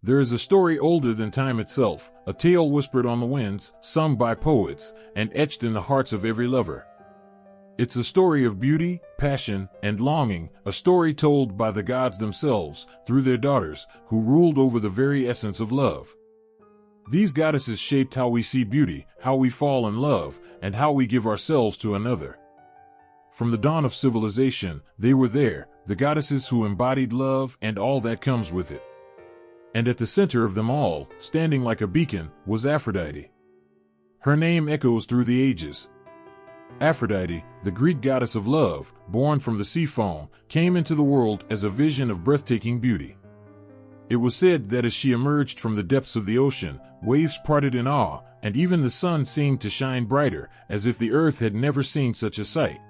There is a story older than time itself, a tale whispered on the winds, sung by poets, and etched in the hearts of every lover. It's a story of beauty, passion, and longing, a story told by the gods themselves, through their daughters, who ruled over the very essence of love. These goddesses shaped how we see beauty, how we fall in love, and how we give ourselves to another. From the dawn of civilization, they were there, the goddesses who embodied love and all that comes with it. And at the center of them all, standing like a beacon, was Aphrodite. Her name echoes through the ages. Aphrodite, the Greek goddess of love, born from the sea foam, came into the world as a vision of breathtaking beauty. It was said that as she emerged from the depths of the ocean, waves parted in awe, and even the sun seemed to shine brighter, as if the earth had never seen such a sight.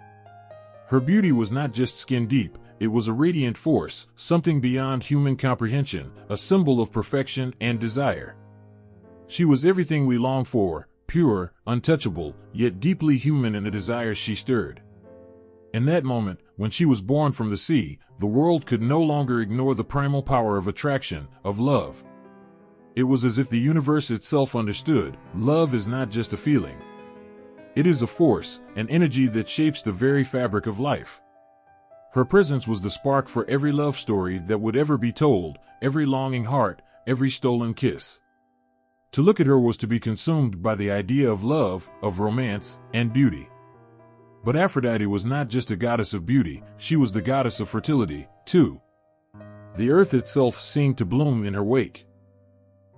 Her beauty was not just skin deep, it was a radiant force, something beyond human comprehension, a symbol of perfection and desire. She was everything we long for, pure, untouchable, yet deeply human in the desires she stirred. In that moment, when she was born from the sea, the world could no longer ignore the primal power of attraction, of love. It was as if the universe itself understood, love is not just a feeling. It is a force, an energy that shapes the very fabric of life. Her presence was the spark for every love story that would ever be told, every longing heart, every stolen kiss. To look at her was to be consumed by the idea of love, of romance, and beauty. But Aphrodite was not just a goddess of beauty, she was the goddess of fertility, too. The earth itself seemed to bloom in her wake.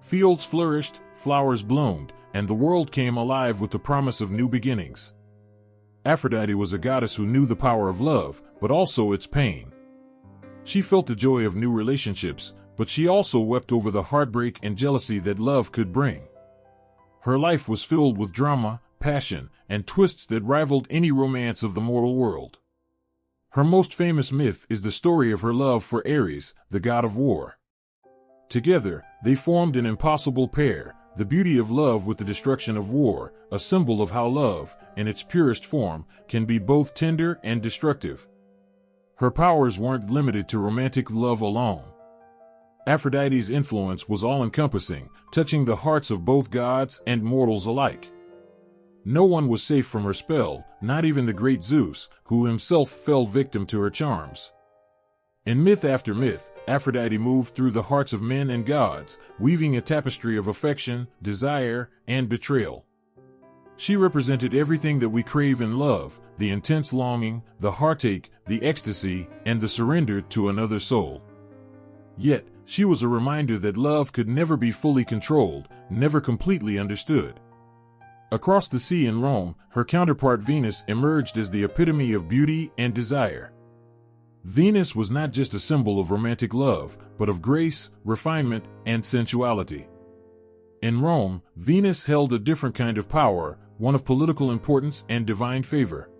Fields flourished, flowers bloomed, and the world came alive with the promise of new beginnings. Aphrodite was a goddess who knew the power of love, but also its pain. She felt the joy of new relationships, but she also wept over the heartbreak and jealousy that love could bring. Her life was filled with drama, passion, and twists that rivaled any romance of the mortal world. Her most famous myth is the story of her love for Ares, the god of war. Together, they formed an impossible pair, the beauty of love with the destruction of war, a symbol of how love, in its purest form, can be both tender and destructive. Her powers weren't limited to romantic love alone. Aphrodite's influence was all-encompassing, touching the hearts of both gods and mortals alike. No one was safe from her spell, not even the great Zeus, who himself fell victim to her charms. In myth after myth, Aphrodite moved through the hearts of men and gods, weaving a tapestry of affection, desire, and betrayal. She represented everything that we crave in love, the intense longing, the heartache, the ecstasy, and the surrender to another soul. Yet, she was a reminder that love could never be fully controlled, never completely understood. Across the sea in Rome, her counterpart Venus emerged as the epitome of beauty and desire. Venus was not just a symbol of romantic love, but of grace, refinement, and sensuality. In Rome, Venus held a different kind of power, one of political importance and divine favor.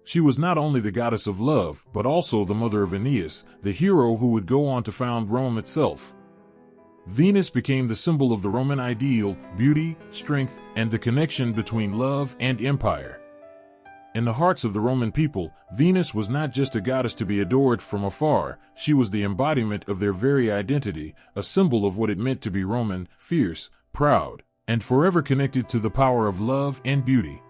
She was not only the goddess of love, but also the mother of Aeneas, the hero who would go on to found Rome itself. Venus became the symbol of the Roman ideal, beauty, strength, and the connection between love and empire. In the hearts of the Roman people, Venus was not just a goddess to be adored from afar, she was the embodiment of their very identity, a symbol of what it meant to be Roman, fierce, proud, and forever connected to the power of love and beauty.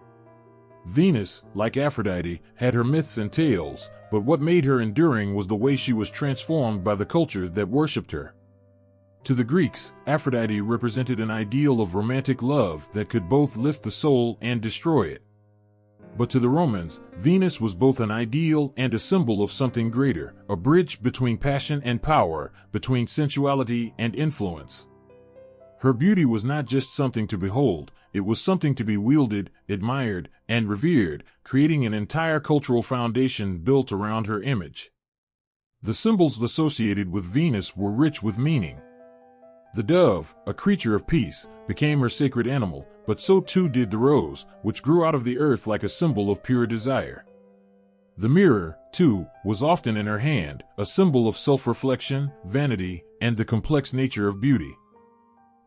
Venus, like Aphrodite, had her myths and tales, but what made her enduring was the way she was transformed by the culture that worshipped her. To the Greeks, Aphrodite represented an ideal of romantic love that could both lift the soul and destroy it. But to the Romans, Venus was both an ideal and a symbol of something greater, a bridge between passion and power, between sensuality and influence. Her beauty was not just something to behold, it was something to be wielded, admired, and revered, creating an entire cultural foundation built around her image. The symbols associated with Venus were rich with meaning. The dove, a creature of peace, became her sacred animal, but so too did the rose, which grew out of the earth like a symbol of pure desire. The mirror, too, was often in her hand, a symbol of self-reflection, vanity, and the complex nature of beauty.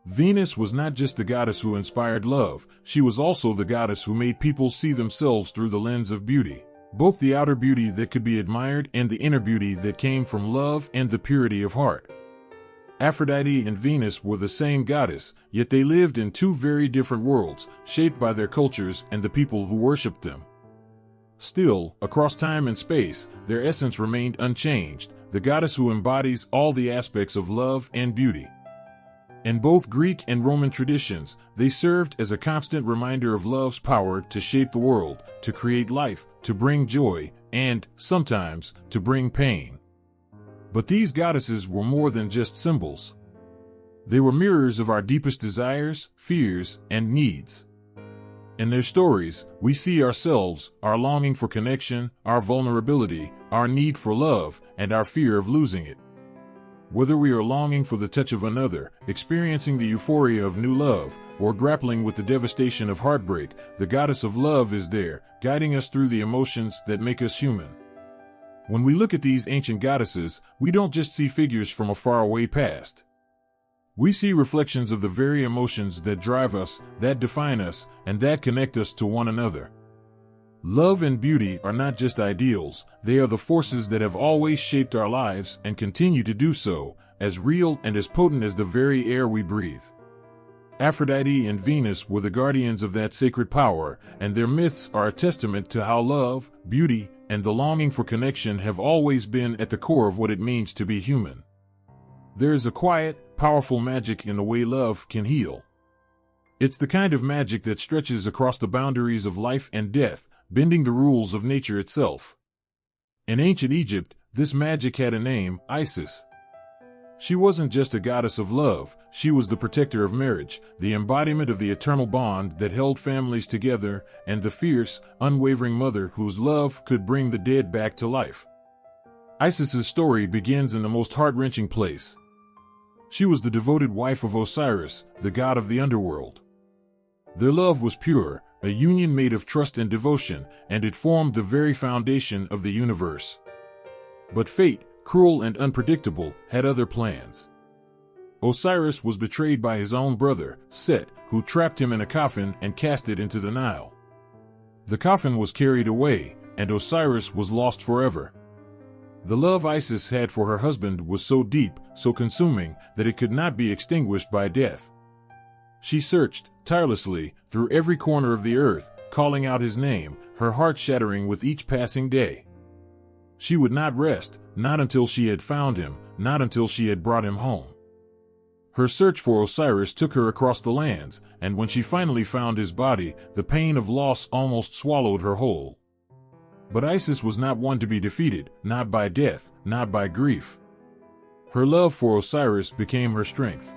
Venus was not just the goddess who inspired love, she was also the goddess who made people see themselves through the lens of beauty, both the outer beauty that could be admired and the inner beauty that came from love and the purity of heart. Aphrodite and Venus were the same goddess, yet they lived in two very different worlds, shaped by their cultures and the people who worshipped them. Still, across time and space, their essence remained unchanged, the goddess who embodies all the aspects of love and beauty. In both Greek and Roman traditions, they served as a constant reminder of love's power to shape the world, to create life, to bring joy, and, sometimes, to bring pain. But these goddesses were more than just symbols. They were mirrors of our deepest desires, fears, and needs. In their stories, we see ourselves, our longing for connection, our vulnerability, our need for love, and our fear of losing it. Whether we are longing for the touch of another, experiencing the euphoria of new love, or grappling with the devastation of heartbreak, the goddess of love is there, guiding us through the emotions that make us human. When we look at these ancient goddesses, we don't just see figures from a faraway past. We see reflections of the very emotions that drive us, that define us, and that connect us to one another. Love and beauty are not just ideals, they are the forces that have always shaped our lives and continue to do so, as real and as potent as the very air we breathe. Aphrodite and Venus were the guardians of that sacred power, and their myths are a testament to how love, beauty, and the longing for connection have always been at the core of what it means to be human. There is a quiet, powerful magic in the way love can heal. It's the kind of magic that stretches across the boundaries of life and death, bending the rules of nature itself. In ancient Egypt, this magic had a name, Isis. She wasn't just a goddess of love, she was the protector of marriage, the embodiment of the eternal bond that held families together, and the fierce, unwavering mother whose love could bring the dead back to life. Isis's story begins in the most heart-wrenching place. She was the devoted wife of Osiris, the god of the underworld. Their love was pure, a union made of trust and devotion, and it formed the very foundation of the universe. But fate, cruel and unpredictable, had other plans. Osiris was betrayed by his own brother, Set, who trapped him in a coffin and cast it into the Nile. The coffin was carried away, and Osiris was lost forever. The love Isis had for her husband was so deep, so consuming, that it could not be extinguished by death. She searched, tirelessly, through every corner of the earth, calling out his name, her heart shattering with each passing day. She would not rest, not until she had found him, not until she had brought him home. Her search for Osiris took her across the lands, and when she finally found his body, the pain of loss almost swallowed her whole. But Isis was not one to be defeated, not by death, not by grief. Her love for Osiris became her strength.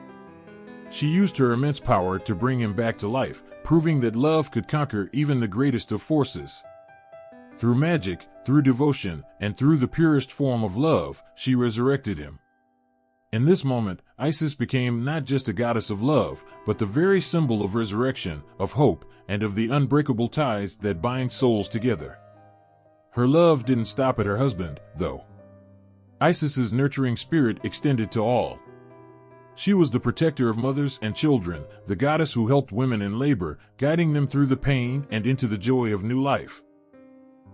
She used her immense power to bring him back to life, proving that love could conquer even the greatest of forces. Through magic, through devotion, and through the purest form of love, she resurrected him. In this moment, Isis became not just a goddess of love, but the very symbol of resurrection, of hope, and of the unbreakable ties that bind souls together. Her love didn't stop at her husband, though. Isis's nurturing spirit extended to all. She was the protector of mothers and children, the goddess who helped women in labor, guiding them through the pain and into the joy of new life.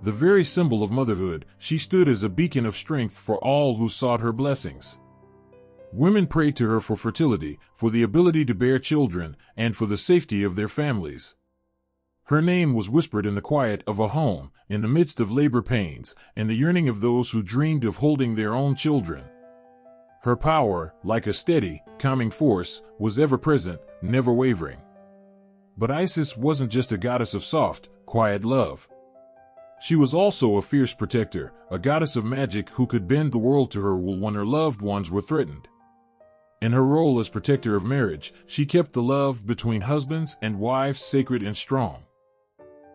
The very symbol of motherhood, she stood as a beacon of strength for all who sought her blessings. Women prayed to her for fertility, for the ability to bear children, and for the safety of their families. Her name was whispered in the quiet of a home, in the midst of labor pains, and the yearning of those who dreamed of holding their own children. Her power, like a steady, calming force, was ever present, never wavering. But Isis wasn't just a goddess of soft, quiet love. She was also a fierce protector, a goddess of magic who could bend the world to her will when her loved ones were threatened. In her role as protector of marriage, she kept the love between husbands and wives sacred and strong.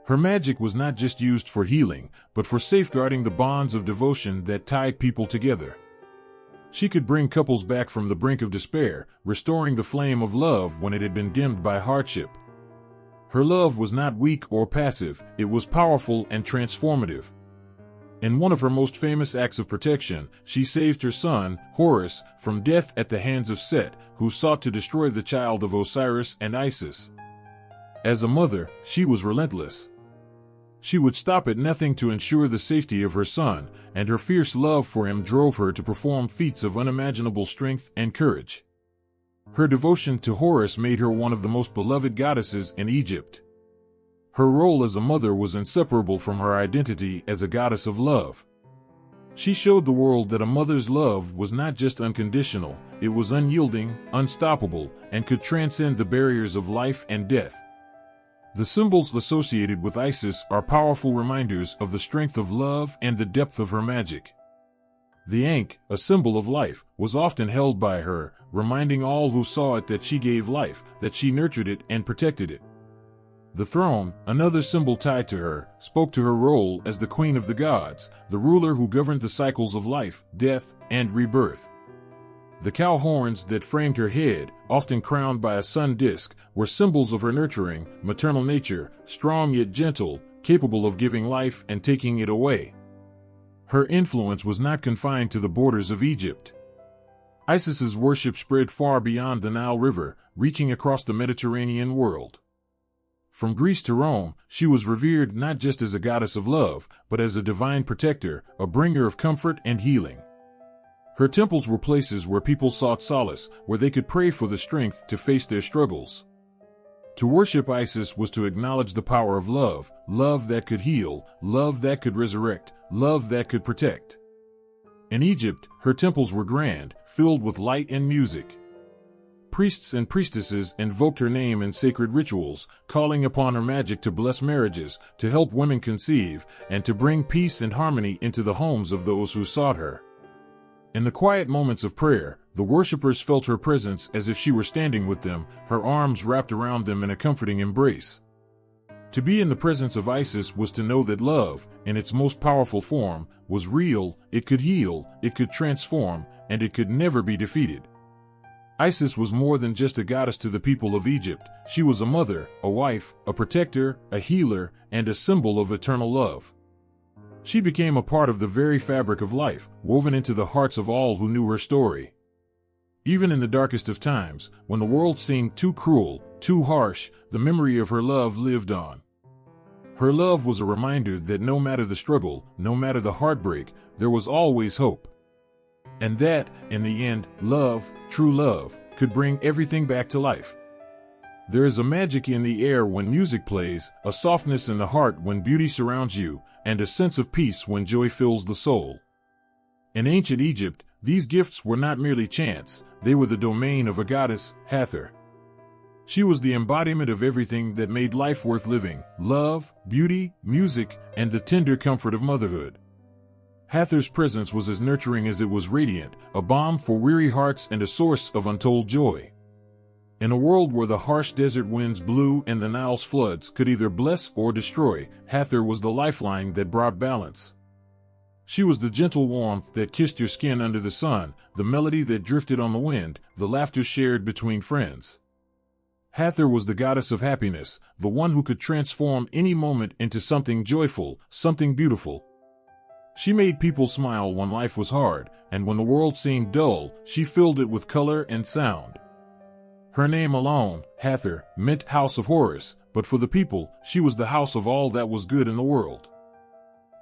Her magic was not just used for healing, but for safeguarding the bonds of devotion that tied people together. She could bring couples back from the brink of despair, restoring the flame of love when it had been dimmed by hardship. Her love was not weak or passive, it was powerful and transformative. In one of her most famous acts of protection, she saved her son, Horus, from death at the hands of Set, who sought to destroy the child of Osiris and Isis. As a mother, she was relentless. She would stop at nothing to ensure the safety of her son, and her fierce love for him drove her to perform feats of unimaginable strength and courage. Her devotion to Horus made her one of the most beloved goddesses in Egypt. Her role as a mother was inseparable from her identity as a goddess of love. She showed the world that a mother's love was not just unconditional, it was unyielding, unstoppable, and could transcend the barriers of life and death. The symbols associated with Isis are powerful reminders of the strength of love and the depth of her magic. The Ankh, a symbol of life, was often held by her, reminding all who saw it that she gave life, that she nurtured it and protected it. The throne, another symbol tied to her, spoke to her role as the queen of the gods, the ruler who governed the cycles of life, death, and rebirth. The cow horns that framed her head, often crowned by a sun disk, were symbols of her nurturing, maternal nature, strong yet gentle, capable of giving life and taking it away. Her influence was not confined to the borders of Egypt. Isis's worship spread far beyond the Nile River, reaching across the Mediterranean world. From Greece to Rome, she was revered not just as a goddess of love, but as a divine protector, a bringer of comfort and healing. Her temples were places where people sought solace, where they could pray for the strength to face their struggles. To worship Isis was to acknowledge the power of love, love that could heal, love that could resurrect, love that could protect. In Egypt, her temples were grand, filled with light and music. Priests and priestesses invoked her name in sacred rituals, calling upon her magic to bless marriages, to help women conceive, and to bring peace and harmony into the homes of those who sought her. In the quiet moments of prayer, the worshippers felt her presence as if she were standing with them, her arms wrapped around them in a comforting embrace. To be in the presence of Isis was to know that love, in its most powerful form, was real, it could heal, it could transform, and it could never be defeated. Isis was more than just a goddess to the people of Egypt. She was a mother, a wife, a protector, a healer, and a symbol of eternal love. She became a part of the very fabric of life, woven into the hearts of all who knew her story. Even in the darkest of times, when the world seemed too cruel, too harsh, the memory of her love lived on. Her love was a reminder that no matter the struggle, no matter the heartbreak, there was always hope. And that, in the end, love, true love, could bring everything back to life. There is a magic in the air when music plays, a softness in the heart when beauty surrounds you, and a sense of peace when joy fills the soul. In ancient Egypt, these gifts were not merely chance, they were the domain of a goddess, Hathor. She was the embodiment of everything that made life worth living: love, beauty, music, and the tender comfort of motherhood. Hathor's presence was as nurturing as it was radiant, a balm for weary hearts and a source of untold joy. In a world where the harsh desert winds blew and the Nile's floods could either bless or destroy, Hathor was the lifeline that brought balance. She was the gentle warmth that kissed your skin under the sun, the melody that drifted on the wind, the laughter shared between friends. Hathor was the goddess of happiness, the one who could transform any moment into something joyful, something beautiful. She made people smile when life was hard, and when the world seemed dull, she filled it with color and sound. Her name alone, Hathor, meant House of Horus, but for the people, she was the house of all that was good in the world.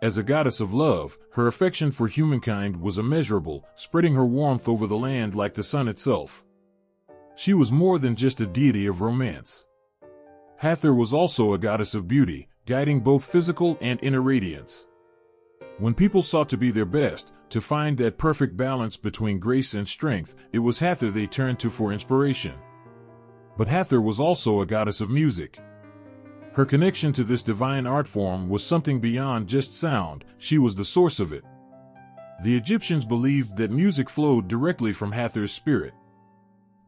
As a goddess of love, her affection for humankind was immeasurable, spreading her warmth over the land like the sun itself. She was more than just a deity of romance. Hathor was also a goddess of beauty, guiding both physical and inner radiance. When people sought to be their best, to find that perfect balance between grace and strength, it was Hathor they turned to for inspiration. But Hathor was also a goddess of music. Her connection to this divine art form was something beyond just sound, she was the source of it. The Egyptians believed that music flowed directly from Hathor's spirit.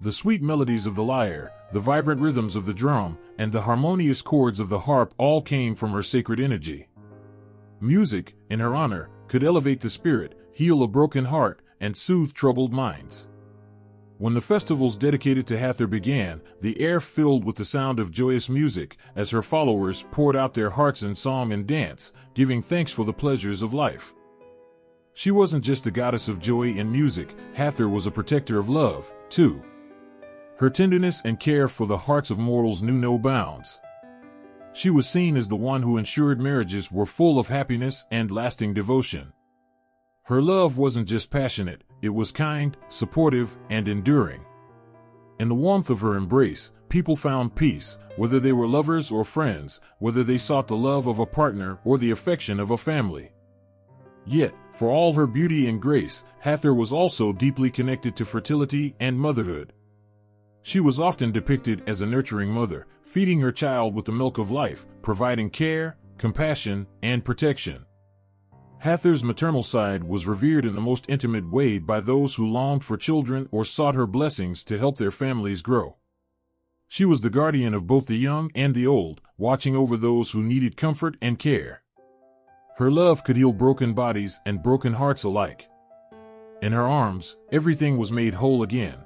The sweet melodies of the lyre, the vibrant rhythms of the drum, and the harmonious chords of the harp all came from her sacred energy. Music, in her honor, could elevate the spirit, heal a broken heart, and soothe troubled minds. When the festivals dedicated to Hathor began, the air filled with the sound of joyous music, as her followers poured out their hearts in song and dance, giving thanks for the pleasures of life. She wasn't just the goddess of joy and music, Hathor was a protector of love, too. Her tenderness and care for the hearts of mortals knew no bounds. She was seen as the one who ensured marriages were full of happiness and lasting devotion. Her love wasn't just passionate, it was kind, supportive, and enduring. In the warmth of her embrace, people found peace, whether they were lovers or friends, whether they sought the love of a partner or the affection of a family. Yet, for all her beauty and grace, Hathor was also deeply connected to fertility and motherhood. She was often depicted as a nurturing mother, feeding her child with the milk of life, providing care, compassion, and protection. Hathor's maternal side was revered in the most intimate way by those who longed for children or sought her blessings to help their families grow. She was the guardian of both the young and the old, watching over those who needed comfort and care. Her love could heal broken bodies and broken hearts alike. In her arms, everything was made whole again.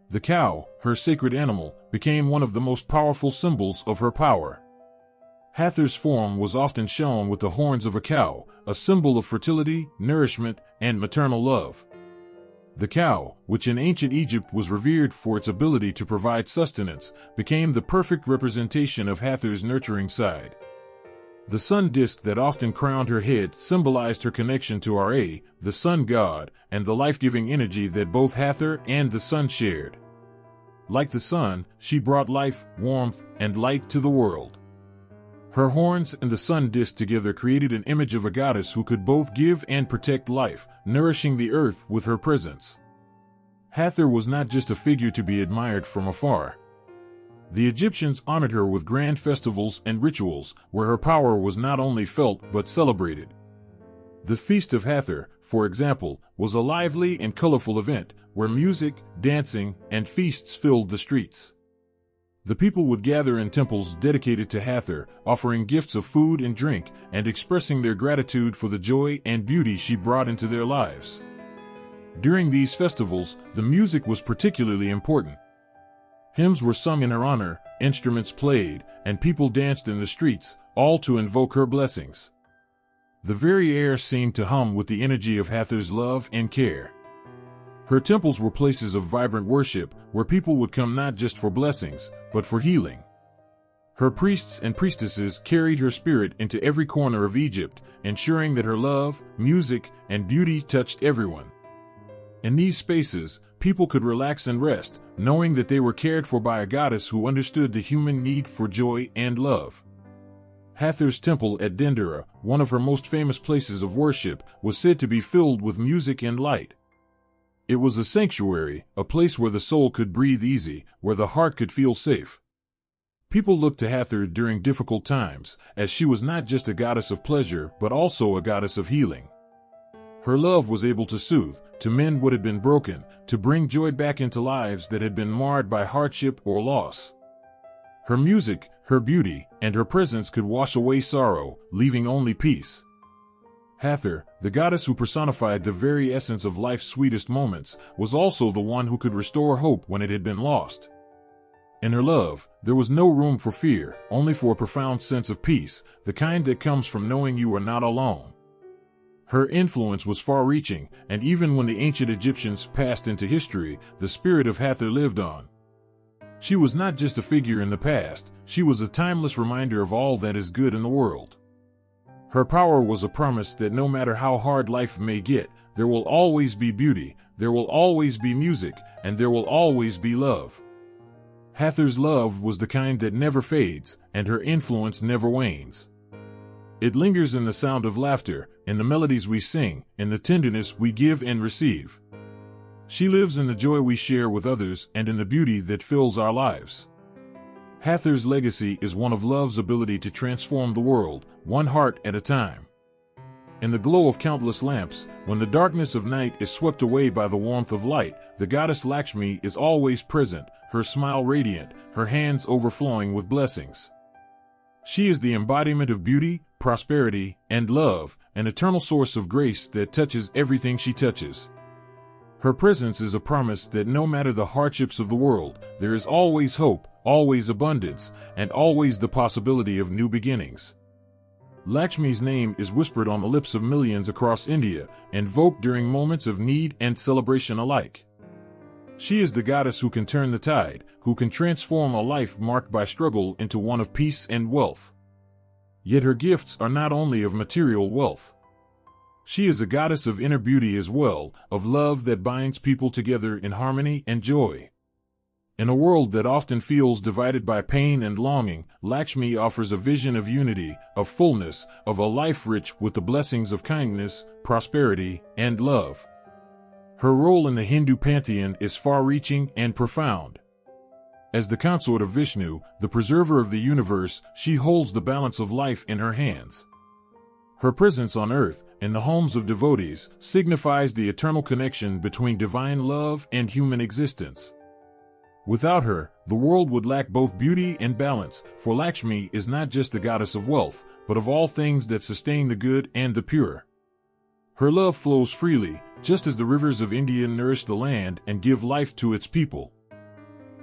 The cow, her sacred animal, became one of the most powerful symbols of her power. Hathor's form was often shown with the horns of a cow, a symbol of fertility, nourishment, and maternal love. The cow, which in ancient Egypt was revered for its ability to provide sustenance, became the perfect representation of Hathor's nurturing side. The sun disk that often crowned her head symbolized her connection to Ra, the sun god, and the life-giving energy that both Hathor and the sun shared. Like the sun, she brought life, warmth, and light to the world. Her horns and the sun disk together created an image of a goddess who could both give and protect life, nourishing the earth with her presence. Hathor was not just a figure to be admired from afar. The Egyptians honored her with grand festivals and rituals, where her power was not only felt but celebrated. The Feast of Hathor, for example, was a lively and colorful event, where music, dancing, and feasts filled the streets. The people would gather in temples dedicated to Hathor, offering gifts of food and drink, and expressing their gratitude for the joy and beauty she brought into their lives. During these festivals, the music was particularly important. Hymns were sung in her honor, instruments played, and people danced in the streets, all to invoke her blessings. The very air seemed to hum with the energy of Hathor's love and care. Her temples were places of vibrant worship, where people would come not just for blessings, but for healing. Her priests and priestesses carried her spirit into every corner of Egypt, ensuring that her love, music, and beauty touched everyone. In these spaces, people could relax and rest, knowing that they were cared for by a goddess who understood the human need for joy and love. Hathor's temple at Dendera, one of her most famous places of worship, was said to be filled with music and light. It was a sanctuary, a place where the soul could breathe easy, where the heart could feel safe. People looked to Hathor during difficult times, as she was not just a goddess of pleasure but also a goddess of healing. Her love was able to soothe, to mend what had been broken, to bring joy back into lives that had been marred by hardship or loss. Her music, her beauty, and her presence could wash away sorrow, leaving only peace. Hathor, the goddess who personified the very essence of life's sweetest moments, was also the one who could restore hope when it had been lost. In her love, there was no room for fear, only for a profound sense of peace, the kind that comes from knowing you are not alone. Her influence was far-reaching, and even when the ancient Egyptians passed into history, the spirit of Hathor lived on. She was not just a figure in the past, she was a timeless reminder of all that is good in the world. Her power was a promise that no matter how hard life may get, there will always be beauty, there will always be music, and there will always be love. Hathor's love was the kind that never fades, and her influence never wanes. It lingers in the sound of laughter, in the melodies we sing, in the tenderness we give and receive. She lives in the joy we share with others and in the beauty that fills our lives. Hathor's legacy is one of love's ability to transform the world, one heart at a time. In the glow of countless lamps, when the darkness of night is swept away by the warmth of light, the goddess Lakshmi is always present, her smile radiant, her hands overflowing with blessings. She is the embodiment of beauty, prosperity, and love, an eternal source of grace that touches everything she touches. Her presence is a promise that no matter the hardships of the world, there is always hope, always abundance, and always the possibility of new beginnings. Lakshmi's name is whispered on the lips of millions across India, invoked during moments of need and celebration alike. She is the goddess who can turn the tide, who can transform a life marked by struggle into one of peace and wealth. Yet her gifts are not only of material wealth. She is a goddess of inner beauty as well, of love that binds people together in harmony and joy. In a world that often feels divided by pain and longing, Lakshmi offers a vision of unity, of fullness, of a life rich with the blessings of kindness, prosperity, and love. Her role in the Hindu pantheon is far-reaching and profound. As the consort of Vishnu, the preserver of the universe, she holds the balance of life in her hands. Her presence on earth, in the homes of devotees, signifies the eternal connection between divine love and human existence. Without her, the world would lack both beauty and balance, for Lakshmi is not just the goddess of wealth, but of all things that sustain the good and the pure. Her love flows freely, just as the rivers of India nourish the land and give life to its people.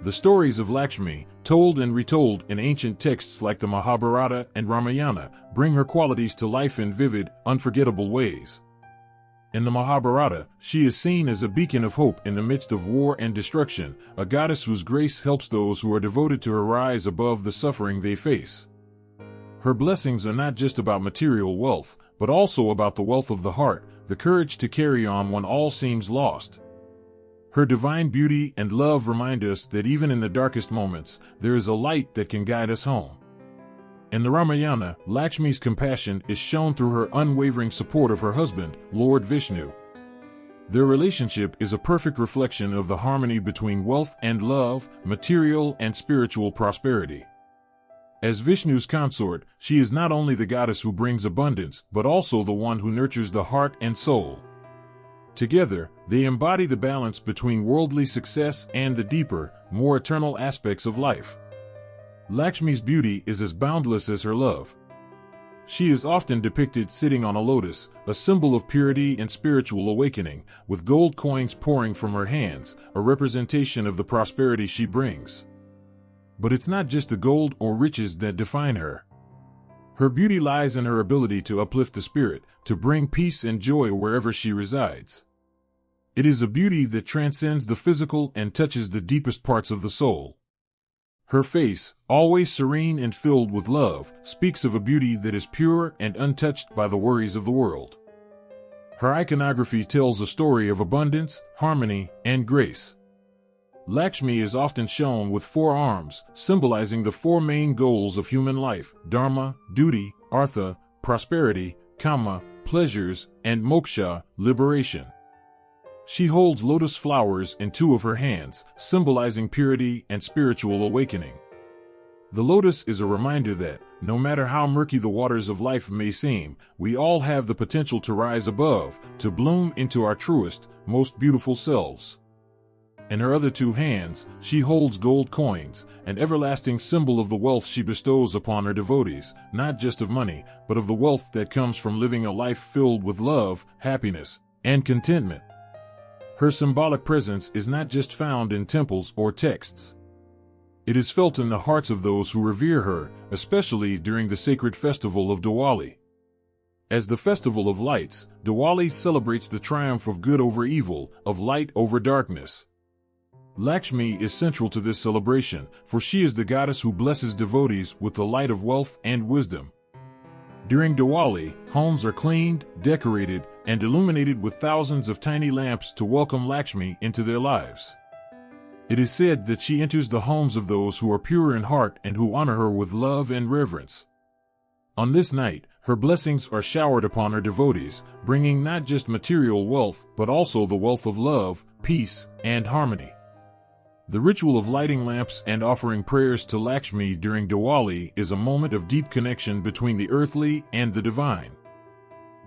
The stories of Lakshmi, told and retold in ancient texts like the Mahabharata and Ramayana, bring her qualities to life in vivid, unforgettable ways. In the Mahabharata, she is seen as a beacon of hope in the midst of war and destruction, a goddess whose grace helps those who are devoted to her rise above the suffering they face. Her blessings are not just about material wealth, but also about the wealth of the heart, the courage to carry on when all seems lost. Her divine beauty and love remind us that even in the darkest moments, there is a light that can guide us home. In the Ramayana, Lakshmi's compassion is shown through her unwavering support of her husband, Lord Vishnu. Their relationship is a perfect reflection of the harmony between wealth and love, material and spiritual prosperity. As Vishnu's consort, she is not only the goddess who brings abundance, but also the one who nurtures the heart and soul. Together, they embody the balance between worldly success and the deeper, more eternal aspects of life. Lakshmi's beauty is as boundless as her love. She is often depicted sitting on a lotus, a symbol of purity and spiritual awakening, with gold coins pouring from her hands, a representation of the prosperity she brings. But it's not just the gold or riches that define her. Her beauty lies in her ability to uplift the spirit, to bring peace and joy wherever she resides. It is a beauty that transcends the physical and touches the deepest parts of the soul. Her face, always serene and filled with love, speaks of a beauty that is pure and untouched by the worries of the world. Her iconography tells a story of abundance, harmony, and grace. Lakshmi is often shown with 4 arms, symbolizing the 4 main goals of human life: dharma, duty; artha, prosperity; kama, pleasures; and moksha, liberation. She holds lotus flowers in 2 of her hands, symbolizing purity and spiritual awakening. The lotus is a reminder that, no matter how murky the waters of life may seem, we all have the potential to rise above, to bloom into our truest, most beautiful selves. In her other 2 hands, she holds gold coins, an everlasting symbol of the wealth she bestows upon her devotees, not just of money, but of the wealth that comes from living a life filled with love, happiness, and contentment. Her symbolic presence is not just found in temples or texts. It is felt in the hearts of those who revere her, especially during the sacred festival of Diwali. As the festival of lights, Diwali celebrates the triumph of good over evil, of light over darkness. Lakshmi is central to this celebration, for she is the goddess who blesses devotees with the light of wealth and wisdom. During Diwali, homes are cleaned, decorated, and illuminated with thousands of tiny lamps to welcome Lakshmi into their lives. It is said that she enters the homes of those who are pure in heart and who honor her with love and reverence. On this night, her blessings are showered upon her devotees, bringing not just material wealth, but also the wealth of love, peace, and harmony. The ritual of lighting lamps and offering prayers to Lakshmi during Diwali is a moment of deep connection between the earthly and the divine.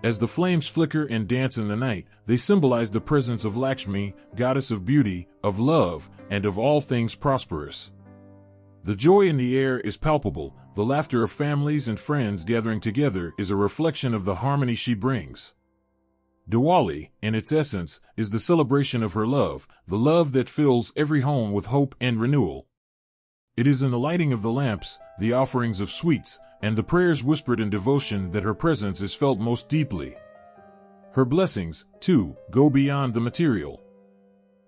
As the flames flicker and dance in the night, they symbolize the presence of Lakshmi, goddess of beauty, of love, and of all things prosperous. The joy in the air is palpable. The laughter of families and friends gathering together is a reflection of the harmony she brings. Diwali, in its essence, is the celebration of her love, the love that fills every home with hope and renewal. It is in the lighting of the lamps, the offerings of sweets, and the prayers whispered in devotion that her presence is felt most deeply. Her blessings, too, go beyond the material.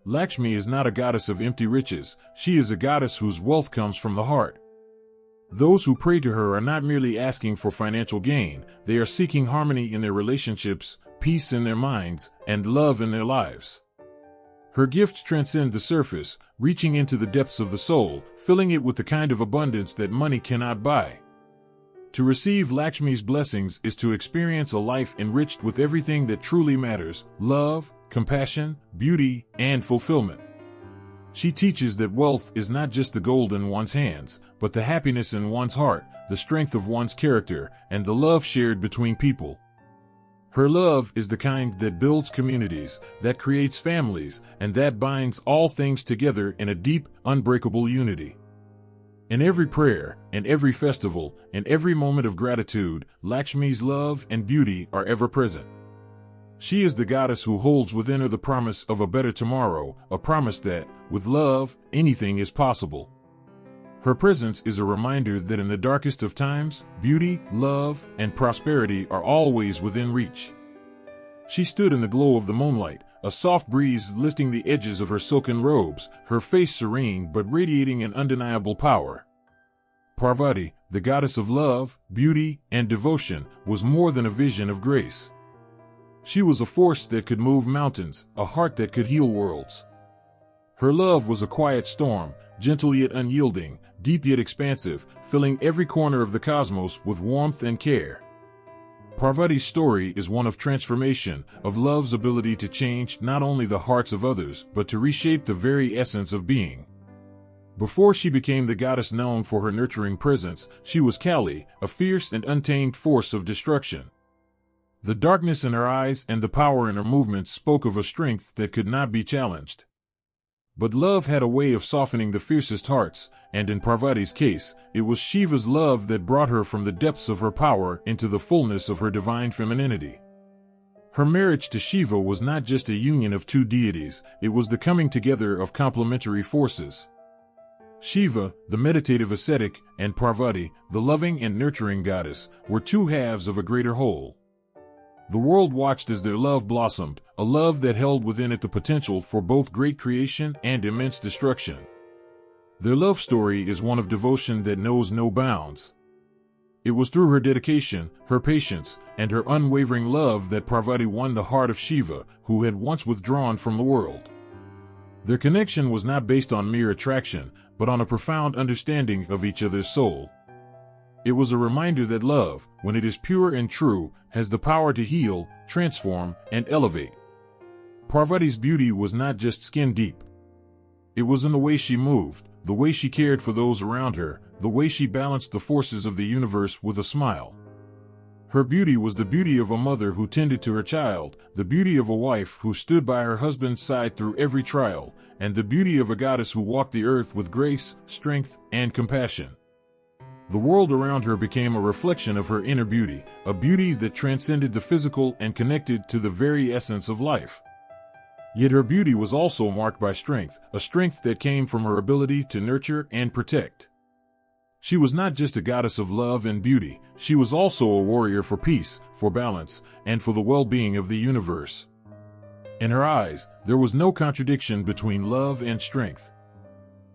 Lakshmi is not a goddess of empty riches, she is a goddess whose wealth comes from the heart. Those who pray to her are not merely asking for financial gain, they are seeking harmony in their relationships, peace in their minds, and love in their lives. Her gifts transcend the surface, reaching into the depths of the soul, filling it with the kind of abundance that money cannot buy. To receive Lakshmi's blessings is to experience a life enriched with everything that truly matters: love, compassion, beauty, and fulfillment. She teaches that wealth is not just the gold in one's hands, but the happiness in one's heart, the strength of one's character, and the love shared between people. Her love is the kind that builds communities, that creates families, and that binds all things together in a deep, unbreakable unity. In every prayer, in every festival, in every moment of gratitude, Lakshmi's love and beauty are ever present. She is the goddess who holds within her the promise of a better tomorrow, a promise that, with love, anything is possible. Her presence is a reminder that in the darkest of times, beauty, love, and prosperity are always within reach. She stood in the glow of the moonlight, a soft breeze lifting the edges of her silken robes, her face serene but radiating an undeniable power. Parvati, the goddess of love, beauty, and devotion, was more than a vision of grace. She was a force that could move mountains, a heart that could heal worlds. Her love was a quiet storm, gentle yet unyielding, deep yet expansive, filling every corner of the cosmos with warmth and care. Parvati's story is one of transformation, of love's ability to change not only the hearts of others, but to reshape the very essence of being. Before she became the goddess known for her nurturing presence, she was Kali, a fierce and untamed force of destruction. The darkness in her eyes and the power in her movements spoke of a strength that could not be challenged. But love had a way of softening the fiercest hearts, and in Parvati's case, it was Shiva's love that brought her from the depths of her power into the fullness of her divine femininity. Her marriage to Shiva was not just a union of two deities, it was the coming together of complementary forces. Shiva, the meditative ascetic, and Parvati, the loving and nurturing goddess, were two halves of a greater whole. The world watched as their love blossomed, a love that held within it the potential for both great creation and immense destruction. Their love story is one of devotion that knows no bounds. It was through her dedication, her patience, and her unwavering love that Parvati won the heart of Shiva, who had once withdrawn from the world. Their connection was not based on mere attraction, but on a profound understanding of each other's soul. It was a reminder that love, when it is pure and true, has the power to heal, transform, and elevate. Parvati's beauty was not just skin deep. It was in the way she moved, the way she cared for those around her, the way she balanced the forces of the universe with a smile. Her beauty was the beauty of a mother who tended to her child, the beauty of a wife who stood by her husband's side through every trial, and the beauty of a goddess who walked the earth with grace, strength, and compassion. The world around her became a reflection of her inner beauty, a beauty that transcended the physical and connected to the very essence of life. Yet her beauty was also marked by strength, a strength that came from her ability to nurture and protect. She was not just a goddess of love and beauty, she was also a warrior for peace, for balance, and for the well-being of the universe. In her eyes, there was no contradiction between love and strength.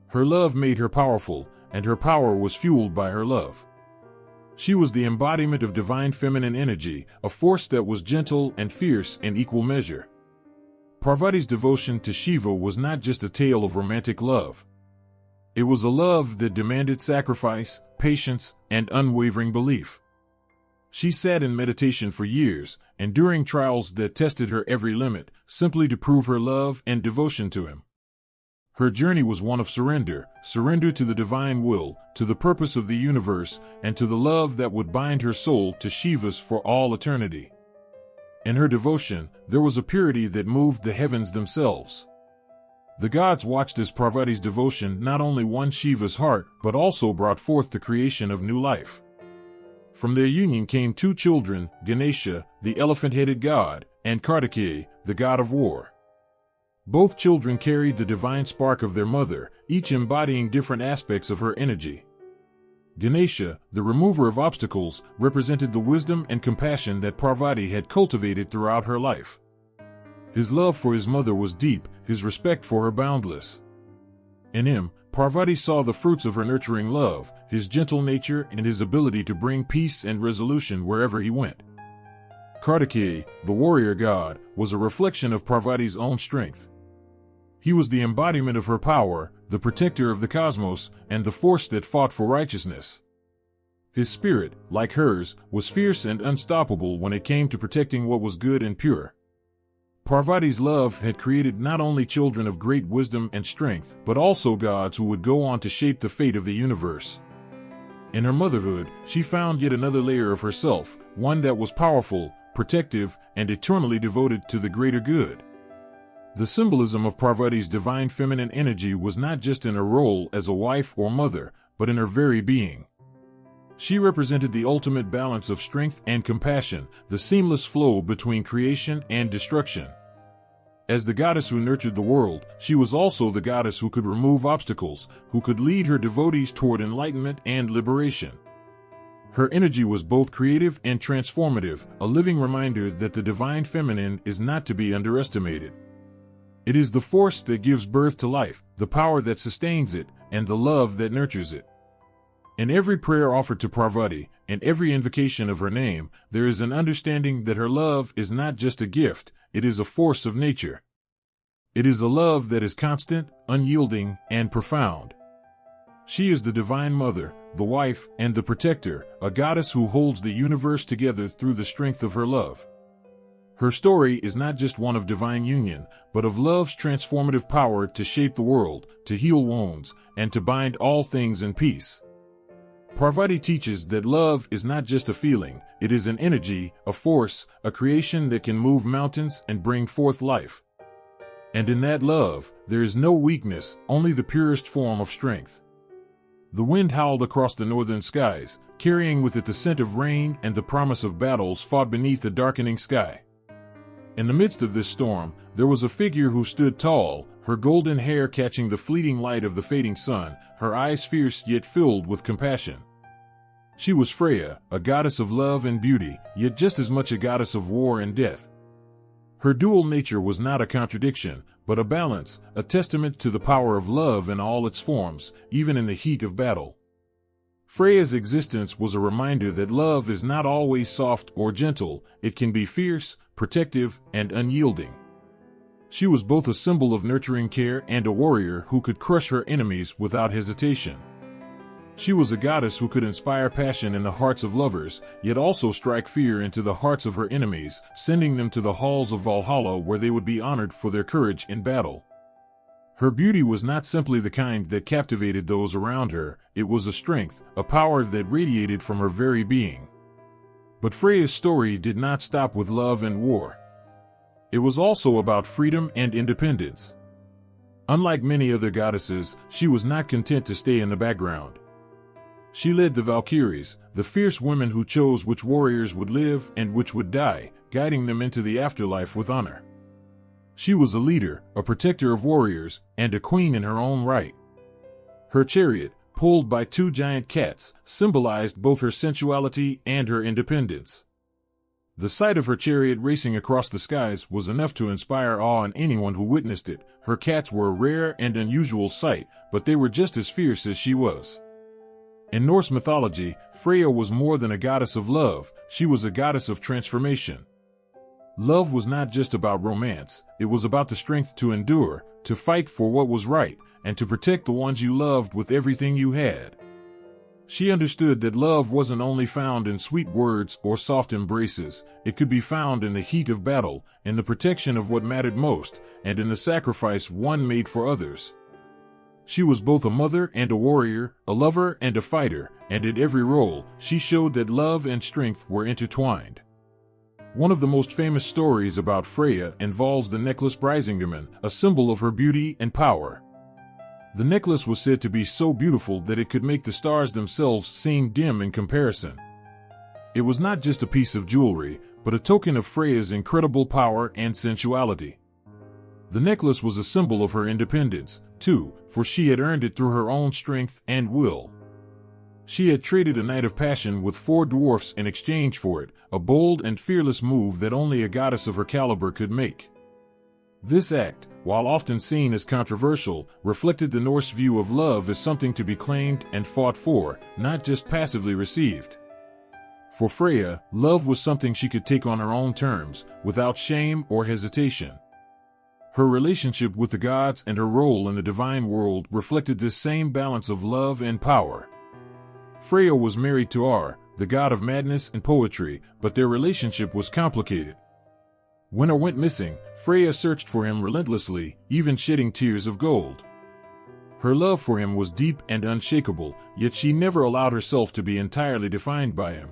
Her love made her powerful, and her power was fueled by her love. She was the embodiment of divine feminine energy, a force that was gentle and fierce in equal measure. Parvati's devotion to Shiva was not just a tale of romantic love. It was a love that demanded sacrifice, patience, and unwavering belief. She sat in meditation for years, enduring trials that tested her every limit, simply to prove her love and devotion to him. Her journey was one of surrender to the divine will, to the purpose of the universe, and to the love that would bind her soul to Shiva's for all eternity. In her devotion, there was a purity that moved the heavens themselves. The gods watched as Parvati's devotion not only won Shiva's heart, but also brought forth the creation of new life. From their union came two children, Ganesha, the elephant-headed god, and Kartikeya, the god of war. Both children carried the divine spark of their mother, each embodying different aspects of her energy. Ganesha, the remover of obstacles, represented the wisdom and compassion that Parvati had cultivated throughout her life. His love for his mother was deep, his respect for her boundless. In him, Parvati saw the fruits of her nurturing love, his gentle nature and his ability to bring peace and resolution wherever he went. Kartikeya, the warrior god, was a reflection of Parvati's own strength. He was the embodiment of her power, the protector of the cosmos, and the force that fought for righteousness. His spirit, like hers, was fierce and unstoppable when it came to protecting what was good and pure. Parvati's love had created not only children of great wisdom and strength, but also gods who would go on to shape the fate of the universe. In her motherhood, she found yet another layer of herself, one that was powerful, protective, and eternally devoted to the greater good. The symbolism of Parvati's divine feminine energy was not just in her role as a wife or mother, but in her very being. She represented the ultimate balance of strength and compassion, the seamless flow between creation and destruction. As the goddess who nurtured the world, she was also the goddess who could remove obstacles, who could lead her devotees toward enlightenment and liberation. Her energy was both creative and transformative, a living reminder that the divine feminine is not to be underestimated. It is the force that gives birth to life, the power that sustains it, and the love that nurtures it. In every prayer offered to Parvati, and every invocation of her name, there is an understanding that her love is not just a gift, it is a force of nature. It is a love that is constant, unyielding, and profound. She is the divine mother, the wife, and the protector, a goddess who holds the universe together through the strength of her love. Her story is not just one of divine union, but of love's transformative power to shape the world, to heal wounds, and to bind all things in peace. Parvati teaches that love is not just a feeling, it is an energy, a force, a creation that can move mountains and bring forth life. And in that love, there is no weakness, only the purest form of strength. The wind howled across the northern skies, carrying with it the scent of rain and the promise of battles fought beneath a darkening sky. In the midst of this storm, there was a figure who stood tall, her golden hair catching the fleeting light of the fading sun, her eyes fierce yet filled with compassion. She was Freya, a goddess of love and beauty, yet just as much a goddess of war and death. Her dual nature was not a contradiction, but a balance, a testament to the power of love in all its forms, even in the heat of battle. Freya's existence was a reminder that love is not always soft or gentle, it can be fierce, protective, and unyielding. She was both a symbol of nurturing care and a warrior who could crush her enemies without hesitation. She was a goddess who could inspire passion in the hearts of lovers, yet also strike fear into the hearts of her enemies, sending them to the halls of Valhalla where they would be honored for their courage in battle. Her beauty was not simply the kind that captivated those around her, it was a strength, a power that radiated from her very being. But Freya's story did not stop with love and war. It was also about freedom and independence. Unlike many other goddesses, she was not content to stay in the background. She led the Valkyries, the fierce women who chose which warriors would live and which would die, guiding them into the afterlife with honor. She was a leader, a protector of warriors, and a queen in her own right. Her chariot, pulled by two giant cats, symbolized both her sensuality and her independence. The sight of her chariot racing across the skies was enough to inspire awe in anyone who witnessed it. Her cats were a rare and unusual sight, but they were just as fierce as she was. In Norse mythology, Freya was more than a goddess of love, she was a goddess of transformation. Love was not just about romance, it was about the strength to endure, to fight for what was right, and to protect the ones you loved with everything you had. She understood that love wasn't only found in sweet words or soft embraces, it could be found in the heat of battle, in the protection of what mattered most, and in the sacrifice one made for others. She was both a mother and a warrior, a lover and a fighter, and in every role, she showed that love and strength were intertwined. One of the most famous stories about Freya involves the necklace Brisingamen, a symbol of her beauty and power. The necklace was said to be so beautiful that it could make the stars themselves seem dim in comparison. It was not just a piece of jewelry, but a token of Freya's incredible power and sensuality. The necklace was a symbol of her independence, too, for she had earned it through her own strength and will. She had traded a night of passion with 4 dwarfs in exchange for it, a bold and fearless move that only a goddess of her caliber could make. This act, while often seen as controversial, reflected the Norse view of love as something to be claimed and fought for, not just passively received. For Freya, love was something she could take on her own terms, without shame or hesitation. Her relationship with the gods and her role in the divine world reflected this same balance of love and power. Freya was married to Ar, the god of madness and poetry, but their relationship was complicated. When Ar went missing, Freya searched for him relentlessly, even shedding tears of gold. Her love for him was deep and unshakable, yet she never allowed herself to be entirely defined by him.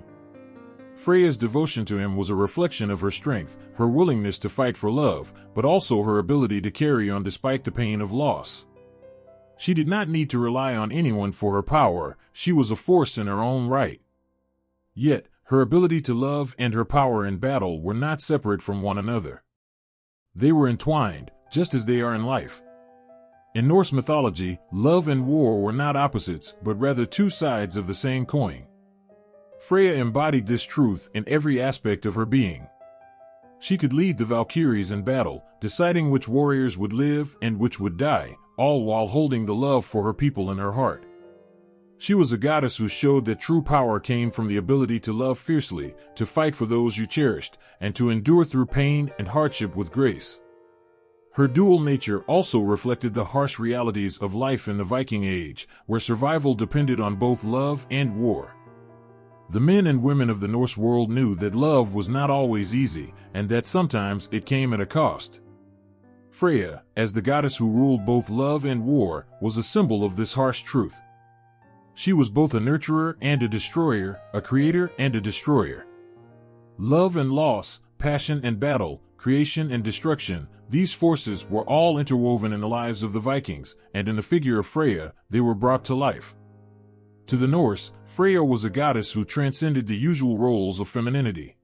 Freya's devotion to him was a reflection of her strength, her willingness to fight for love, but also her ability to carry on despite the pain of loss. She did not need to rely on anyone for her power; she was a force in her own right. Yet, her ability to love and her power in battle were not separate from one another. They were entwined, just as they are in life. In Norse mythology, love and war were not opposites, but rather two sides of the same coin. Freya embodied this truth in every aspect of her being. She could lead the Valkyries in battle, deciding which warriors would live and which would die, all while holding the love for her people in her heart. She was a goddess who showed that true power came from the ability to love fiercely, to fight for those you cherished, and to endure through pain and hardship with grace. Her dual nature also reflected the harsh realities of life in the Viking Age, where survival depended on both love and war. The men and women of the Norse world knew that love was not always easy, and that sometimes it came at a cost. Freya, as the goddess who ruled both love and war, was a symbol of this harsh truth. She was both a nurturer and a destroyer, a creator and a destroyer. Love and loss, passion and battle, creation and destruction, these forces were all interwoven in the lives of the Vikings, and in the figure of Freya, they were brought to life. To the Norse, Freya was a goddess who transcended the usual roles of femininity.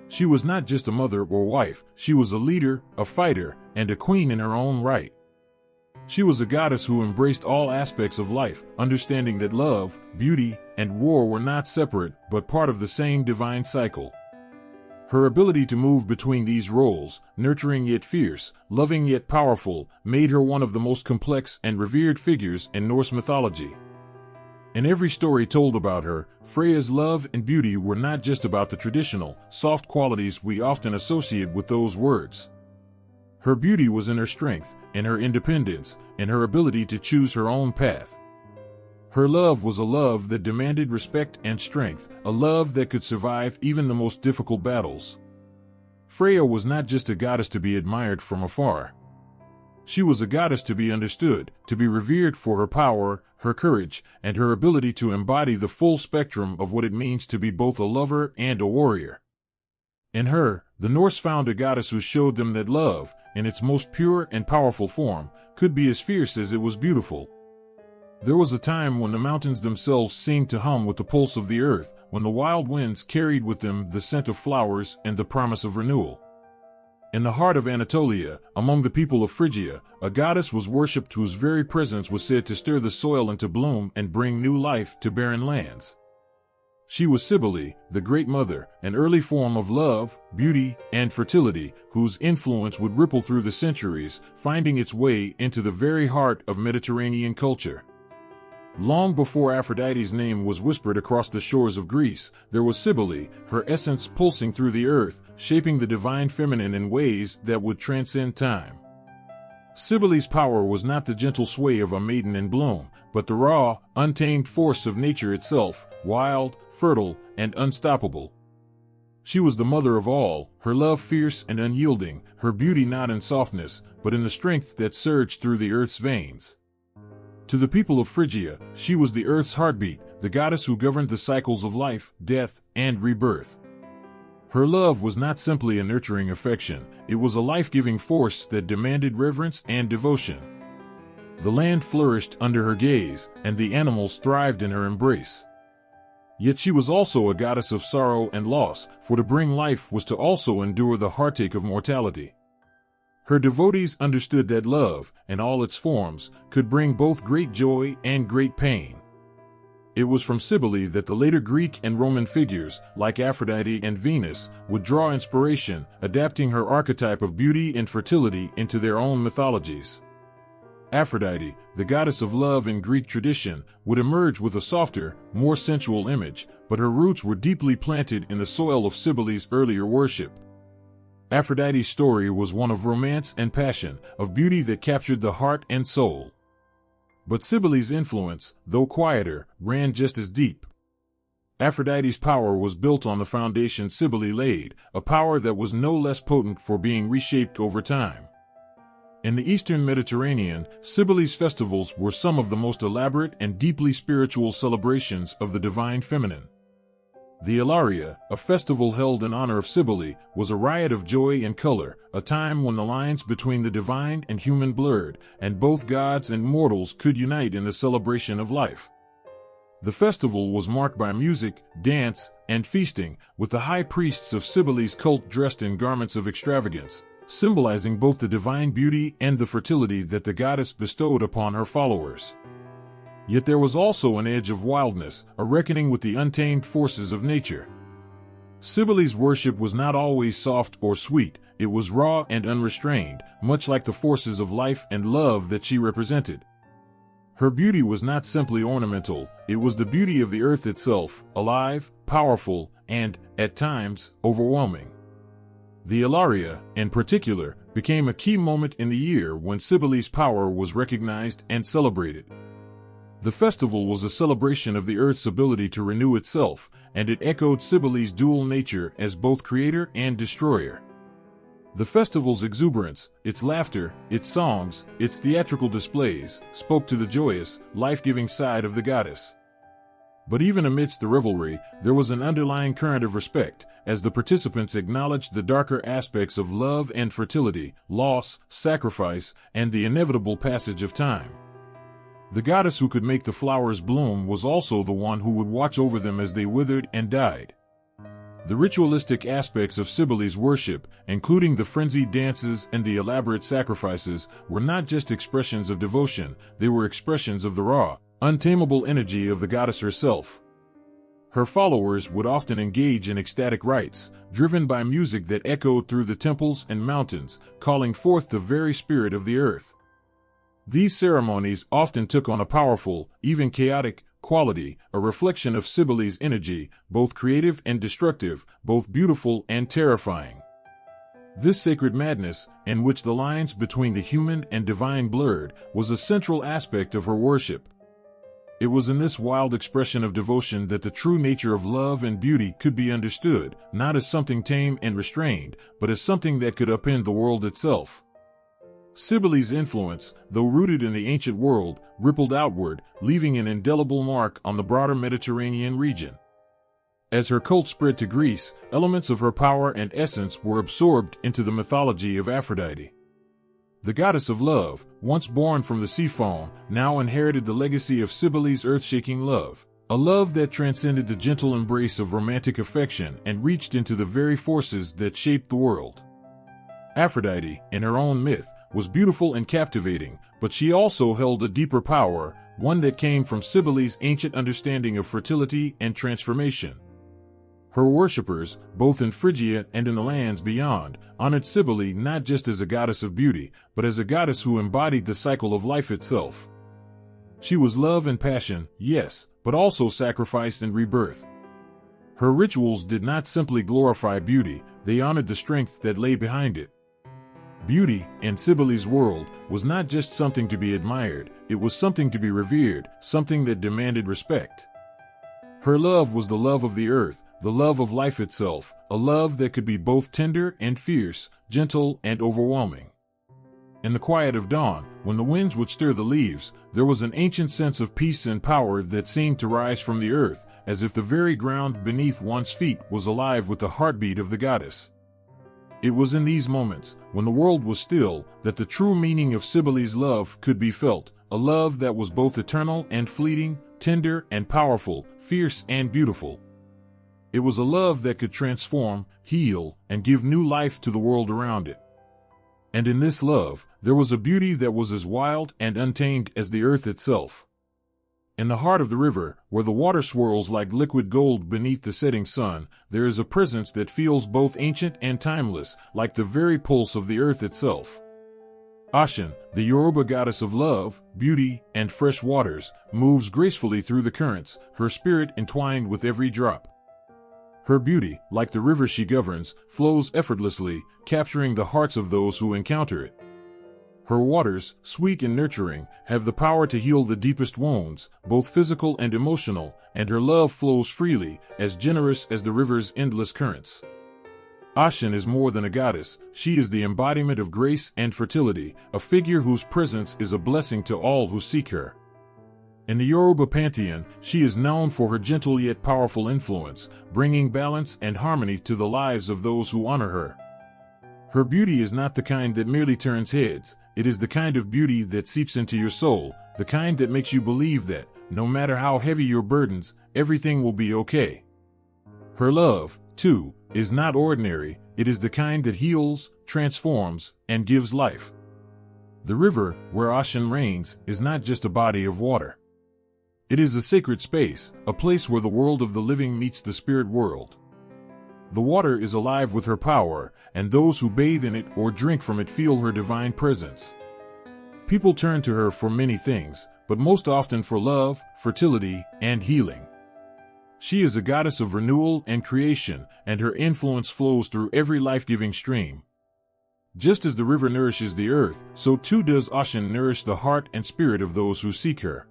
She was not just a mother or wife; she was a leader, a fighter, and a queen in her own right. She was a goddess who embraced all aspects of life, understanding that love, beauty, and war were not separate, but part of the same divine cycle. Her ability to move between these roles, nurturing yet fierce, loving yet powerful, made her one of the most complex and revered figures in Norse mythology. In every story told about her, Freya's love and beauty were not just about the traditional, soft qualities we often associate with those words. Her beauty was in her strength, in her independence, in her ability to choose her own path. Her love was a love that demanded respect and strength, a love that could survive even the most difficult battles. Freya was not just a goddess to be admired from afar. She was a goddess to be understood, to be revered for her power, her courage, and her ability to embody the full spectrum of what it means to be both a lover and a warrior. In her, the Norse found a goddess who showed them that love, in its most pure and powerful form, could be as fierce as it was beautiful. There was a time when the mountains themselves seemed to hum with the pulse of the earth, when the wild winds carried with them the scent of flowers and the promise of renewal. In the heart of Anatolia, among the people of Phrygia, a goddess was worshipped whose very presence was said to stir the soil into bloom and bring new life to barren lands. She was Cybele, the Great Mother, an early form of love, beauty, and fertility, whose influence would ripple through the centuries, finding its way into the very heart of Mediterranean culture. Long before Aphrodite's name was whispered across the shores of Greece, there was Cybele, her essence pulsing through the earth, shaping the divine feminine in ways that would transcend time. Cybele's power was not the gentle sway of a maiden in bloom, but the raw, untamed force of nature itself, wild, fertile, and unstoppable. She was the mother of all, her love fierce and unyielding, her beauty not in softness, but in the strength that surged through the earth's veins. To the people of Phrygia, she was the earth's heartbeat, the goddess who governed the cycles of life, death, and rebirth. Her love was not simply a nurturing affection, it was a life-giving force that demanded reverence and devotion. The land flourished under her gaze, and the animals thrived in her embrace. Yet she was also a goddess of sorrow and loss, for to bring life was to also endure the heartache of mortality. Her devotees understood that love, in all its forms, could bring both great joy and great pain. It was from Cybele that the later Greek and Roman figures, like Aphrodite and Venus, would draw inspiration, adapting her archetype of beauty and fertility into their own mythologies. Aphrodite, the goddess of love in Greek tradition, would emerge with a softer, more sensual image, but her roots were deeply planted in the soil of Cybele's earlier worship. Aphrodite's story was one of romance and passion, of beauty that captured the heart and soul. But Cybele's influence, though quieter, ran just as deep. Aphrodite's power was built on the foundation Cybele laid, a power that was no less potent for being reshaped over time. In the Eastern Mediterranean, Cybele's festivals were some of the most elaborate and deeply spiritual celebrations of the divine feminine. The Ilaria, a festival held in honor of Cybele, was a riot of joy and color, a time when the lines between the divine and human blurred, and both gods and mortals could unite in the celebration of life. The festival was marked by music, dance, and feasting, with the high priests of Cybele's cult dressed in garments of extravagance, symbolizing both the divine beauty and the fertility that the goddess bestowed upon her followers. Yet there was also an edge of wildness, a reckoning with the untamed forces of nature. Cybele's worship was not always soft or sweet, it was raw and unrestrained, much like the forces of life and love that she represented. Her beauty was not simply ornamental, it was the beauty of the earth itself, alive, powerful, and, at times, overwhelming. The Ilaria, in particular, became a key moment in the year when Cybele's power was recognized and celebrated. The festival was a celebration of the earth's ability to renew itself, and it echoed Cybele's dual nature as both creator and destroyer. The festival's exuberance, its laughter, its songs, its theatrical displays, spoke to the joyous, life-giving side of the goddess. But even amidst the revelry, there was an underlying current of respect, as the participants acknowledged the darker aspects of love and fertility, loss, sacrifice, and the inevitable passage of time. The goddess who could make the flowers bloom was also the one who would watch over them as they withered and died. The ritualistic aspects of Cybele's worship, including the frenzied dances and the elaborate sacrifices, were not just expressions of devotion, they were expressions of the raw, untamable energy of the goddess herself. Her followers would often engage in ecstatic rites, driven by music that echoed through the temples and mountains, calling forth the very spirit of the earth. These ceremonies often took on a powerful, even chaotic, quality, a reflection of Cybele's energy, both creative and destructive, both beautiful and terrifying. This sacred madness, in which the lines between the human and divine blurred, was a central aspect of her worship. It was in this wild expression of devotion that the true nature of love and beauty could be understood, not as something tame and restrained, but as something that could upend the world itself. Cybele's influence, though rooted in the ancient world, rippled outward, leaving an indelible mark on the broader Mediterranean region. As her cult spread to Greece, elements of her power and essence were absorbed into the mythology of Aphrodite. The goddess of love, once born from the sea faun, now inherited the legacy of Cybele's earth-shaking love, a love that transcended the gentle embrace of romantic affection and reached into the very forces that shaped the world. Aphrodite, in her own myth, was beautiful and captivating, but she also held a deeper power, one that came from Cybele's ancient understanding of fertility and transformation. Her worshippers, both in Phrygia and in the lands beyond, honored Cybele not just as a goddess of beauty, but as a goddess who embodied the cycle of life itself. She was love and passion, yes, but also sacrifice and rebirth. Her rituals did not simply glorify beauty, they honored the strength that lay behind it. Beauty, in Cybele's world, was not just something to be admired, it was something to be revered, something that demanded respect. Her love was the love of the earth, the love of life itself, a love that could be both tender and fierce, gentle and overwhelming. In the quiet of dawn, when the winds would stir the leaves, there was an ancient sense of peace and power that seemed to rise from the earth, as if the very ground beneath one's feet was alive with the heartbeat of the goddess. It was in these moments, when the world was still, that the true meaning of Cybele's love could be felt, a love that was both eternal and fleeting, tender and powerful, fierce and beautiful. It was a love that could transform, heal, and give new life to the world around it. And in this love, there was a beauty that was as wild and untamed as the earth itself. In the heart of the river, where the water swirls like liquid gold beneath the setting sun, there is a presence that feels both ancient and timeless, like the very pulse of the earth itself. Ashen, the Yoruba goddess of love, beauty, and fresh waters, moves gracefully through the currents, her spirit entwined with every drop. Her beauty, like the river she governs, flows effortlessly, capturing the hearts of those who encounter it. Her waters, sweet and nurturing, have the power to heal the deepest wounds, both physical and emotional, and her love flows freely, as generous as the river's endless currents. Ashen is more than a goddess, she is the embodiment of grace and fertility, a figure whose presence is a blessing to all who seek her. In the Yoruba pantheon, she is known for her gentle yet powerful influence, bringing balance and harmony to the lives of those who honor her. Her beauty is not the kind that merely turns heads, it is the kind of beauty that seeps into your soul, the kind that makes you believe that, no matter how heavy your burdens, everything will be okay. Her love, too, is not ordinary, it is the kind that heals, transforms, and gives life. The river, where Ashen reigns, is not just a body of water. It is a sacred space, a place where the world of the living meets the spirit world. The water is alive with her power, and those who bathe in it or drink from it feel her divine presence. People turn to her for many things, but most often for love, fertility, and healing. She is a goddess of renewal and creation, and her influence flows through every life-giving stream. Just as the river nourishes the earth, so too does Ashen nourish the heart and spirit of those who seek her.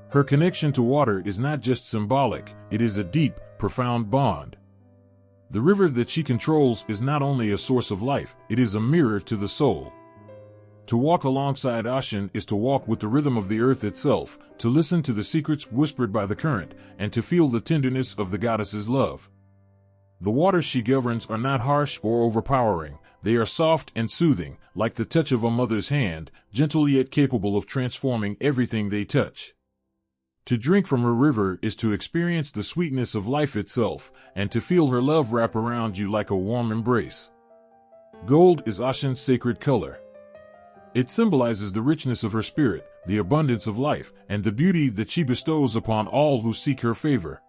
Her connection to water is not just symbolic, it is a deep, profound bond. The river that she controls is not only a source of life, it is a mirror to the soul. To walk alongside Ashen is to walk with the rhythm of the earth itself, to listen to the secrets whispered by the current, and to feel the tenderness of the goddess's love. The waters she governs are not harsh or overpowering, they are soft and soothing, like the touch of a mother's hand, gentle yet capable of transforming everything they touch. To drink from her river is to experience the sweetness of life itself, and to feel her love wrap around you like a warm embrace. Gold is Ashen's sacred color. It symbolizes the richness of her spirit, the abundance of life, and the beauty that she bestows upon all who seek her favor.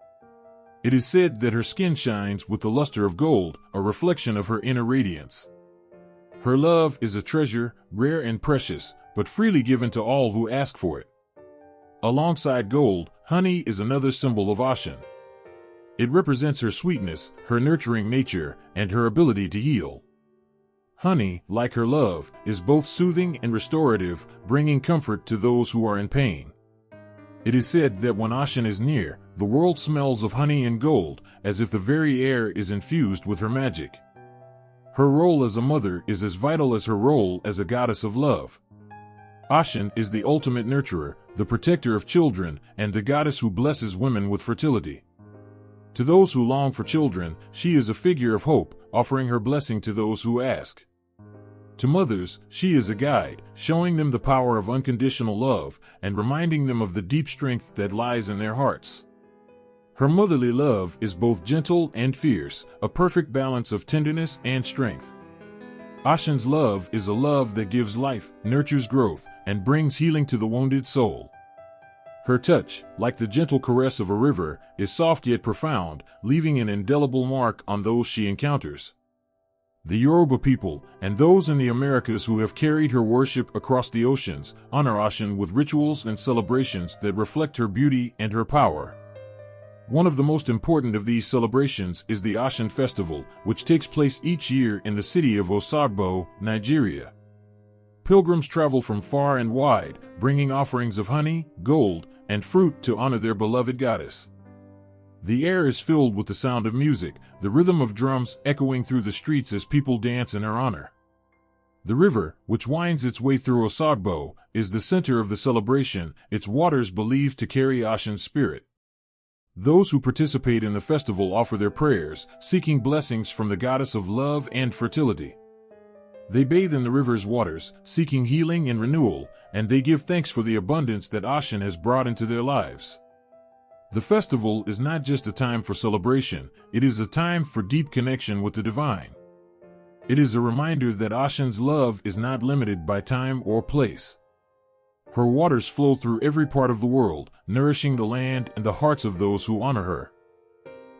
It is said that her skin shines with the luster of gold, a reflection of her inner radiance. Her love is a treasure, rare and precious, but freely given to all who ask for it. Alongside gold, honey is another symbol of Ashen. It represents her sweetness, her nurturing nature, and her ability to heal. Honey, like her love, is both soothing and restorative, bringing comfort to those who are in pain. It is said that when Ashen is near, the world smells of honey and gold, as if the very air is infused with her magic. Her role as a mother is as vital as her role as a goddess of love. Ashen is the ultimate nurturer, the protector of children, and the goddess who blesses women with fertility. To those who long for children, she is a figure of hope, offering her blessing to those who ask. To mothers, she is a guide, showing them the power of unconditional love, and reminding them of the deep strength that lies in their hearts. Her motherly love is both gentle and fierce, a perfect balance of tenderness and strength. Ashen's love is a love that gives life, nurtures growth, and brings healing to the wounded soul. Her touch, like the gentle caress of a river, is soft yet profound, leaving an indelible mark on those she encounters. The Yoruba people, and those in the Americas who have carried her worship across the oceans, honor Ashen with rituals and celebrations that reflect her beauty and her power. One of the most important of these celebrations is the Ashen Festival, which takes place each year in the city of Osogbo, Nigeria. Pilgrims travel from far and wide, bringing offerings of honey, gold, and fruit to honor their beloved goddess. The air is filled with the sound of music, the rhythm of drums echoing through the streets as people dance in her honor. The river, which winds its way through Osogbo, is the center of the celebration, its waters believed to carry Ashen's spirit. Those who participate in the festival offer their prayers, seeking blessings from the goddess of love and fertility. They bathe in the river's waters, seeking healing and renewal, and they give thanks for the abundance that Ashen has brought into their lives. The festival is not just a time for celebration, it is a time for deep connection with the divine. It is a reminder that Ashen's love is not limited by time or place. Her waters flow through every part of the world, nourishing the land and the hearts of those who honor her.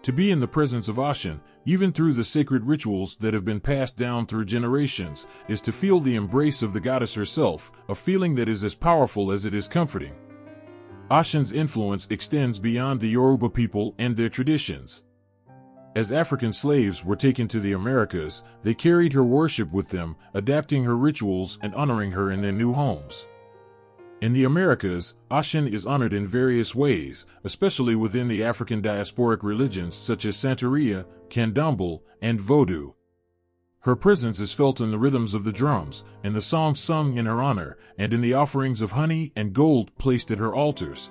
To be in the presence of Ashen, even through the sacred rituals that have been passed down through generations, is to feel the embrace of the goddess herself, a feeling that is as powerful as it is comforting. Ashen's influence extends beyond the Yoruba people and their traditions. As African slaves were taken to the Americas, they carried her worship with them, adapting her rituals and honoring her in their new homes. In the Americas, Ashen is honored in various ways, especially within the African diasporic religions such as Santeria, Candomblé, and Vodou. Her presence is felt in the rhythms of the drums, in the songs sung in her honor, and in the offerings of honey and gold placed at her altars.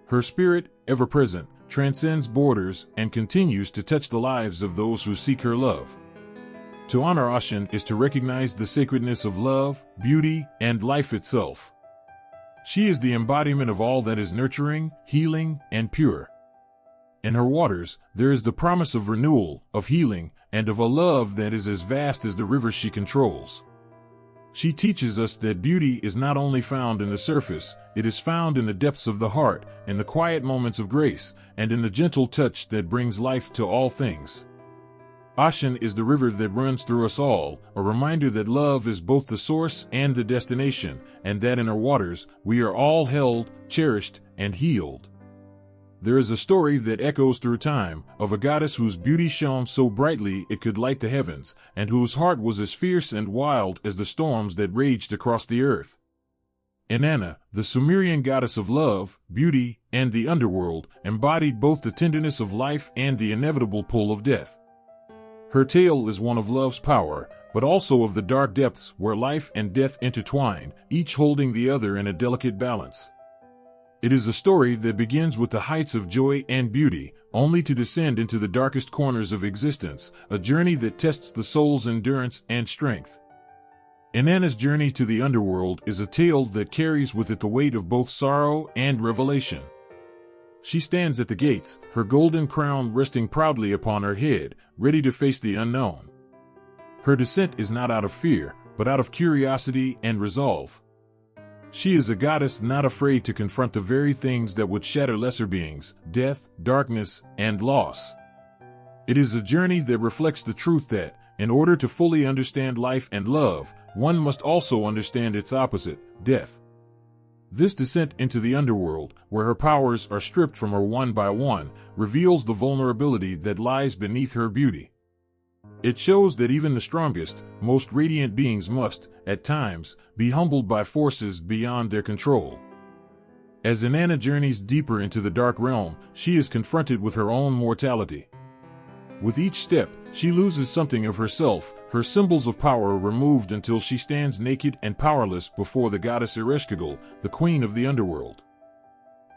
Her spirit, ever present, transcends borders and continues to touch the lives of those who seek her love. To honor Ashen is to recognize the sacredness of love, beauty, and life itself. She is the embodiment of all that is nurturing, healing, and pure. In her waters, there is the promise of renewal, of healing, and of a love that is as vast as the rivers she controls. She teaches us that beauty is not only found in the surface, it is found in the depths of the heart, in the quiet moments of grace, and in the gentle touch that brings life to all things. Ashen is the river that runs through us all, a reminder that love is both the source and the destination, and that in her waters, we are all held, cherished, and healed. There is a story that echoes through time, of a goddess whose beauty shone so brightly it could light the heavens, and whose heart was as fierce and wild as the storms that raged across the earth. Inanna, the Sumerian goddess of love, beauty, and the underworld, embodied both the tenderness of life and the inevitable pull of death. Her tale is one of love's power, but also of the dark depths where life and death intertwine, each holding the other in a delicate balance. It is a story that begins with the heights of joy and beauty, only to descend into the darkest corners of existence, a journey that tests the soul's endurance and strength. Inanna's journey to the underworld is a tale that carries with it the weight of both sorrow and revelation. She stands at the gates, her golden crown resting proudly upon her head, ready to face the unknown. Her descent is not out of fear, but out of curiosity and resolve. She is a goddess not afraid to confront the very things that would shatter lesser beings, death, darkness, and loss. It is a journey that reflects the truth that, in order to fully understand life and love, one must also understand its opposite, death. This descent into the underworld, where her powers are stripped from her one by one, reveals the vulnerability that lies beneath her beauty. It shows that even the strongest, most radiant beings must, at times, be humbled by forces beyond their control. As Inanna journeys deeper into the dark realm, she is confronted with her own mortality. With each step, she loses something of herself, her symbols of power removed until she stands naked and powerless before the goddess Ereshkigal, the queen of the underworld.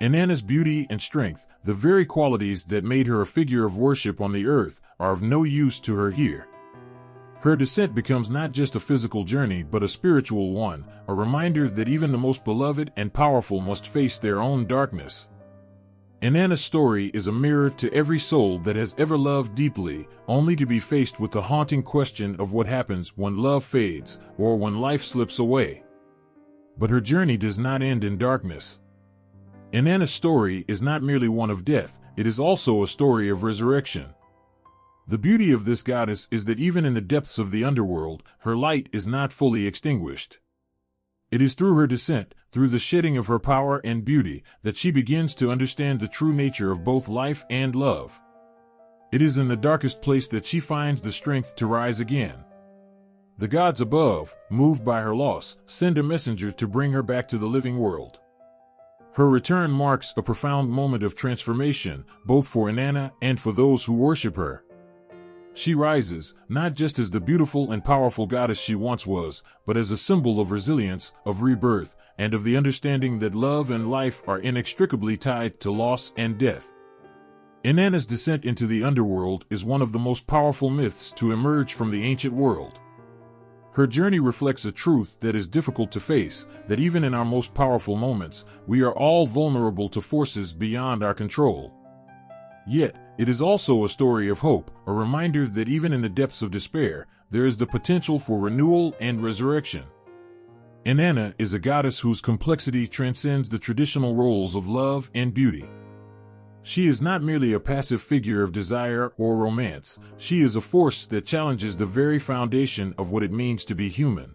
Inanna's beauty and strength, the very qualities that made her a figure of worship on the earth, are of no use to her here. Her descent becomes not just a physical journey but a spiritual one, a reminder that even the most beloved and powerful must face their own darkness. Inanna's story is a mirror to every soul that has ever loved deeply, only to be faced with the haunting question of what happens when love fades, or when life slips away. But her journey does not end in darkness. Inanna's story is not merely one of death, it is also a story of resurrection. The beauty of this goddess is that even in the depths of the underworld, her light is not fully extinguished. It is through her descent, through the shedding of her power and beauty, that she begins to understand the true nature of both life and love. It is in the darkest place that she finds the strength to rise again. The gods above, moved by her loss, send a messenger to bring her back to the living world. Her return marks a profound moment of transformation, both for Inanna and for those who worship her. She rises, not just as the beautiful and powerful goddess she once was, but as a symbol of resilience, of rebirth, and of the understanding that love and life are inextricably tied to loss and death. Inanna's descent into the underworld is one of the most powerful myths to emerge from the ancient world. Her journey reflects a truth that is difficult to face, that even in our most powerful moments, we are all vulnerable to forces beyond our control. Yet, it is also a story of hope, a reminder that even in the depths of despair, there is the potential for renewal and resurrection. Inanna is a goddess whose complexity transcends the traditional roles of love and beauty. She is not merely a passive figure of desire or romance, she is a force that challenges the very foundation of what it means to be human.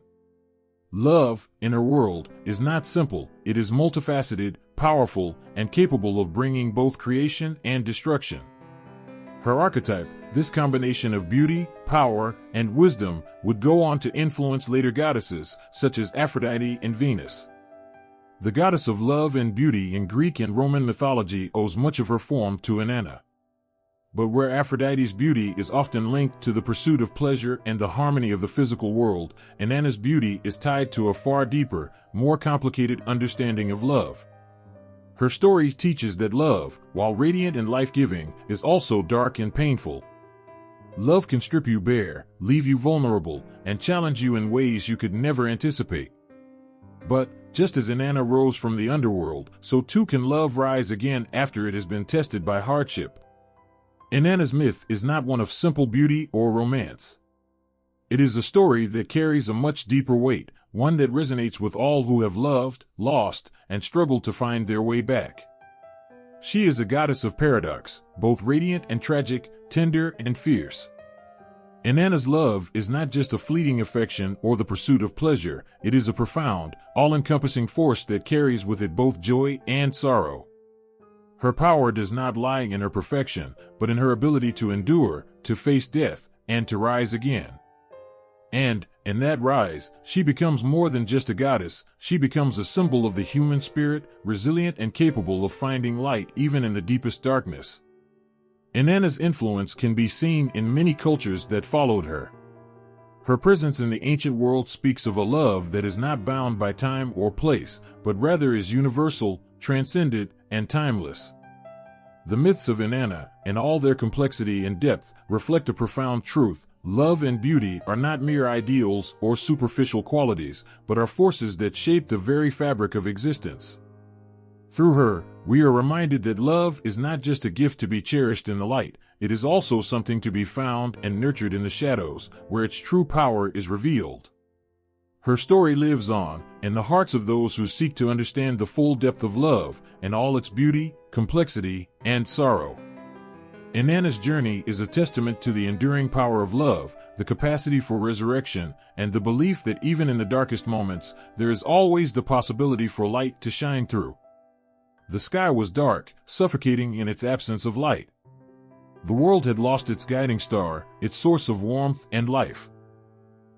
Love, in her world, is not simple, it is multifaceted, powerful, and capable of bringing both creation and destruction. Her archetype, this combination of beauty, power, and wisdom, would go on to influence later goddesses, such as Aphrodite and Venus. The goddess of love and beauty in Greek and Roman mythology owes much of her form to Inanna. But where Aphrodite's beauty is often linked to the pursuit of pleasure and the harmony of the physical world, Inanna's beauty is tied to a far deeper, more complicated understanding of love. Her story teaches that love, while radiant and life-giving, is also dark and painful. Love can strip you bare, leave you vulnerable, and challenge you in ways you could never anticipate. But, just as Inanna rose from the underworld, so too can love rise again after it has been tested by hardship. Inanna's myth is not one of simple beauty or romance. It is a story that carries a much deeper weight, one that resonates with all who have loved, lost, and struggled to find their way back. She is a goddess of paradox, both radiant and tragic, tender and fierce. Inanna's love is not just a fleeting affection or the pursuit of pleasure, it is a profound, all-encompassing force that carries with it both joy and sorrow. Her power does not lie in her perfection, but in her ability to endure, to face death, and to rise again. And, in that rise, she becomes more than just a goddess, she becomes a symbol of the human spirit, resilient and capable of finding light even in the deepest darkness. Inanna's influence can be seen in many cultures that followed her. Her presence in the ancient world speaks of a love that is not bound by time or place, but rather is universal, transcendent, and timeless. The myths of Inanna, in all their complexity and depth, reflect a profound truth. Love and beauty are not mere ideals or superficial qualities, but are forces that shape the very fabric of existence. Through her, we are reminded that love is not just a gift to be cherished in the light, it is also something to be found and nurtured in the shadows, where its true power is revealed. Her story lives on, in the hearts of those who seek to understand the full depth of love, and all its beauty, complexity, and sorrow. Inanna's journey is a testament to the enduring power of love, the capacity for resurrection, and the belief that even in the darkest moments, there is always the possibility for light to shine through. The sky was dark, suffocating in its absence of light. The world had lost its guiding star, its source of warmth and life.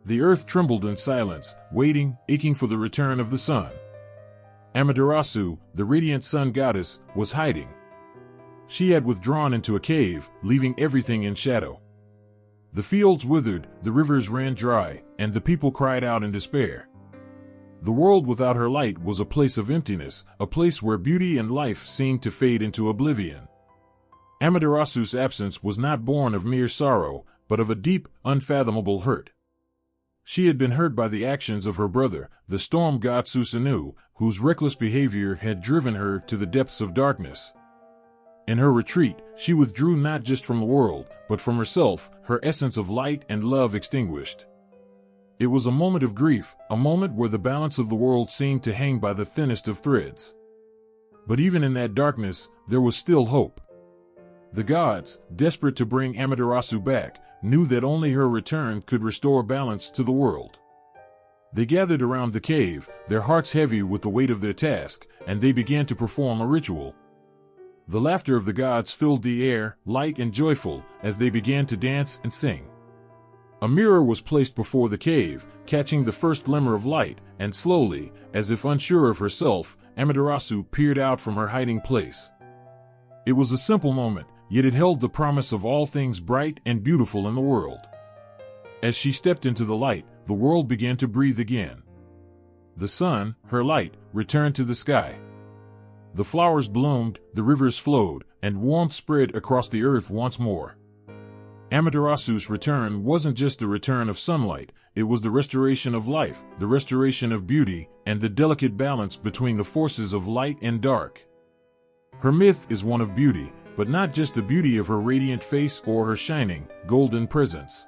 The earth trembled in silence, waiting, aching for the return of the sun. Amaterasu, the radiant sun goddess, was hiding. She had withdrawn into a cave, leaving everything in shadow. The fields withered, the rivers ran dry, and the people cried out in despair. The world without her light was a place of emptiness, a place where beauty and life seemed to fade into oblivion. Amaterasu's absence was not born of mere sorrow, but of a deep, unfathomable hurt. She had been hurt by the actions of her brother, the storm god Susanoo, whose reckless behavior had driven her to the depths of darkness. In her retreat, she withdrew not just from the world, but from herself, her essence of light and love extinguished. It was a moment of grief, a moment where the balance of the world seemed to hang by the thinnest of threads. But even in that darkness, there was still hope. The gods, desperate to bring Amaterasu back, knew that only her return could restore balance to the world. They gathered around the cave, their hearts heavy with the weight of their task, and they began to perform a ritual. The laughter of the gods filled the air, light and joyful, as they began to dance and sing. A mirror was placed before the cave, catching the first glimmer of light, and slowly, as if unsure of herself, Amaterasu peered out from her hiding place. It was a simple moment, yet it held the promise of all things bright and beautiful in the world. As she stepped into the light, the world began to breathe again. The sun, her light, returned to the sky. The flowers bloomed, the rivers flowed, and warmth spread across the earth once more. Amaterasu's return wasn't just the return of sunlight, it was the restoration of life, the restoration of beauty, and the delicate balance between the forces of light and dark. Her myth is one of beauty, but not just the beauty of her radiant face or her shining, golden presence.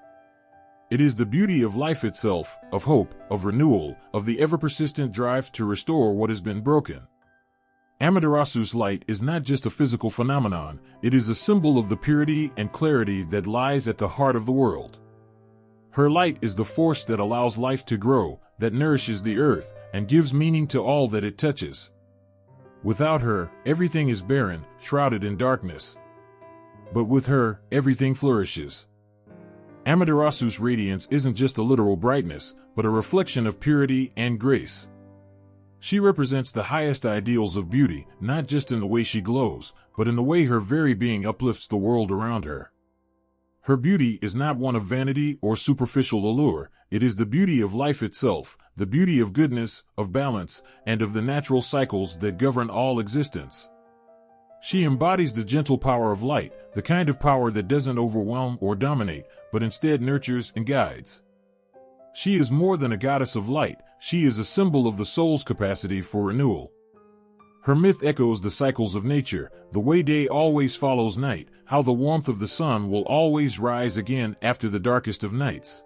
It is the beauty of life itself, of hope, of renewal, of the ever-persistent drive to restore what has been broken. Amaterasu's light is not just a physical phenomenon, it is a symbol of the purity and clarity that lies at the heart of the world. Her light is the force that allows life to grow, that nourishes the earth, and gives meaning to all that it touches. Without her, everything is barren, shrouded in darkness. But with her, everything flourishes. Amaterasu's radiance isn't just a literal brightness, but a reflection of purity and grace. She represents the highest ideals of beauty, not just in the way she glows, but in the way her very being uplifts the world around her. Her beauty is not one of vanity or superficial allure, it is the beauty of life itself, the beauty of goodness, of balance, and of the natural cycles that govern all existence. She embodies the gentle power of light, the kind of power that doesn't overwhelm or dominate, but instead nurtures and guides. She is more than a goddess of light, she is a symbol of the soul's capacity for renewal. Her myth echoes the cycles of nature, the way day always follows night, how the warmth of the sun will always rise again after the darkest of nights.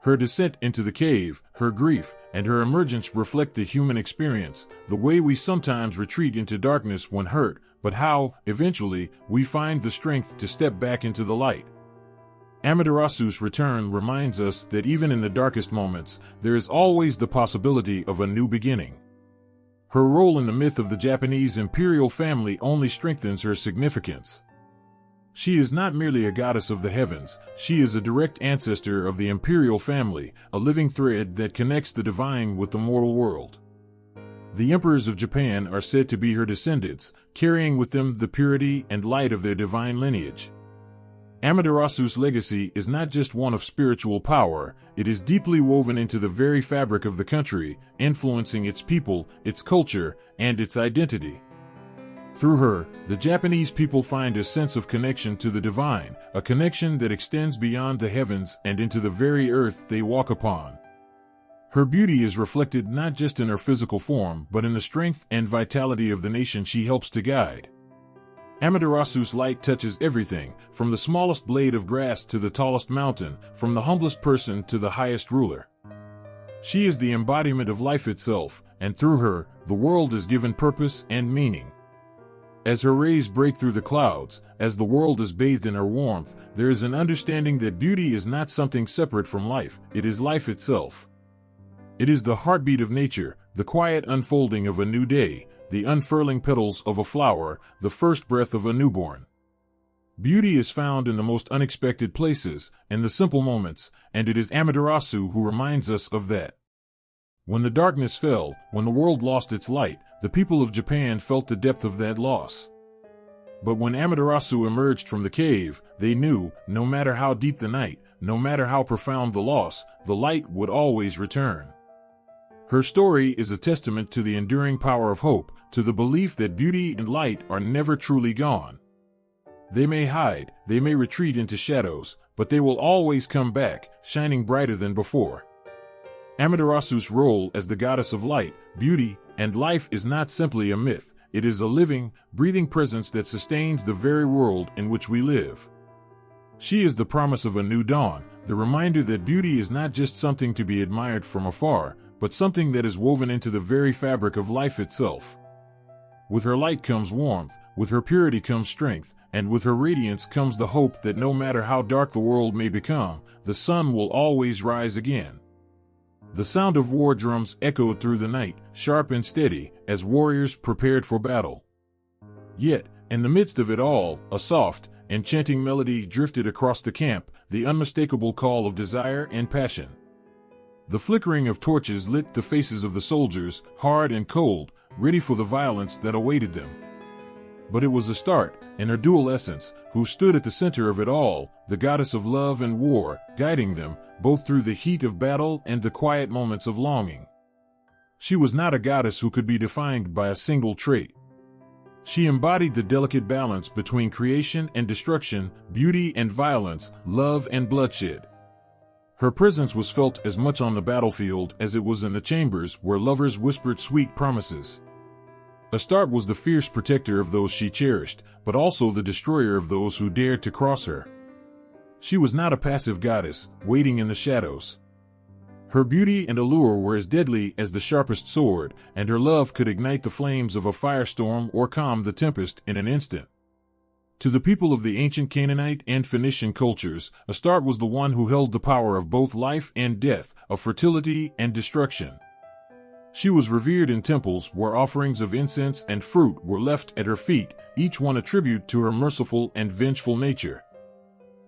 Her descent into the cave, her grief, and her emergence reflect the human experience, the way we sometimes retreat into darkness when hurt, but how, eventually, we find the strength to step back into the light. Amaterasu's return reminds us that even in the darkest moments, there is always the possibility of a new beginning. Her role in the myth of the Japanese imperial family only strengthens her significance. She is not merely a goddess of the heavens, she is a direct ancestor of the imperial family, a living thread that connects the divine with the mortal world. The emperors of Japan are said to be her descendants, carrying with them the purity and light of their divine lineage. Amaterasu's legacy is not just one of spiritual power, it is deeply woven into the very fabric of the country, influencing its people, its culture, and its identity. Through her, the Japanese people find a sense of connection to the divine, a connection that extends beyond the heavens and into the very earth they walk upon. Her beauty is reflected not just in her physical form, but in the strength and vitality of the nation she helps to guide. Amaterasu's light touches everything, from the smallest blade of grass to the tallest mountain, from the humblest person to the highest ruler. She is the embodiment of life itself, and through her, the world is given purpose and meaning. As her rays break through the clouds, as the world is bathed in her warmth, there is an understanding that beauty is not something separate from life, it is life itself. It is the heartbeat of nature, the quiet unfolding of a new day, the unfurling petals of a flower, the first breath of a newborn. Beauty is found in the most unexpected places, in the simple moments, and it is Amaterasu who reminds us of that. When the darkness fell, when the world lost its light, the people of Japan felt the depth of that loss. But when Amaterasu emerged from the cave, they knew, no matter how deep the night, no matter how profound the loss, the light would always return. Her story is a testament to the enduring power of hope, to the belief that beauty and light are never truly gone. They may hide, they may retreat into shadows, but they will always come back, shining brighter than before. Amaterasu's role as the goddess of light, beauty, and life is not simply a myth, it is a living, breathing presence that sustains the very world in which we live. She is the promise of a new dawn, the reminder that beauty is not just something to be admired from afar, but something that is woven into the very fabric of life itself. With her light comes warmth, with her purity comes strength, and with her radiance comes the hope that no matter how dark the world may become, the sun will always rise again. The sound of war drums echoed through the night, sharp and steady, as warriors prepared for battle. Yet, in the midst of it all, a soft, enchanting melody drifted across the camp, the unmistakable call of desire and passion. The flickering of torches lit the faces of the soldiers, hard and cold, ready for the violence that awaited them. But it was Astarte, in her dual essence, who stood at the center of it all, the goddess of love and war, guiding them, both through the heat of battle and the quiet moments of longing. She was not a goddess who could be defined by a single trait. She embodied the delicate balance between creation and destruction, beauty and violence, love and bloodshed. Her presence was felt as much on the battlefield as it was in the chambers where lovers whispered sweet promises. Astarte was the fierce protector of those she cherished, but also the destroyer of those who dared to cross her. She was not a passive goddess, waiting in the shadows. Her beauty and allure were as deadly as the sharpest sword, and her love could ignite the flames of a firestorm or calm the tempest in an instant. To the people of the ancient Canaanite and Phoenician cultures, Astarte was the one who held the power of both life and death, of fertility and destruction. She was revered in temples where offerings of incense and fruit were left at her feet, each one a tribute to her merciful and vengeful nature.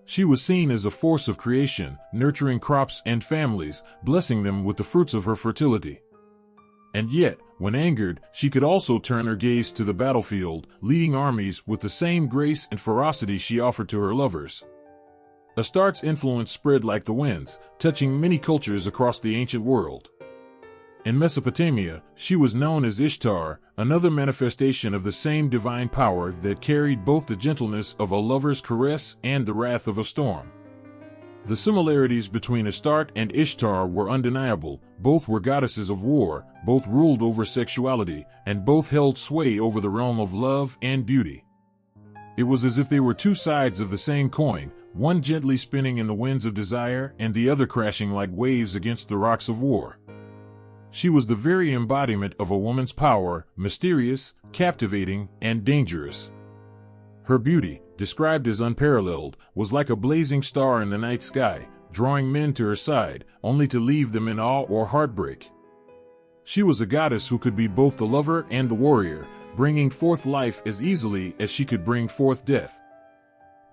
She was seen as a force of creation, nurturing crops and families, blessing them with the fruits of her fertility. And yet, when angered, she could also turn her gaze to the battlefield, leading armies with the same grace and ferocity she offered to her lovers. Astarte's influence spread like the winds, touching many cultures across the ancient world. In Mesopotamia, she was known as Ishtar, another manifestation of the same divine power that carried both the gentleness of a lover's caress and the wrath of a storm. The similarities between Astarte and Ishtar were undeniable. Both were goddesses of war, both ruled over sexuality, and both held sway over the realm of love and beauty. It was as if they were two sides of the same coin, one gently spinning in the winds of desire and the other crashing like waves against the rocks of war. She was the very embodiment of a woman's power, mysterious, captivating, and dangerous. Her beauty, described as unparalleled, was like a blazing star in the night sky, drawing men to her side, only to leave them in awe or heartbreak. She was a goddess who could be both the lover and the warrior, bringing forth life as easily as she could bring forth death.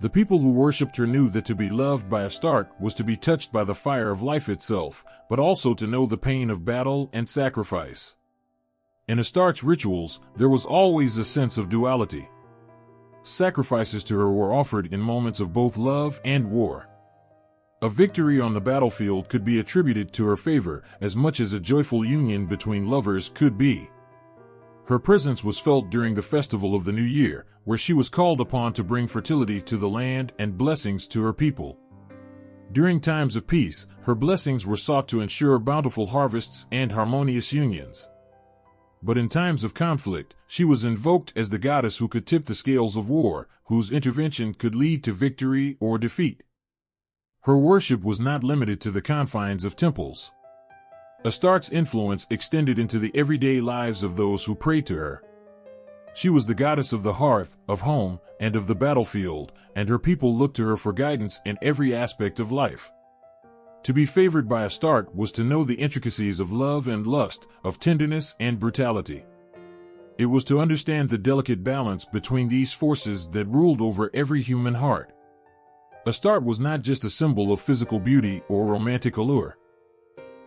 The people who worshipped her knew that to be loved by Astarte was to be touched by the fire of life itself, but also to know the pain of battle and sacrifice. In Astarte's rituals, there was always a sense of duality. Sacrifices to her were offered in moments of both love and war. A victory on the battlefield could be attributed to her favor as much as a joyful union between lovers could be. Her presence was felt during the festival of the New Year, where she was called upon to bring fertility to the land and blessings to her people. During times of peace, her blessings were sought to ensure bountiful harvests and harmonious unions. But in times of conflict, she was invoked as the goddess who could tip the scales of war, whose intervention could lead to victory or defeat. Her worship was not limited to the confines of temples. Astarte's influence extended into the everyday lives of those who prayed to her. She was the goddess of the hearth, of home, and of the battlefield, and her people looked to her for guidance in every aspect of life. To be favored by Astarte was to know the intricacies of love and lust, of tenderness and brutality. It was to understand the delicate balance between these forces that ruled over every human heart. Astarte was not just a symbol of physical beauty or romantic allure.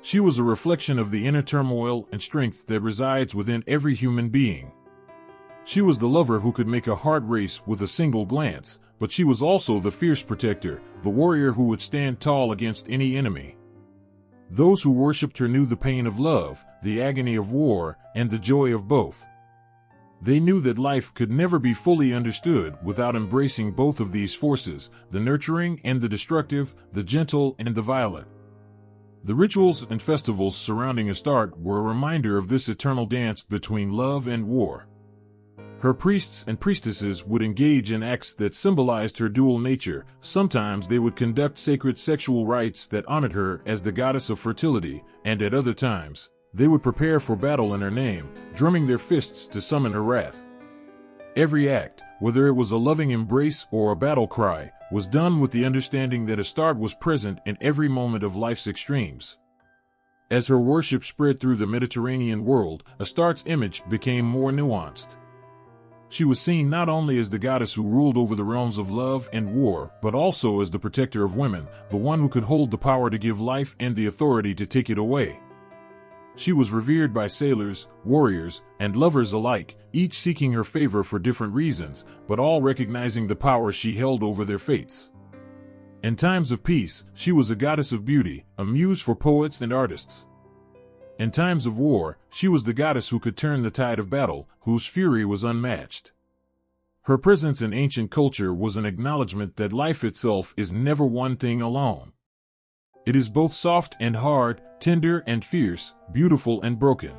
She was a reflection of the inner turmoil and strength that resides within every human being. She was the lover who could make a heart race with a single glance, but she was also the fierce protector, the warrior who would stand tall against any enemy. Those who worshipped her knew the pain of love, the agony of war, and the joy of both. They knew that life could never be fully understood without embracing both of these forces, the nurturing and the destructive, the gentle and the violent. The rituals and festivals surrounding Astarte were a reminder of this eternal dance between love and war. Her priests and priestesses would engage in acts that symbolized her dual nature. Sometimes they would conduct sacred sexual rites that honored her as the goddess of fertility, and at other times, they would prepare for battle in her name, drumming their fists to summon her wrath. Every act, whether it was a loving embrace or a battle cry, was done with the understanding that Astarte was present in every moment of life's extremes. As her worship spread through the Mediterranean world, Astarte's image became more nuanced. She was seen not only as the goddess who ruled over the realms of love and war, but also as the protector of women, the one who could hold the power to give life and the authority to take it away. She was revered by sailors, warriors, and lovers alike, each seeking her favor for different reasons, but all recognizing the power she held over their fates. In times of peace, she was a goddess of beauty, a muse for poets and artists. In times of war, she was the goddess who could turn the tide of battle, whose fury was unmatched. Her presence in ancient culture was an acknowledgement that life itself is never one thing alone. It is both soft and hard, tender and fierce, beautiful and broken.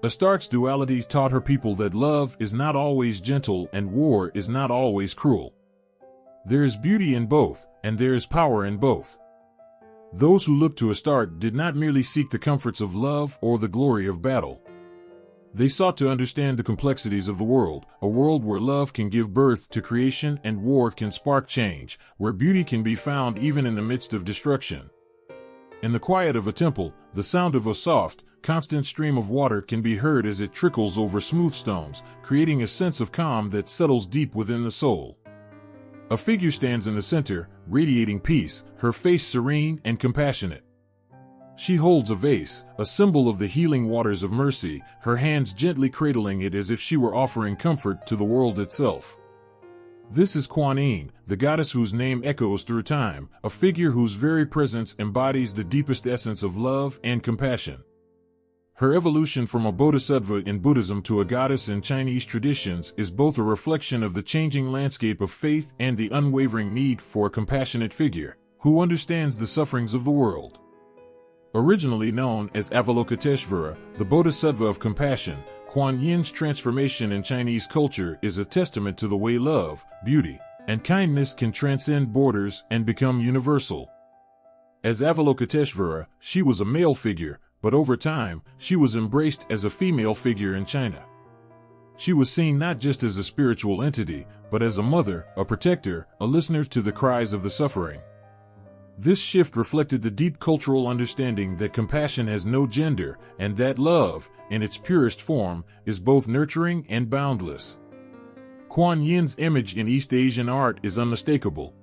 Astarte's duality taught her people that love is not always gentle and war is not always cruel. There is beauty in both, and there is power in both. Those who looked to Astarte did not merely seek the comforts of love or the glory of battle. They sought to understand the complexities of the world, a world where love can give birth to creation and war can spark change, where beauty can be found even in the midst of destruction. In the quiet of a temple, the sound of a soft, constant stream of water can be heard as it trickles over smooth stones, creating a sense of calm that settles deep within the soul. A figure stands in the center, radiating peace, her face serene and compassionate. She holds a vase, a symbol of the healing waters of mercy, her hands gently cradling it as if she were offering comfort to the world itself. This is Kuan Yin, the goddess whose name echoes through time, a figure whose very presence embodies the deepest essence of love and compassion. Her evolution from a bodhisattva in Buddhism to a goddess in Chinese traditions is both a reflection of the changing landscape of faith and the unwavering need for a compassionate figure who understands the sufferings of the world. Originally known as Avalokiteshvara, the Bodhisattva of compassion, Kuan Yin's transformation in Chinese culture is a testament to the way love, beauty, and kindness can transcend borders and become universal. As Avalokiteshvara, she was a male figure, but over time, she was embraced as a female figure in China. She was seen not just as a spiritual entity, but as a mother, a protector, a listener to the cries of the suffering. This shift reflected the deep cultural understanding that compassion has no gender, and that love, in its purest form, is both nurturing and boundless. Kuan Yin's image in East Asian art is unmistakable.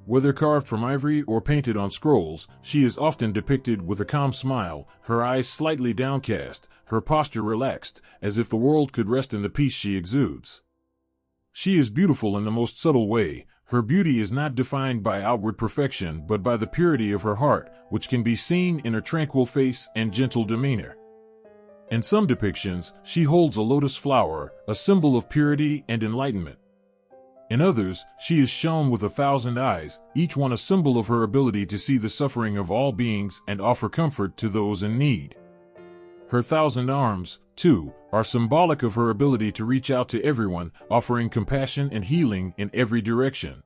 Whether carved from ivory or painted on scrolls, she is often depicted with a calm smile, her eyes slightly downcast, her posture relaxed, as if the world could rest in the peace she exudes. She is beautiful in the most subtle way. Her beauty is not defined by outward perfection but by the purity of her heart, which can be seen in her tranquil face and gentle demeanor. In some depictions, she holds a lotus flower, a symbol of purity and enlightenment. In others, she is shown with 1,000 eyes, each one a symbol of her ability to see the suffering of all beings and offer comfort to those in need. Her 1,000 arms, too, are symbolic of her ability to reach out to everyone, offering compassion and healing in every direction.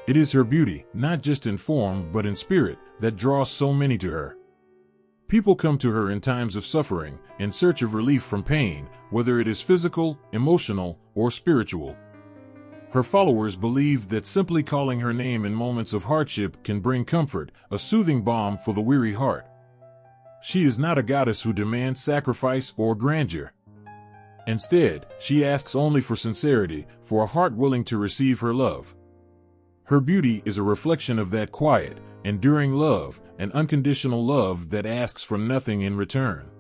It is her beauty, not just in form but in spirit, that draws so many to her. People come to her in times of suffering, in search of relief from pain, whether it is physical, emotional, or spiritual. Her followers believe that simply calling her name in moments of hardship can bring comfort, a soothing balm for the weary heart. She is not a goddess who demands sacrifice or grandeur. Instead, she asks only for sincerity, for a heart willing to receive her love. Her beauty is a reflection of that quiet, enduring love, an unconditional love that asks for nothing in return.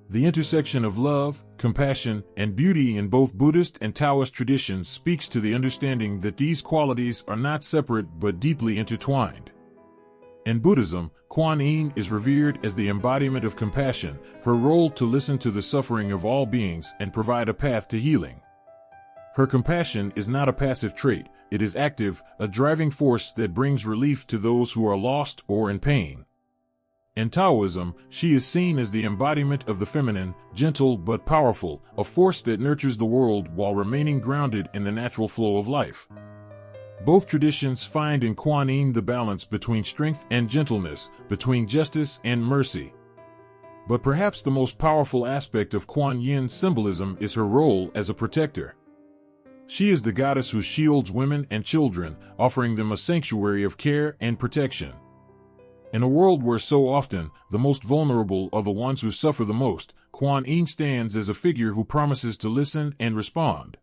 The intersection of love, compassion, and beauty in both Buddhist and Taoist traditions speaks to the understanding that these qualities are not separate but deeply intertwined. In Buddhism, Kuan Yin is revered as the embodiment of compassion, her role to listen to the suffering of all beings and provide a path to healing. Her compassion is not a passive trait, it is active, a driving force that brings relief to those who are lost or in pain. In Taoism, she is seen as the embodiment of the feminine, gentle but powerful, a force that nurtures the world while remaining grounded in the natural flow of life. Both traditions find in Kuan Yin the balance between strength and gentleness, between justice and mercy. But perhaps the most powerful aspect of Kuan Yin's symbolism is her role as a protector. She is the goddess who shields women and children, offering them a sanctuary of care and protection. In a world where so often the most vulnerable are the ones who suffer the most, Kuan Yin stands as a figure who promises to listen and respond.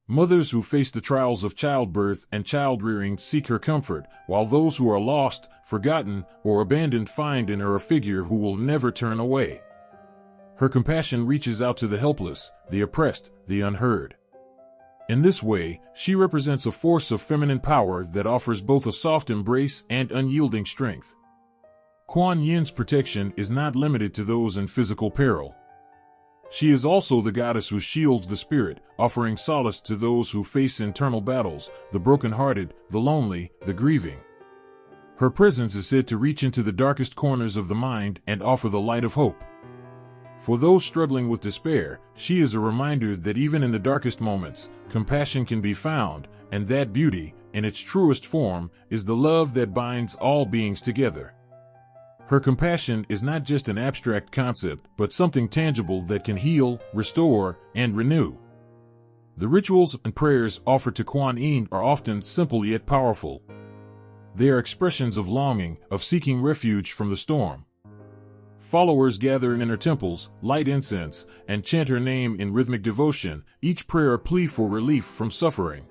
Mothers who face the trials of childbirth and child-rearing seek her comfort, while those who are lost, forgotten, or abandoned find in her a figure who will never turn away. Her compassion reaches out to the helpless, the oppressed, the unheard. In this way, she represents a force of feminine power that offers both a soft embrace and unyielding strength. Kuan Yin's protection is not limited to those in physical peril. She is also the goddess who shields the spirit, offering solace to those who face internal battles, the brokenhearted, the lonely, the grieving. Her presence is said to reach into the darkest corners of the mind and offer the light of hope. For those struggling with despair, she is a reminder that even in the darkest moments, compassion can be found, and that beauty, in its truest form, is the love that binds all beings together. Her compassion is not just an abstract concept, but something tangible that can heal, restore, and renew. The rituals and prayers offered to Kuan Yin are often simple yet powerful. They are expressions of longing, of seeking refuge from the storm. Followers gather in her temples, light incense, and chant her name in rhythmic devotion, each prayer a plea for relief from suffering.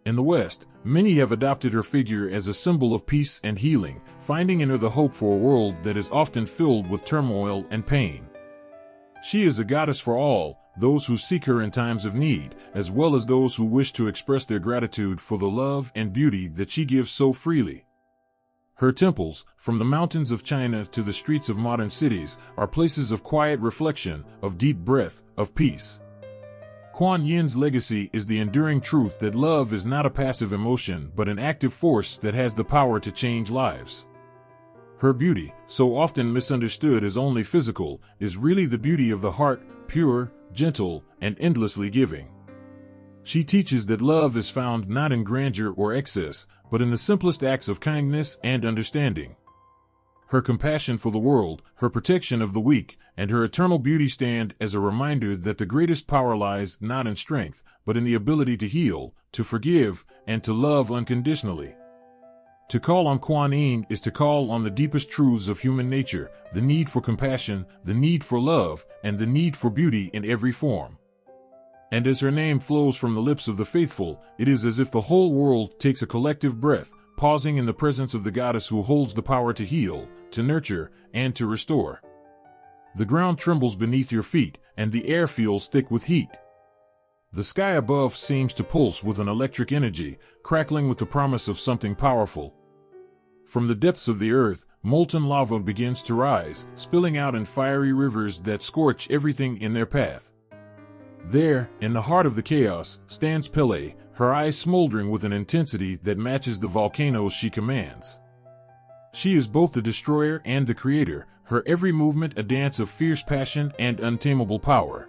In the West, many have adopted her figure as a symbol of peace and healing, finding in her the hope for a world that is often filled with turmoil and pain. She is a goddess for all, those who seek her in times of need, as well as those who wish to express their gratitude for the love and beauty that she gives so freely. Her temples, from the mountains of China to the streets of modern cities, are places of quiet reflection, of deep breath, of peace. Kuan Yin's legacy is the enduring truth that love is not a passive emotion but an active force that has the power to change lives. Her beauty, so often misunderstood as only physical, is really the beauty of the heart, pure, gentle, and endlessly giving. She teaches that love is found not in grandeur or excess, but in the simplest acts of kindness and understanding. Her compassion for the world, her protection of the weak, and her eternal beauty stand as a reminder that the greatest power lies not in strength, but in the ability to heal, to forgive, and to love unconditionally. To call on Kuan Yin is to call on the deepest truths of human nature, the need for compassion, the need for love, and the need for beauty in every form. And as her name flows from the lips of the faithful, it is as if the whole world takes a collective breath, pausing in the presence of the goddess who holds the power to heal, to nurture, and to restore. The ground trembles beneath your feet, and the air feels thick with heat. The sky above seems to pulse with an electric energy, crackling with the promise of something powerful. From the depths of the earth, molten lava begins to rise, spilling out in fiery rivers that scorch everything in their path. There, in the heart of the chaos, stands Pele, her eyes smoldering with an intensity that matches the volcanoes she commands. She is both the destroyer and the creator, her every movement a dance of fierce passion and untamable power.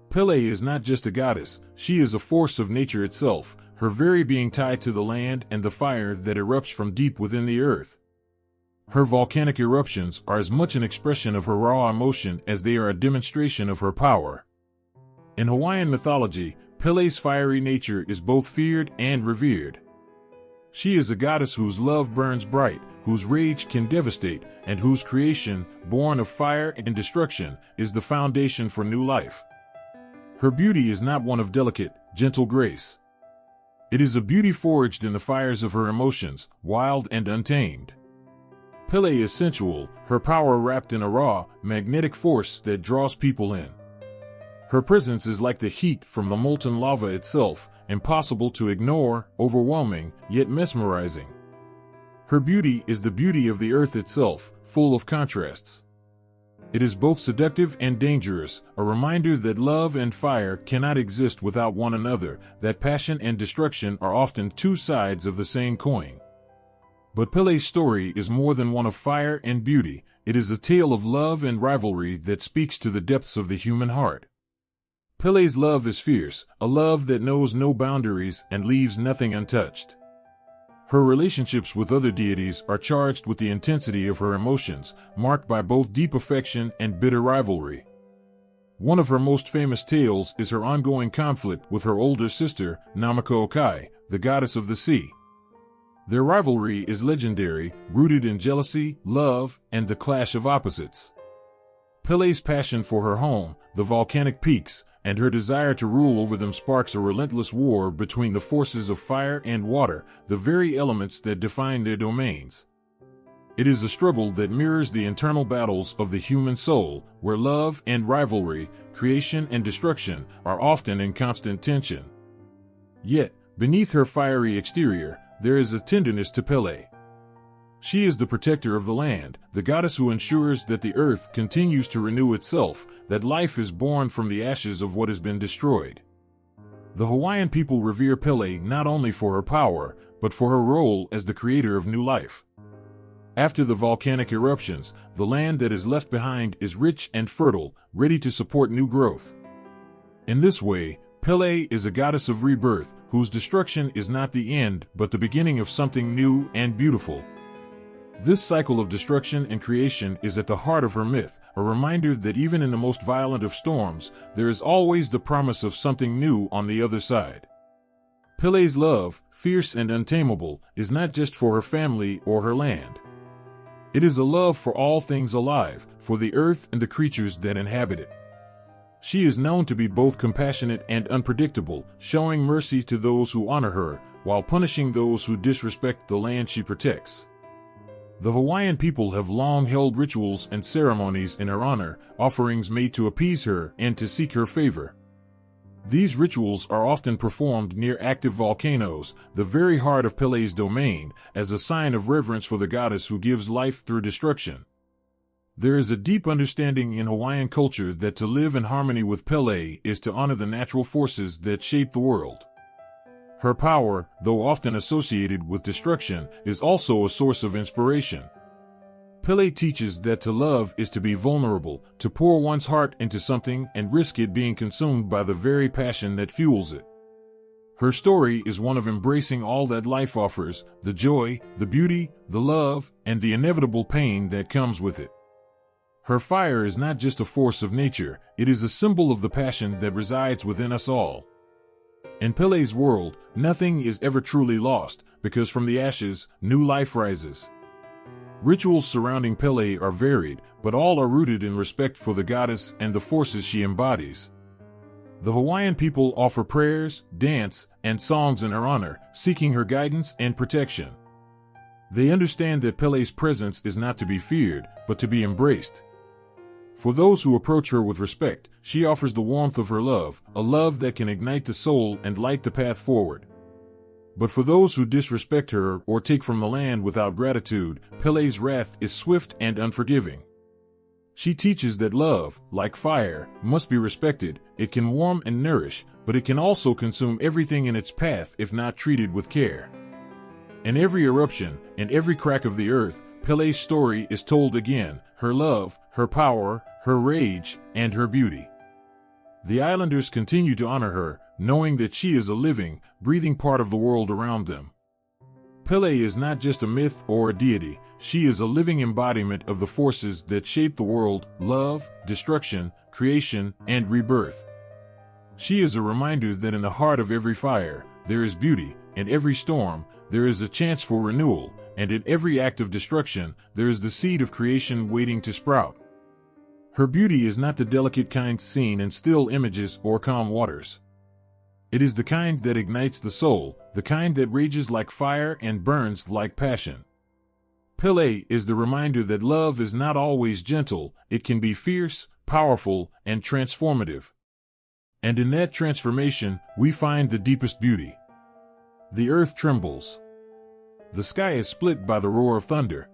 Pele is not just a goddess, she is a force of nature itself, her very being tied to the land and the fire that erupts from deep within the earth. Her volcanic eruptions are as much an expression of her raw emotion as they are a demonstration of her power. In Hawaiian mythology, Pele's fiery nature is both feared and revered. She is a goddess whose love burns bright, whose rage can devastate, and whose creation, born of fire and destruction, is the foundation for new life. Her beauty is not one of delicate, gentle grace. It is a beauty forged in the fires of her emotions, wild and untamed. Pele is sensual, her power wrapped in a raw, magnetic force that draws people in. Her presence is like the heat from the molten lava itself, impossible to ignore, overwhelming, yet mesmerizing. Her beauty is the beauty of the earth itself, full of contrasts. It is both seductive and dangerous, a reminder that love and fire cannot exist without one another, that passion and destruction are often two sides of the same coin. But Pele's story is more than one of fire and beauty, it is a tale of love and rivalry that speaks to the depths of the human heart. Pele's love is fierce, a love that knows no boundaries and leaves nothing untouched. Her relationships with other deities are charged with the intensity of her emotions, marked by both deep affection and bitter rivalry. One of her most famous tales is her ongoing conflict with her older sister, Namako Kai, the goddess of the sea. Their rivalry is legendary, rooted in jealousy, love, and the clash of opposites. Pele's passion for her home, the volcanic peaks, and her desire to rule over them sparks a relentless war between the forces of fire and water, the very elements that define their domains. It is a struggle that mirrors the internal battles of the human soul, where love and rivalry, creation and destruction, are often in constant tension. Yet, beneath her fiery exterior, there is a tenderness to Pele. She is the protector of the land, the goddess who ensures that the earth continues to renew itself, that life is born from the ashes of what has been destroyed. The Hawaiian people revere Pele not only for her power, but for her role as the creator of new life. After the volcanic eruptions, the land that is left behind is rich and fertile, ready to support new growth. In this way, Pele is a goddess of rebirth, whose destruction is not the end but the beginning of something new and beautiful. This cycle of destruction and creation is at the heart of her myth, a reminder that even in the most violent of storms, there is always the promise of something new on the other side. Pele's love, fierce and untamable, is not just for her family or her land. It is a love for all things alive, for the earth and the creatures that inhabit it. She is known to be both compassionate and unpredictable, showing mercy to those who honor her, while punishing those who disrespect the land she protects. The Hawaiian people have long held rituals and ceremonies in her honor, offerings made to appease her and to seek her favor. These rituals are often performed near active volcanoes, the very heart of Pele's domain, as a sign of reverence for the goddess who gives life through destruction. There is a deep understanding in Hawaiian culture that to live in harmony with Pele is to honor the natural forces that shape the world. Her power, though often associated with destruction, is also a source of inspiration. Pele teaches that to love is to be vulnerable, to pour one's heart into something and risk it being consumed by the very passion that fuels it. Her story is one of embracing all that life offers, the joy, the beauty, the love, and the inevitable pain that comes with it. Her fire is not just a force of nature, it is a symbol of the passion that resides within us all. In Pele's world, nothing is ever truly lost, because from the ashes, new life rises. Rituals surrounding Pele are varied, but all are rooted in respect for the goddess and the forces she embodies. The Hawaiian people offer prayers, dance, and songs in her honor, seeking her guidance and protection. They understand that Pele's presence is not to be feared, but to be embraced. For those who approach her with respect, she offers the warmth of her love, a love that can ignite the soul and light the path forward. But for those who disrespect her or take from the land without gratitude, Pele's wrath is swift and unforgiving. She teaches that love, like fire, must be respected. It can warm and nourish, but it can also consume everything in its path if not treated with care. In every eruption, in every crack of the earth, Pele's story is told again, her love, her power, her rage, and her beauty. The islanders continue to honor her, knowing that she is a living, breathing part of the world around them. Pele is not just a myth or a deity, she is a living embodiment of the forces that shape the world: love, destruction, creation, and rebirth. She is a reminder that in the heart of every fire, there is beauty, in every storm, there is a chance for renewal, and in every act of destruction, there is the seed of creation waiting to sprout. Her beauty is not the delicate kind seen in still images or calm waters. It is the kind that ignites the soul, the kind that rages like fire and burns like passion. Pele is the reminder that love is not always gentle, it can be fierce, powerful, and transformative. And in that transformation, we find the deepest beauty. The earth trembles. The sky is split by the roar of thunder.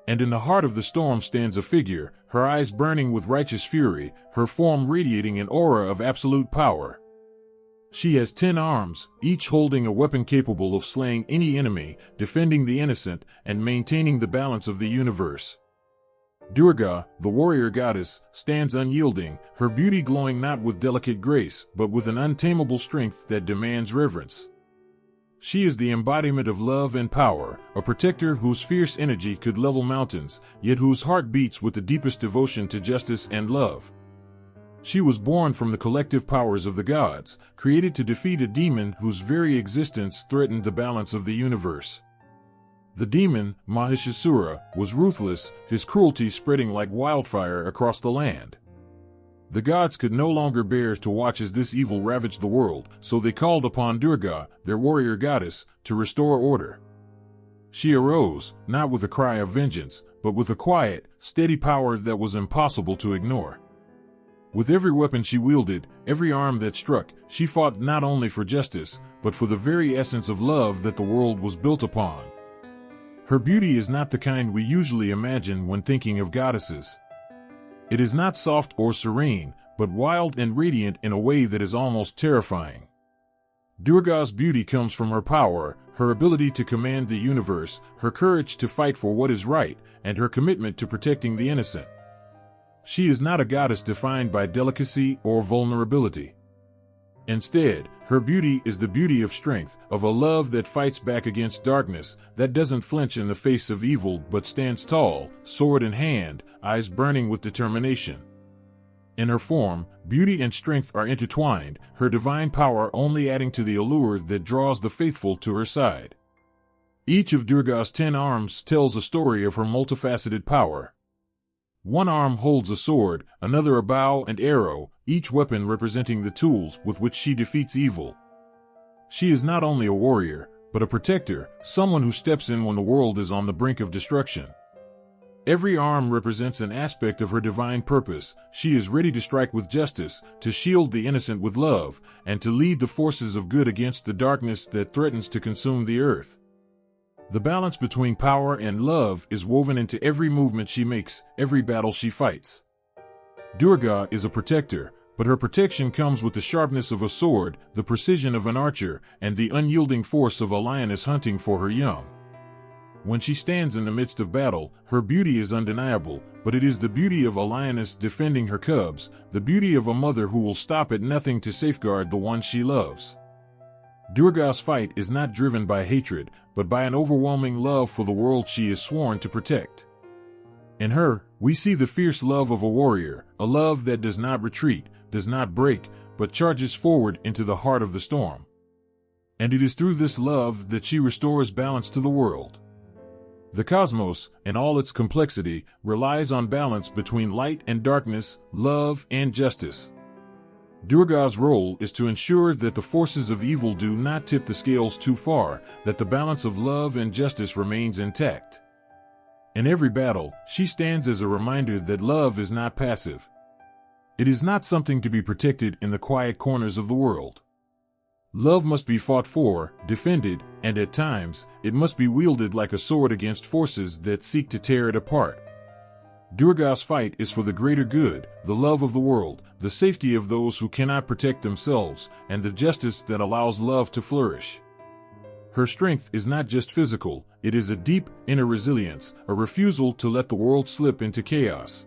And in the heart of the storm stands a figure, her eyes burning with righteous fury, her form radiating an aura of absolute power. She has 10 arms, each holding a weapon capable of slaying any enemy, defending the innocent, and maintaining the balance of the universe. Durga, the warrior goddess, stands unyielding, her beauty glowing not with delicate grace, but with an untamable strength that demands reverence. She is the embodiment of love and power, a protector whose fierce energy could level mountains, yet whose heart beats with the deepest devotion to justice and love. She was born from the collective powers of the gods, created to defeat a demon whose very existence threatened the balance of the universe. The demon, Mahishasura, was ruthless, his cruelty spreading like wildfire across the land. The gods could no longer bear to watch as this evil ravaged the world, so they called upon Durga, their warrior goddess, to restore order. She arose, not with a cry of vengeance, but with a quiet, steady power that was impossible to ignore. With every weapon she wielded, every arm that struck, she fought not only for justice, but for the very essence of love that the world was built upon. Her beauty is not the kind we usually imagine when thinking of goddesses. It is not soft or serene, but wild and radiant in a way that is almost terrifying. Durga's beauty comes from her power, her ability to command the universe, her courage to fight for what is right, and her commitment to protecting the innocent. She is not a goddess defined by delicacy or vulnerability. Instead, her beauty is the beauty of strength, of a love that fights back against darkness, that doesn't flinch in the face of evil but stands tall, sword in hand, eyes burning with determination. In her form, beauty and strength are intertwined, her divine power only adding to the allure that draws the faithful to her side. Each of Durga's 10 arms tells a story of her multifaceted power. One arm holds a sword, another a bow and arrow, each weapon representing the tools with which she defeats evil. She is not only a warrior, but a protector, someone who steps in when the world is on the brink of destruction. Every arm represents an aspect of her divine purpose. She is ready to strike with justice, to shield the innocent with love, and to lead the forces of good against the darkness that threatens to consume the earth. The balance between power and love is woven into every movement she makes, every battle she fights. Durga is a protector, but her protection comes with the sharpness of a sword, the precision of an archer, and the unyielding force of a lioness hunting for her young. When she stands in the midst of battle, her beauty is undeniable, but it is the beauty of a lioness defending her cubs, the beauty of a mother who will stop at nothing to safeguard the one she loves. Durga's fight is not driven by hatred, but by an overwhelming love for the world she is sworn to protect. In her, we see the fierce love of a warrior, a love that does not retreat, does not break, but charges forward into the heart of the storm. And it is through this love that she restores balance to the world. The cosmos, in all its complexity, relies on balance between light and darkness, love and justice. Durga's role is to ensure that the forces of evil do not tip the scales too far, that the balance of love and justice remains intact. In every battle, she stands as a reminder that love is not passive. It is not something to be protected in the quiet corners of the world. Love must be fought for, defended, and at times, it must be wielded like a sword against forces that seek to tear it apart. Durga's fight is for the greater good, the love of the world, the safety of those who cannot protect themselves, and the justice that allows love to flourish. Her strength is not just physical, it is a deep, inner resilience, a refusal to let the world slip into chaos.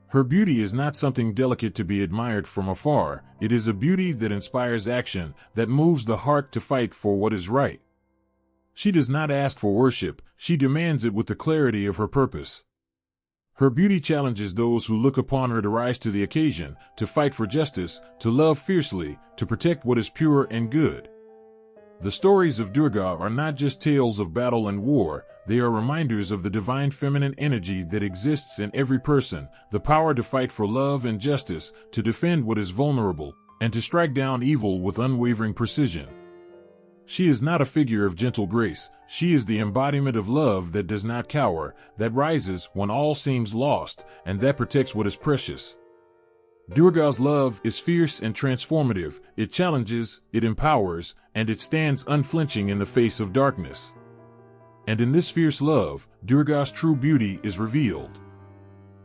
Her beauty is not something delicate to be admired from afar, it is a beauty that inspires action, that moves the heart to fight for what is right. She does not ask for worship, she demands it with the clarity of her purpose. Her beauty challenges those who look upon her to rise to the occasion, to fight for justice, to love fiercely, to protect what is pure and good. The stories of Durga are not just tales of battle and war, they are reminders of the divine feminine energy that exists in every person, the power to fight for love and justice, to defend what is vulnerable, and to strike down evil with unwavering precision. She is not a figure of gentle grace, she is the embodiment of love that does not cower, that rises when all seems lost, and that protects what is precious. Durga's love is fierce and transformative, it challenges, it empowers, and it stands unflinching in the face of darkness. And in this fierce love, Durga's true beauty is revealed.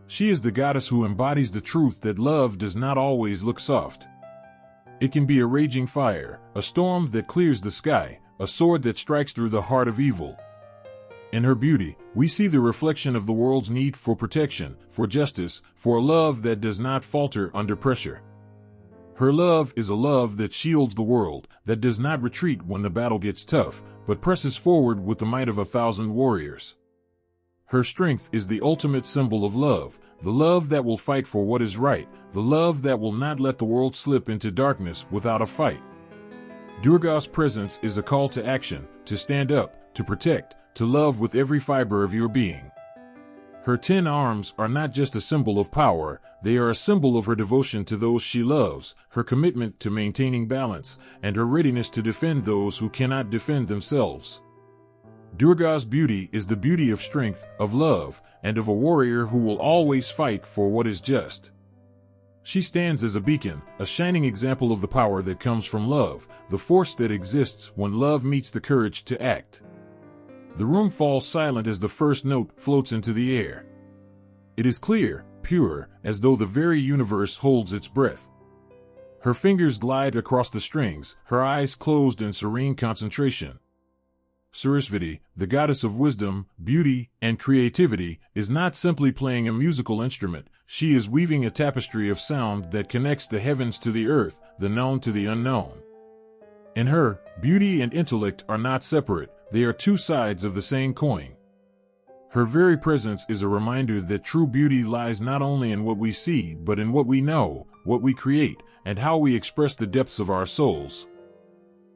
She is the goddess who embodies the truth that love does not always look soft. It can be a raging fire, a storm that clears the sky, a sword that strikes through the heart of evil. In her beauty, we see the reflection of the world's need for protection, for justice, for a love that does not falter under pressure. Her love is a love that shields the world, that does not retreat when the battle gets tough, but presses forward with the might of 1,000 warriors. Her strength is the ultimate symbol of love, the love that will fight for what is right, the love that will not let the world slip into darkness without a fight. Durga's presence is a call to action, to stand up, to protect, to love with every fiber of your being. Her 10 arms are not just a symbol of power, they are a symbol of her devotion to those she loves, her commitment to maintaining balance, and her readiness to defend those who cannot defend themselves. Durga's beauty is the beauty of strength, of love, and of a warrior who will always fight for what is just. She stands as a beacon, a shining example of the power that comes from love, the force that exists when love meets the courage to act. The room falls silent as the first note floats into the air. It is clear, pure, as though the very universe holds its breath. Her fingers glide across the strings, her eyes closed in serene concentration. Sarasvati, the goddess of wisdom, beauty, and creativity, is not simply playing a musical instrument, she is weaving a tapestry of sound that connects the heavens to the earth, the known to the unknown. In her, beauty and intellect are not separate, they are two sides of the same coin. Her very presence is a reminder that true beauty lies not only in what we see, but in what we know, what we create, and how we express the depths of our souls.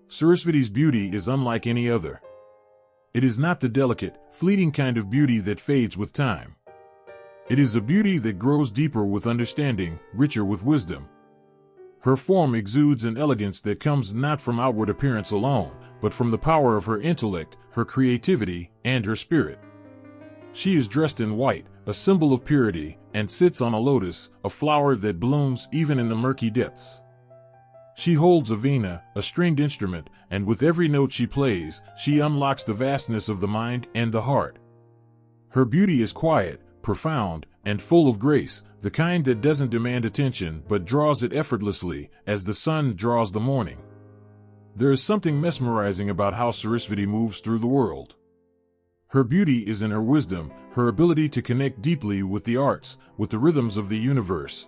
Sarasvati's beauty is unlike any other. It is not the delicate, fleeting kind of beauty that fades with time. It is a beauty that grows deeper with understanding, richer with wisdom. Her form exudes an elegance that comes not from outward appearance alone, but from the power of her intellect, her creativity, and her spirit. She is dressed in white, a symbol of purity, and sits on a lotus, a flower that blooms even in the murky depths. She holds a veena, a stringed instrument, and with every note she plays, she unlocks the vastness of the mind and the heart. Her beauty is quiet, profound, and full of grace, the kind that doesn't demand attention but draws it effortlessly, as the sun draws the morning. There is something mesmerizing about how Sarasvati moves through the world. Her beauty is in her wisdom, her ability to connect deeply with the arts, with the rhythms of the universe.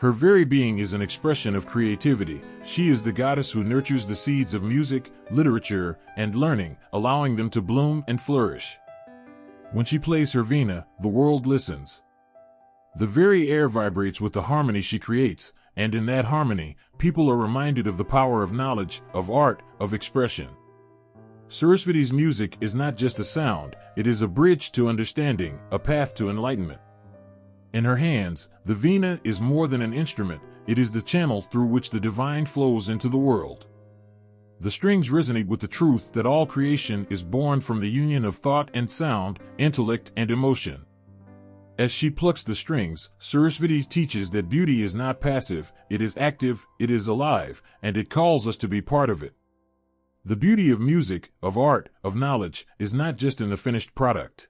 Her very being is an expression of creativity. She is the goddess who nurtures the seeds of music, literature, and learning, allowing them to bloom and flourish. When she plays her veena, the world listens. The very air vibrates with the harmony she creates, and in that harmony, people are reminded of the power of knowledge, of art, of expression. Sarasvati's music is not just a sound, it is a bridge to understanding, a path to enlightenment. In her hands, the veena is more than an instrument, it is the channel through which the divine flows into the world. The strings resonate with the truth that all creation is born from the union of thought and sound, intellect and emotion. As she plucks the strings, Sarasvati teaches that beauty is not passive, it is active, it is alive, and it calls us to be part of it. The beauty of music, of art, of knowledge, is not just in the finished product.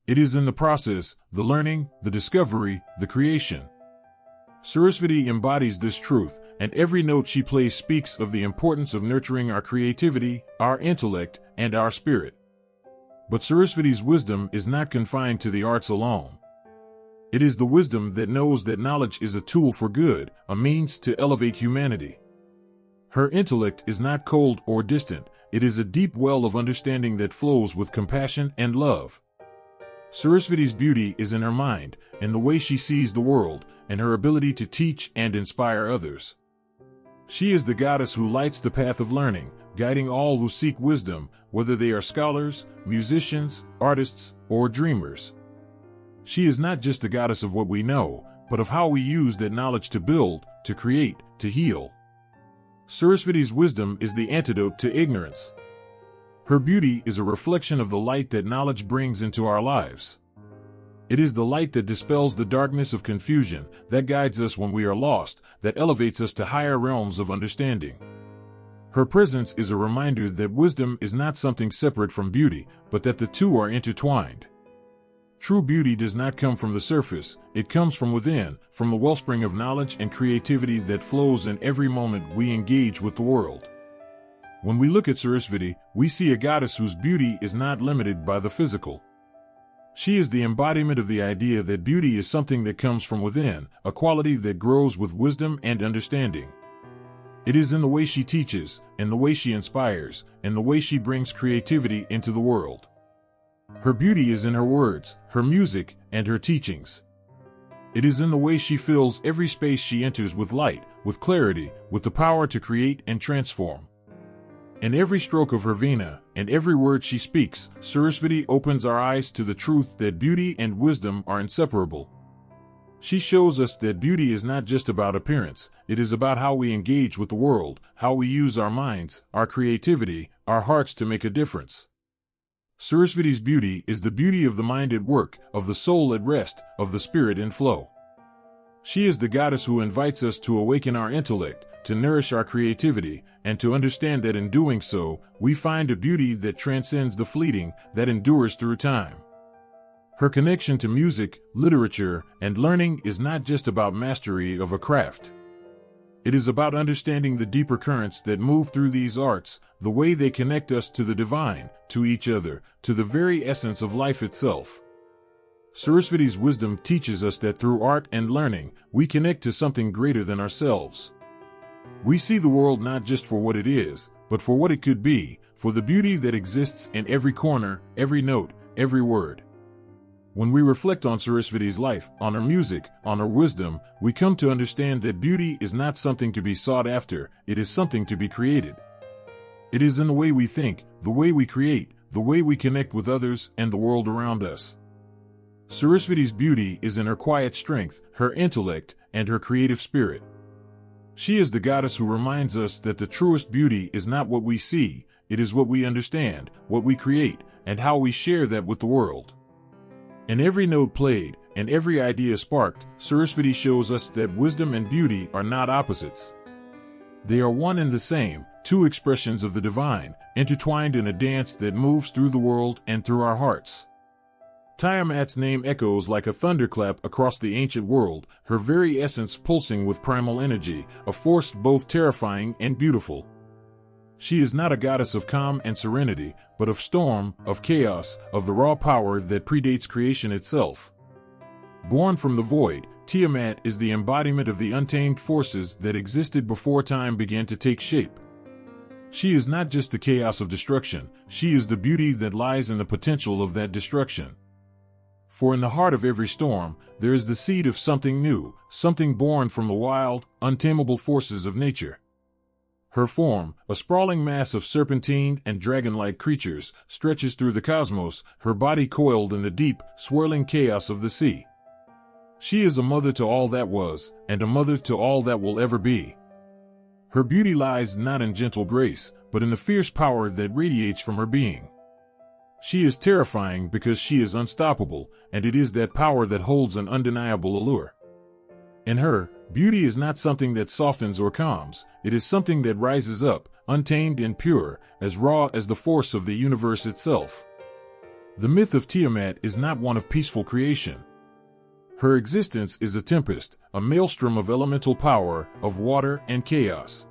It is in the process, the learning, the discovery, the creation. Sarasvati embodies this truth, and every note she plays speaks of the importance of nurturing our creativity, our intellect, and our spirit. But Sarasvati's wisdom is not confined to the arts alone. It is the wisdom that knows that knowledge is a tool for good, a means to elevate humanity. Her intellect is not cold or distant, it is a deep well of understanding that flows with compassion and love. Sarasvati's beauty is in her mind, in the way she sees the world, and her ability to teach and inspire others. She is the goddess who lights the path of learning, guiding all who seek wisdom, whether they are scholars, musicians, artists, or dreamers. She is not just the goddess of what we know, but of how we use that knowledge to build, to create, to heal. Sarasvati's wisdom is the antidote to ignorance. Her beauty is a reflection of the light that knowledge brings into our lives. It is the light that dispels the darkness of confusion, that guides us when we are lost, that elevates us to higher realms of understanding. Her presence is a reminder that wisdom is not something separate from beauty, but that the two are intertwined. True beauty does not come from the surface, it comes from within, from the wellspring of knowledge and creativity that flows in every moment we engage with the world. When we look at Sarasvati, we see a goddess whose beauty is not limited by the physical. She is the embodiment of the idea that beauty is something that comes from within, a quality that grows with wisdom and understanding. It is in the way she teaches, in the way she inspires, in the way she brings creativity into the world. Her beauty is in her words, her music, and her teachings. It is in the way she fills every space she enters with light, with clarity, with the power to create and transform. In every stroke of her veena, and every word she speaks, Sarasvati opens our eyes to the truth that beauty and wisdom are inseparable. She shows us that beauty is not just about appearance, it is about how we engage with the world, how we use our minds, our creativity, our hearts to make a difference. Sarasvati's beauty is the beauty of the mind at work, of the soul at rest, of the spirit in flow. She is the goddess who invites us to awaken our intellect, to nourish our creativity, and to understand that in doing so, we find a beauty that transcends the fleeting, that endures through time. Her connection to music, literature, and learning is not just about mastery of a craft. It is about understanding the deeper currents that move through these arts, the way they connect us to the divine, to each other, to the very essence of life itself. Sarasvati's wisdom teaches us that through art and learning, we connect to something greater than ourselves. We see the world not just for what it is, but for what it could be, for the beauty that exists in every corner, every note, every word. When we reflect on Sarasvati's life, on her music, on her wisdom, we come to understand that beauty is not something to be sought after, it is something to be created. It is in the way we think, the way we create, the way we connect with others and the world around us. Sarasvati's beauty is in her quiet strength, her intellect, and her creative spirit. She is the goddess who reminds us that the truest beauty is not what we see, it is what we understand, what we create, and how we share that with the world. In every note played, and every idea sparked, Sarasvati shows us that wisdom and beauty are not opposites. They are one and the same, two expressions of the divine, intertwined in a dance that moves through the world and through our hearts. Tiamat's name echoes like a thunderclap across the ancient world, her very essence pulsing with primal energy, a force both terrifying and beautiful. She is not a goddess of calm and serenity, but of storm, of chaos, of the raw power that predates creation itself. Born from the void, Tiamat is the embodiment of the untamed forces that existed before time began to take shape. She is not just the chaos of destruction, she is the beauty that lies in the potential of that destruction. For in the heart of every storm, there is the seed of something new, something born from the wild, untamable forces of nature. Her form, a sprawling mass of serpentine and dragon-like creatures, stretches through the cosmos, her body coiled in the deep, swirling chaos of the sea. She is a mother to all that was, and a mother to all that will ever be. Her beauty lies not in gentle grace, but in the fierce power that radiates from her being. She is terrifying because she is unstoppable, and it is that power that holds an undeniable allure. In her, beauty is not something that softens or calms, it is something that rises up, untamed and pure, as raw as the force of the universe itself. The myth of Tiamat is not one of peaceful creation. Her existence is a tempest, a maelstrom of elemental power, of water and chaos.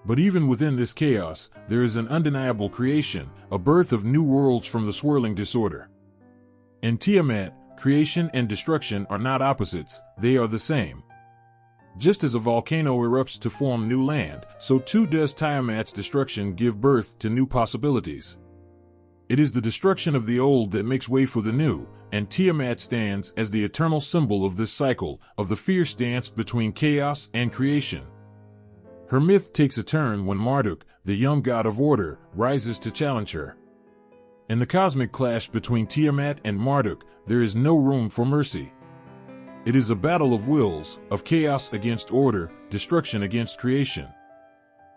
But even within this chaos, there is an undeniable creation, a birth of new worlds from the swirling disorder. In Tiamat, creation and destruction are not opposites, they are the same. Just as a volcano erupts to form new land, so too does Tiamat's destruction give birth to new possibilities. It is the destruction of the old that makes way for the new, and Tiamat stands as the eternal symbol of this cycle, of the fierce dance between chaos and creation. Her myth takes a turn when Marduk, the young god of order, rises to challenge her. In the cosmic clash between Tiamat and Marduk, there is no room for mercy. It is a battle of wills, of chaos against order, destruction against creation.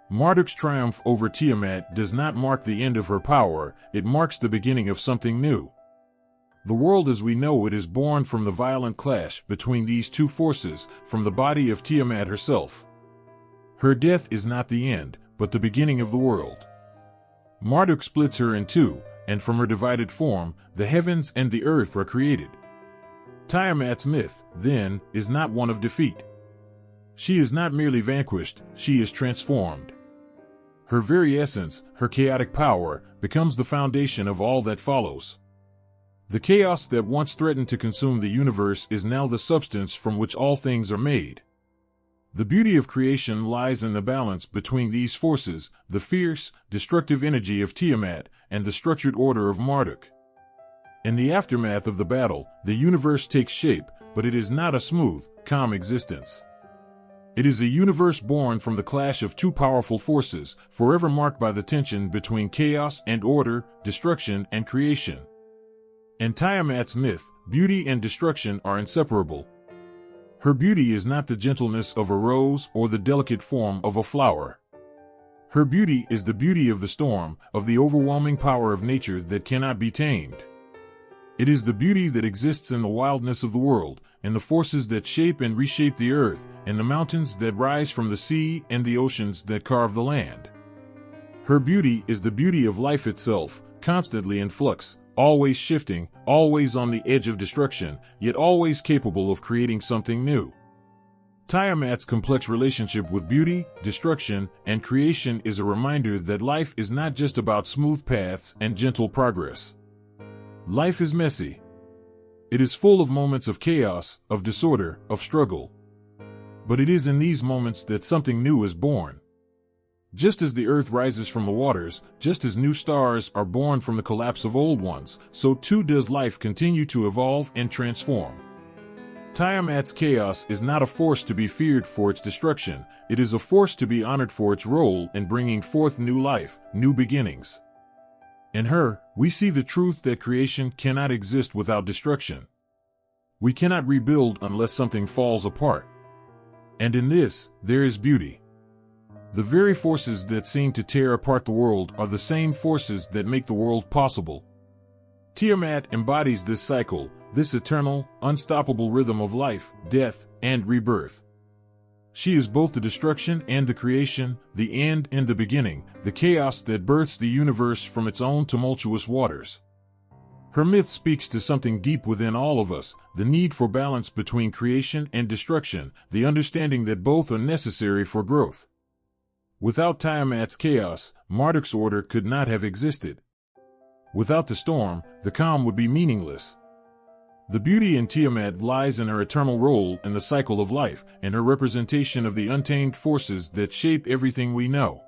Marduk's triumph over Tiamat does not mark the end of her power, it marks the beginning of something new. The world as we know it is born from the violent clash between these two forces, from the body of Tiamat herself. Her death is not the end, but the beginning of the world. Marduk splits her in two, and from her divided form, the heavens and the earth are created. Tiamat's myth, then, is not one of defeat. She is not merely vanquished, she is transformed. Her very essence, her chaotic power, becomes the foundation of all that follows. The chaos that once threatened to consume the universe is now the substance from which all things are made. The beauty of creation lies in the balance between these forces, the fierce, destructive energy of Tiamat and the structured order of Marduk. In the aftermath of the battle, the universe takes shape, but it is not a smooth, calm existence. It is a universe born from the clash of two powerful forces, forever marked by the tension between chaos and order, destruction and creation. In Tiamat's myth, beauty and destruction are inseparable. Her beauty is not the gentleness of a rose or the delicate form of a flower. Her beauty is the beauty of the storm, of the overwhelming power of nature that cannot be tamed. It is the beauty that exists in the wildness of the world, in the forces that shape and reshape the earth, in the mountains that rise from the sea and the oceans that carve the land. Her beauty is the beauty of life itself, constantly in flux, always shifting, always on the edge of destruction, yet always capable of creating something new. Tiamat's complex relationship with beauty, destruction, and creation is a reminder that life is not just about smooth paths and gentle progress. Life is messy. It is full of moments of chaos, of disorder, of struggle. But it is in these moments that something new is born. Just as the earth rises from the waters, just as new stars are born from the collapse of old ones, so too does life continue to evolve and transform. Tiamat's chaos is not a force to be feared for its destruction, it is a force to be honored for its role in bringing forth new life, new beginnings. In her, we see the truth that creation cannot exist without destruction. We cannot rebuild unless something falls apart. And in this, there is beauty. The very forces that seem to tear apart the world are the same forces that make the world possible. Tiamat embodies this cycle, this eternal, unstoppable rhythm of life, death, and rebirth. She is both the destruction and the creation, the end and the beginning, the chaos that births the universe from its own tumultuous waters. Her myth speaks to something deep within all of us, the need for balance between creation and destruction, the understanding that both are necessary for growth. Without Tiamat's chaos, Marduk's order could not have existed. Without the storm, the calm would be meaningless. The beauty in Tiamat lies in her eternal role in the cycle of life, and her representation of the untamed forces that shape everything we know.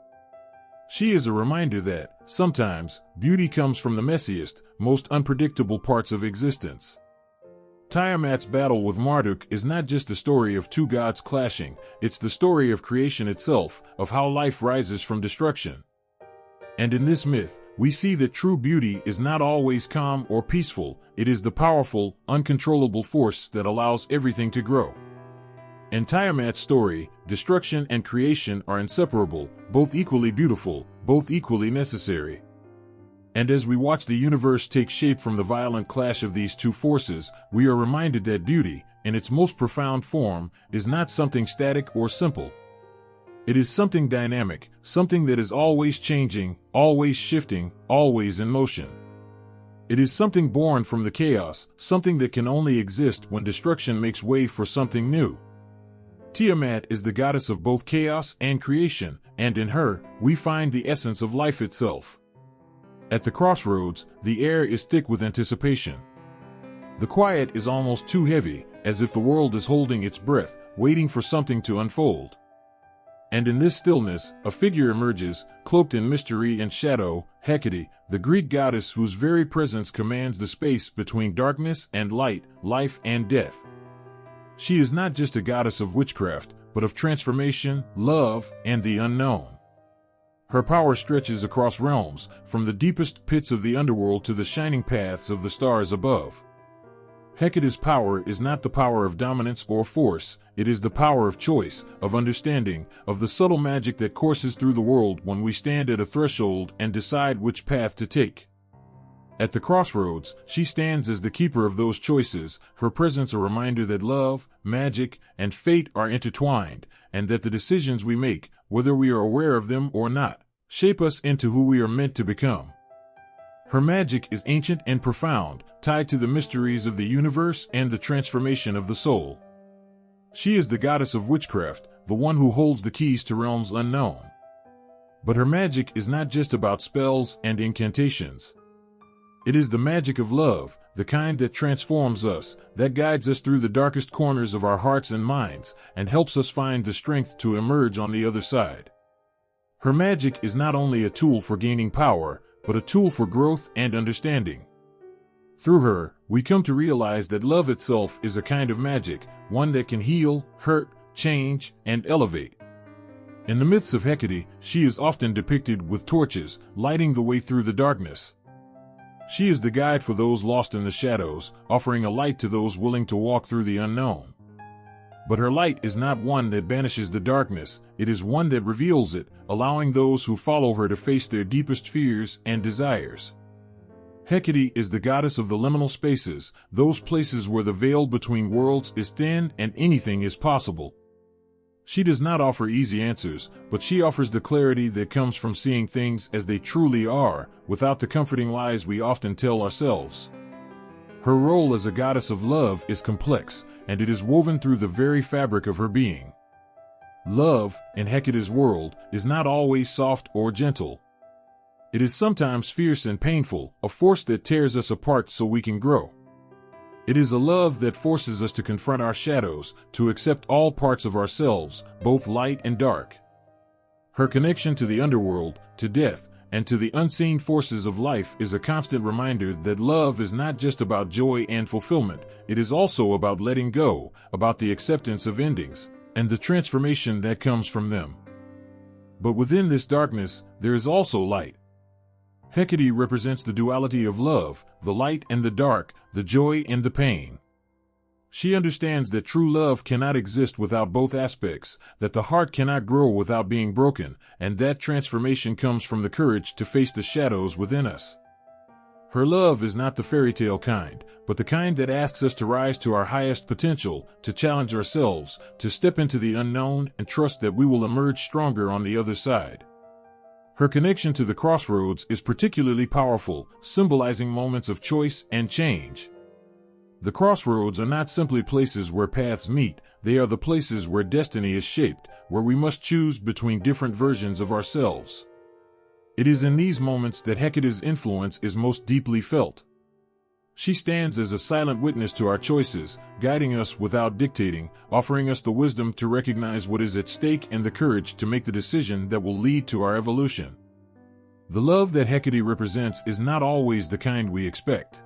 She is a reminder that, sometimes, beauty comes from the messiest, most unpredictable parts of existence. Tiamat's battle with Marduk is not just the story of two gods clashing, it's the story of creation itself, of how life rises from destruction. And in this myth, we see that true beauty is not always calm or peaceful, it is the powerful, uncontrollable force that allows everything to grow. In Tiamat's story, destruction and creation are inseparable, both equally beautiful, both equally necessary. And as we watch the universe take shape from the violent clash of these two forces, we are reminded that beauty, in its most profound form, is not something static or simple. It is something dynamic, something that is always changing, always shifting, always in motion. It is something born from the chaos, something that can only exist when destruction makes way for something new. Tiamat is the goddess of both chaos and creation, and in her, we find the essence of life itself. At the crossroads, the air is thick with anticipation. The quiet is almost too heavy, as if the world is holding its breath, waiting for something to unfold. And in this stillness, a figure emerges, cloaked in mystery and shadow, Hecate, the Greek goddess whose very presence commands the space between darkness and light, life and death. She is not just a goddess of witchcraft, but of transformation, love, and the unknown. Her power stretches across realms, from the deepest pits of the underworld to the shining paths of the stars above. Hecate's power is not the power of dominance or force, it is the power of choice, of understanding, of the subtle magic that courses through the world when we stand at a threshold and decide which path to take. At the crossroads, she stands as the keeper of those choices, her presence a reminder that love, magic, and fate are intertwined, and that the decisions we make, whether we are aware of them or not, shape us into who we are meant to become. Her magic is ancient and profound, tied to the mysteries of the universe and the transformation of the soul. She is the goddess of witchcraft, the one who holds the keys to realms unknown. But her magic is not just about spells and incantations. It is the magic of love, the kind that transforms us, that guides us through the darkest corners of our hearts and minds, and helps us find the strength to emerge on the other side. Her magic is not only a tool for gaining power, but a tool for growth and understanding. Through her, we come to realize that love itself is a kind of magic, one that can heal, hurt, change, and elevate. In the myths of Hecate, she is often depicted with torches, lighting the way through the darkness. She is the guide for those lost in the shadows, offering a light to those willing to walk through the unknown. But her light is not one that banishes the darkness, it is one that reveals it, allowing those who follow her to face their deepest fears and desires. Hecate is the goddess of the liminal spaces, those places where the veil between worlds is thin and anything is possible. She does not offer easy answers, but she offers the clarity that comes from seeing things as they truly are, without the comforting lies we often tell ourselves. Her role as a goddess of love is complex, and it is woven through the very fabric of her being. Love, in Hecate's world, is not always soft or gentle. It is sometimes fierce and painful, a force that tears us apart so we can grow. It is a love that forces us to confront our shadows, to accept all parts of ourselves, both light and dark. Her connection to the underworld, to death, and to the unseen forces of life is a constant reminder that love is not just about joy and fulfillment, it is also about letting go, about the acceptance of endings, and the transformation that comes from them. But within this darkness, there is also light. Hecate represents the duality of love, the light and the dark, the joy and the pain. She understands that true love cannot exist without both aspects, that the heart cannot grow without being broken, and that transformation comes from the courage to face the shadows within us. Her love is not the fairy tale kind, but the kind that asks us to rise to our highest potential, to challenge ourselves, to step into the unknown and trust that we will emerge stronger on the other side. Her connection to the crossroads is particularly powerful, symbolizing moments of choice and change. The crossroads are not simply places where paths meet, they are the places where destiny is shaped, where we must choose between different versions of ourselves. It is in these moments that Hecate's influence is most deeply felt. She stands as a silent witness to our choices, guiding us without dictating, offering us the wisdom to recognize what is at stake and the courage to make the decision that will lead to our evolution. The love that Hecate represents is not always the kind we expect.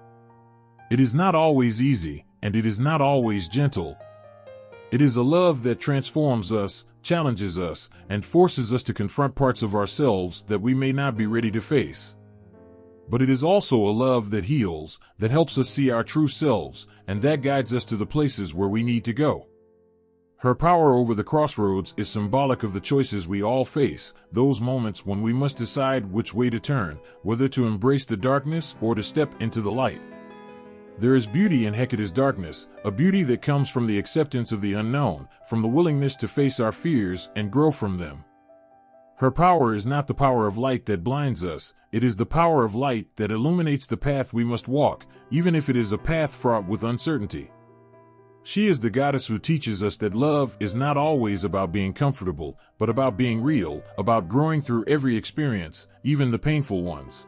It is not always easy, and it is not always gentle. It is a love that transforms us, challenges us, and forces us to confront parts of ourselves that we may not be ready to face. But it is also a love that heals, that helps us see our true selves, and that guides us to the places where we need to go. Her power over the crossroads is symbolic of the choices we all face, those moments when we must decide which way to turn, whether to embrace the darkness or to step into the light. There is beauty in Hecate's darkness, a beauty that comes from the acceptance of the unknown, from the willingness to face our fears and grow from them. Her power is not the power of light that blinds us, it is the power of light that illuminates the path we must walk, even if it is a path fraught with uncertainty. She is the goddess who teaches us that love is not always about being comfortable, but about being real, about growing through every experience, even the painful ones.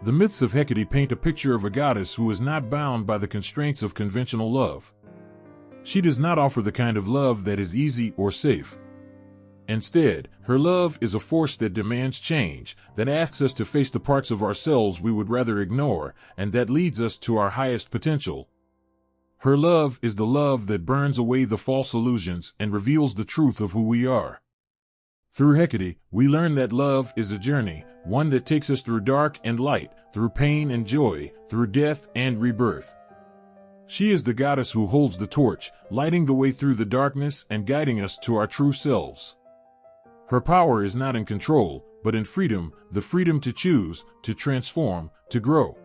The myths of Hecate paint a picture of a goddess who is not bound by the constraints of conventional love. She does not offer the kind of love that is easy or safe. Instead, her love is a force that demands change, that asks us to face the parts of ourselves we would rather ignore, and that leads us to our highest potential. Her love is the love that burns away the false illusions and reveals the truth of who we are. Through Hecate, we learn that love is a journey, one that takes us through dark and light, through pain and joy, through death and rebirth. She is the goddess who holds the torch, lighting the way through the darkness and guiding us to our true selves. Her power is not in control, but in freedom, the freedom to choose, to transform, to grow.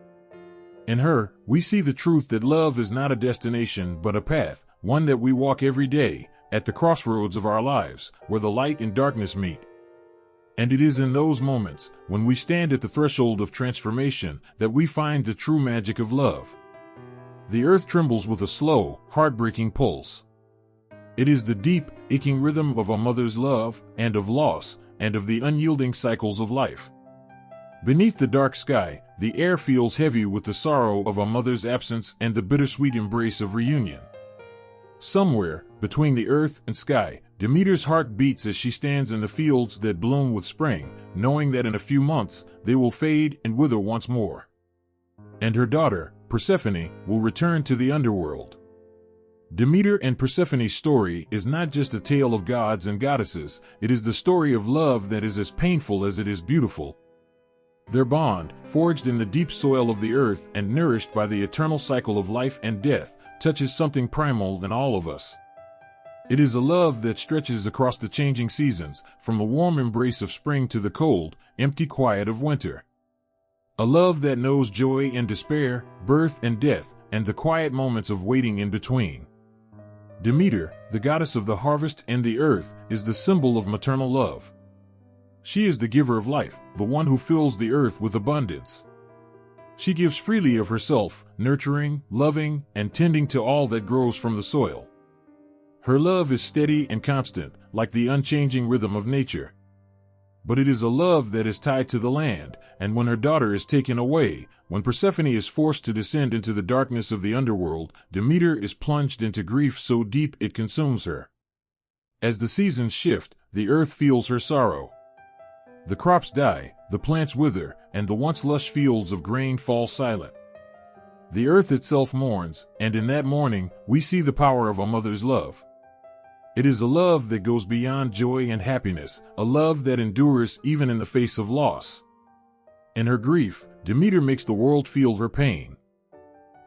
In her, we see the truth that love is not a destination but a path, one that we walk every day, at the crossroads of our lives, where the light and darkness meet. And it is in those moments, when we stand at the threshold of transformation, that we find the true magic of love. The earth trembles with a slow, heartbreaking pulse. It is the deep, aching rhythm of a mother's love, and of loss, and of the unyielding cycles of life. Beneath the dark sky, the air feels heavy with the sorrow of a mother's absence and the bittersweet embrace of reunion. Somewhere, between the earth and sky, Demeter's heart beats as she stands in the fields that bloom with spring, knowing that in a few months, they will fade and wither once more. And her daughter, Persephone, will return to the underworld. Demeter and Persephone's story is not just a tale of gods and goddesses, it is the story of love that is as painful as it is beautiful. Their bond, forged in the deep soil of the earth and nourished by the eternal cycle of life and death, touches something primal in all of us. It is a love that stretches across the changing seasons, from the warm embrace of spring to the cold, empty quiet of winter. A love that knows joy and despair, birth and death, and the quiet moments of waiting in between. Demeter, the goddess of the harvest and the earth, is the symbol of maternal love. She is the giver of life, the one who fills the earth with abundance. She gives freely of herself, nurturing, loving, and tending to all that grows from the soil. Her love is steady and constant, like the unchanging rhythm of nature. But it is a love that is tied to the land, and when her daughter is taken away, when Persephone is forced to descend into the darkness of the underworld, Demeter is plunged into grief so deep it consumes her. As the seasons shift, the earth feels her sorrow. The crops die, the plants wither, and the once lush fields of grain fall silent. The earth itself mourns, and in that mourning, we see the power of a mother's love. It is a love that goes beyond joy and happiness, a love that endures even in the face of loss. In her grief, Demeter makes the world feel her pain.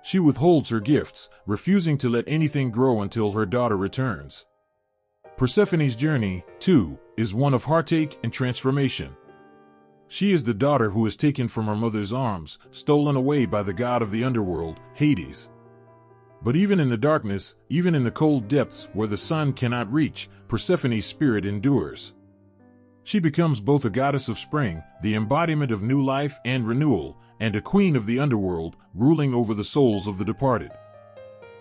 She withholds her gifts, refusing to let anything grow until her daughter returns. Persephone's journey, too, is one of heartache and transformation. She is the daughter who is taken from her mother's arms, stolen away by the god of the underworld, Hades. But even in the darkness, even in the cold depths where the sun cannot reach, Persephone's spirit endures. She becomes both a goddess of spring, the embodiment of new life and renewal, and a queen of the underworld, ruling over the souls of the departed.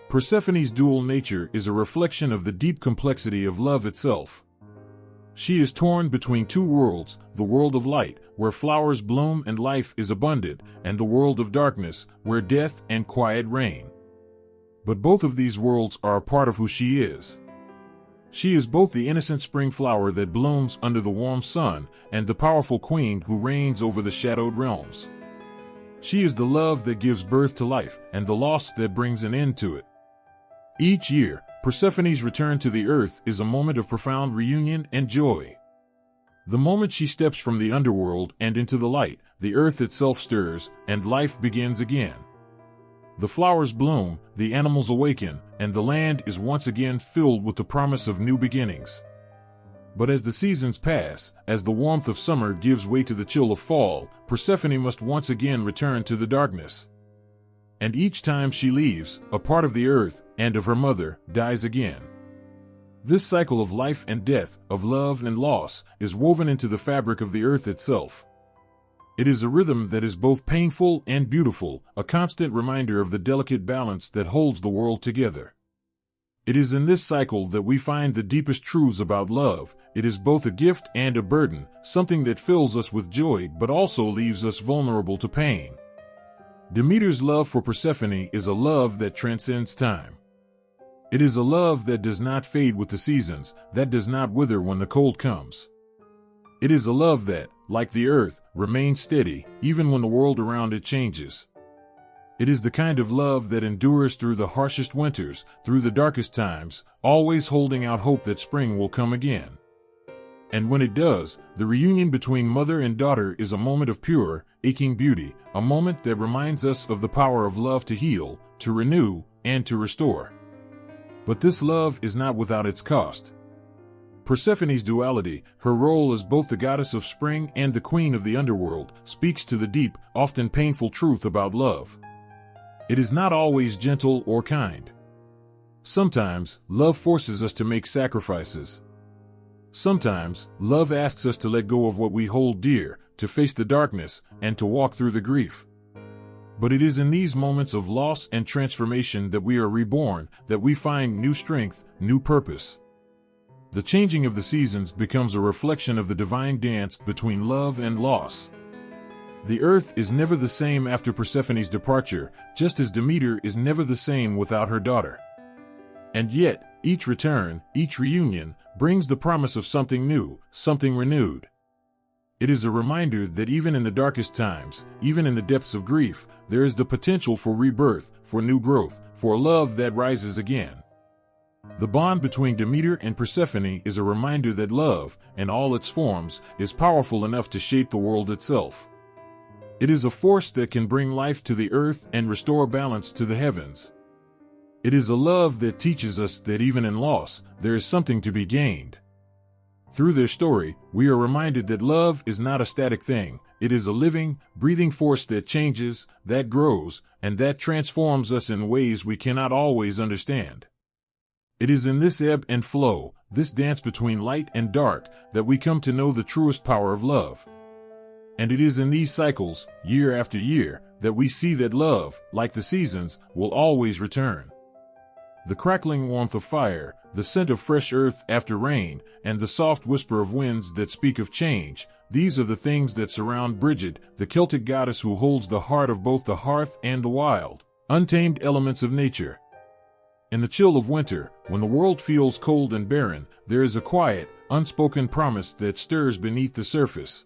Persephone's dual nature is a reflection of the deep complexity of love itself. She is torn between two worlds, the world of light, where flowers bloom and life is abundant, and the world of darkness, where death and quiet reign. But both of these worlds are a part of who she is. She is both the innocent spring flower that blooms under the warm sun and the powerful queen who reigns over the shadowed realms. She is the love that gives birth to life and the loss that brings an end to it. Each year, Persephone's return to the earth is a moment of profound reunion and joy. The moment she steps from the underworld and into the light, the earth itself stirs and life begins again. The flowers bloom, the animals awaken, and the land is once again filled with the promise of new beginnings. But as the seasons pass, as the warmth of summer gives way to the chill of fall, Persephone must once again return to the darkness. And each time she leaves, a part of the earth and of her mother dies again. This cycle of life and death, of love and loss, is woven into the fabric of the earth itself. It is a rhythm that is both painful and beautiful, a constant reminder of the delicate balance that holds the world together. It is in this cycle that we find the deepest truths about love. It is both a gift and a burden, something that fills us with joy but also leaves us vulnerable to pain. Demeter's love for Persephone is a love that transcends time. It is a love that does not fade with the seasons, that does not wither when the cold comes. It is a love that, like the earth, remains steady, even when the world around it changes. It is the kind of love that endures through the harshest winters, through the darkest times, always holding out hope that spring will come again. And when it does, the reunion between mother and daughter is a moment of pure, aching beauty, a moment that reminds us of the power of love to heal, to renew, and to restore. But this love is not without its cost. Persephone's duality, her role as both the goddess of spring and the queen of the underworld, speaks to the deep, often painful truth about love. It is not always gentle or kind. Sometimes, love forces us to make sacrifices. Sometimes, love asks us to let go of what we hold dear, to face the darkness, and to walk through the grief. But it is in these moments of loss and transformation that we are reborn, that we find new strength, new purpose. The changing of the seasons becomes a reflection of the divine dance between love and loss. The earth is never the same after Persephone's departure, just as Demeter is never the same without her daughter. And yet, each return, each reunion, brings the promise of something new, something renewed. It is a reminder that even in the darkest times, even in the depths of grief, there is the potential for rebirth, for new growth, for a love that rises again. The bond between Demeter and Persephone is a reminder that love, in all its forms, is powerful enough to shape the world itself. It is a force that can bring life to the earth and restore balance to the heavens. It is a love that teaches us that even in loss, there is something to be gained. Through their story, we are reminded that love is not a static thing. It is a living, breathing force that changes, that grows, and that transforms us in ways we cannot always understand. It is in this ebb and flow, this dance between light and dark, that we come to know the truest power of love. And it is in these cycles, year after year, that we see that love, like the seasons, will always return. The crackling warmth of fire, the scent of fresh earth after rain, and the soft whisper of winds that speak of change, these are the things that surround Brigid, the Celtic goddess who holds the heart of both the hearth and the wild, untamed elements of nature. In the chill of winter, when the world feels cold and barren, there is a quiet, unspoken promise that stirs beneath the surface.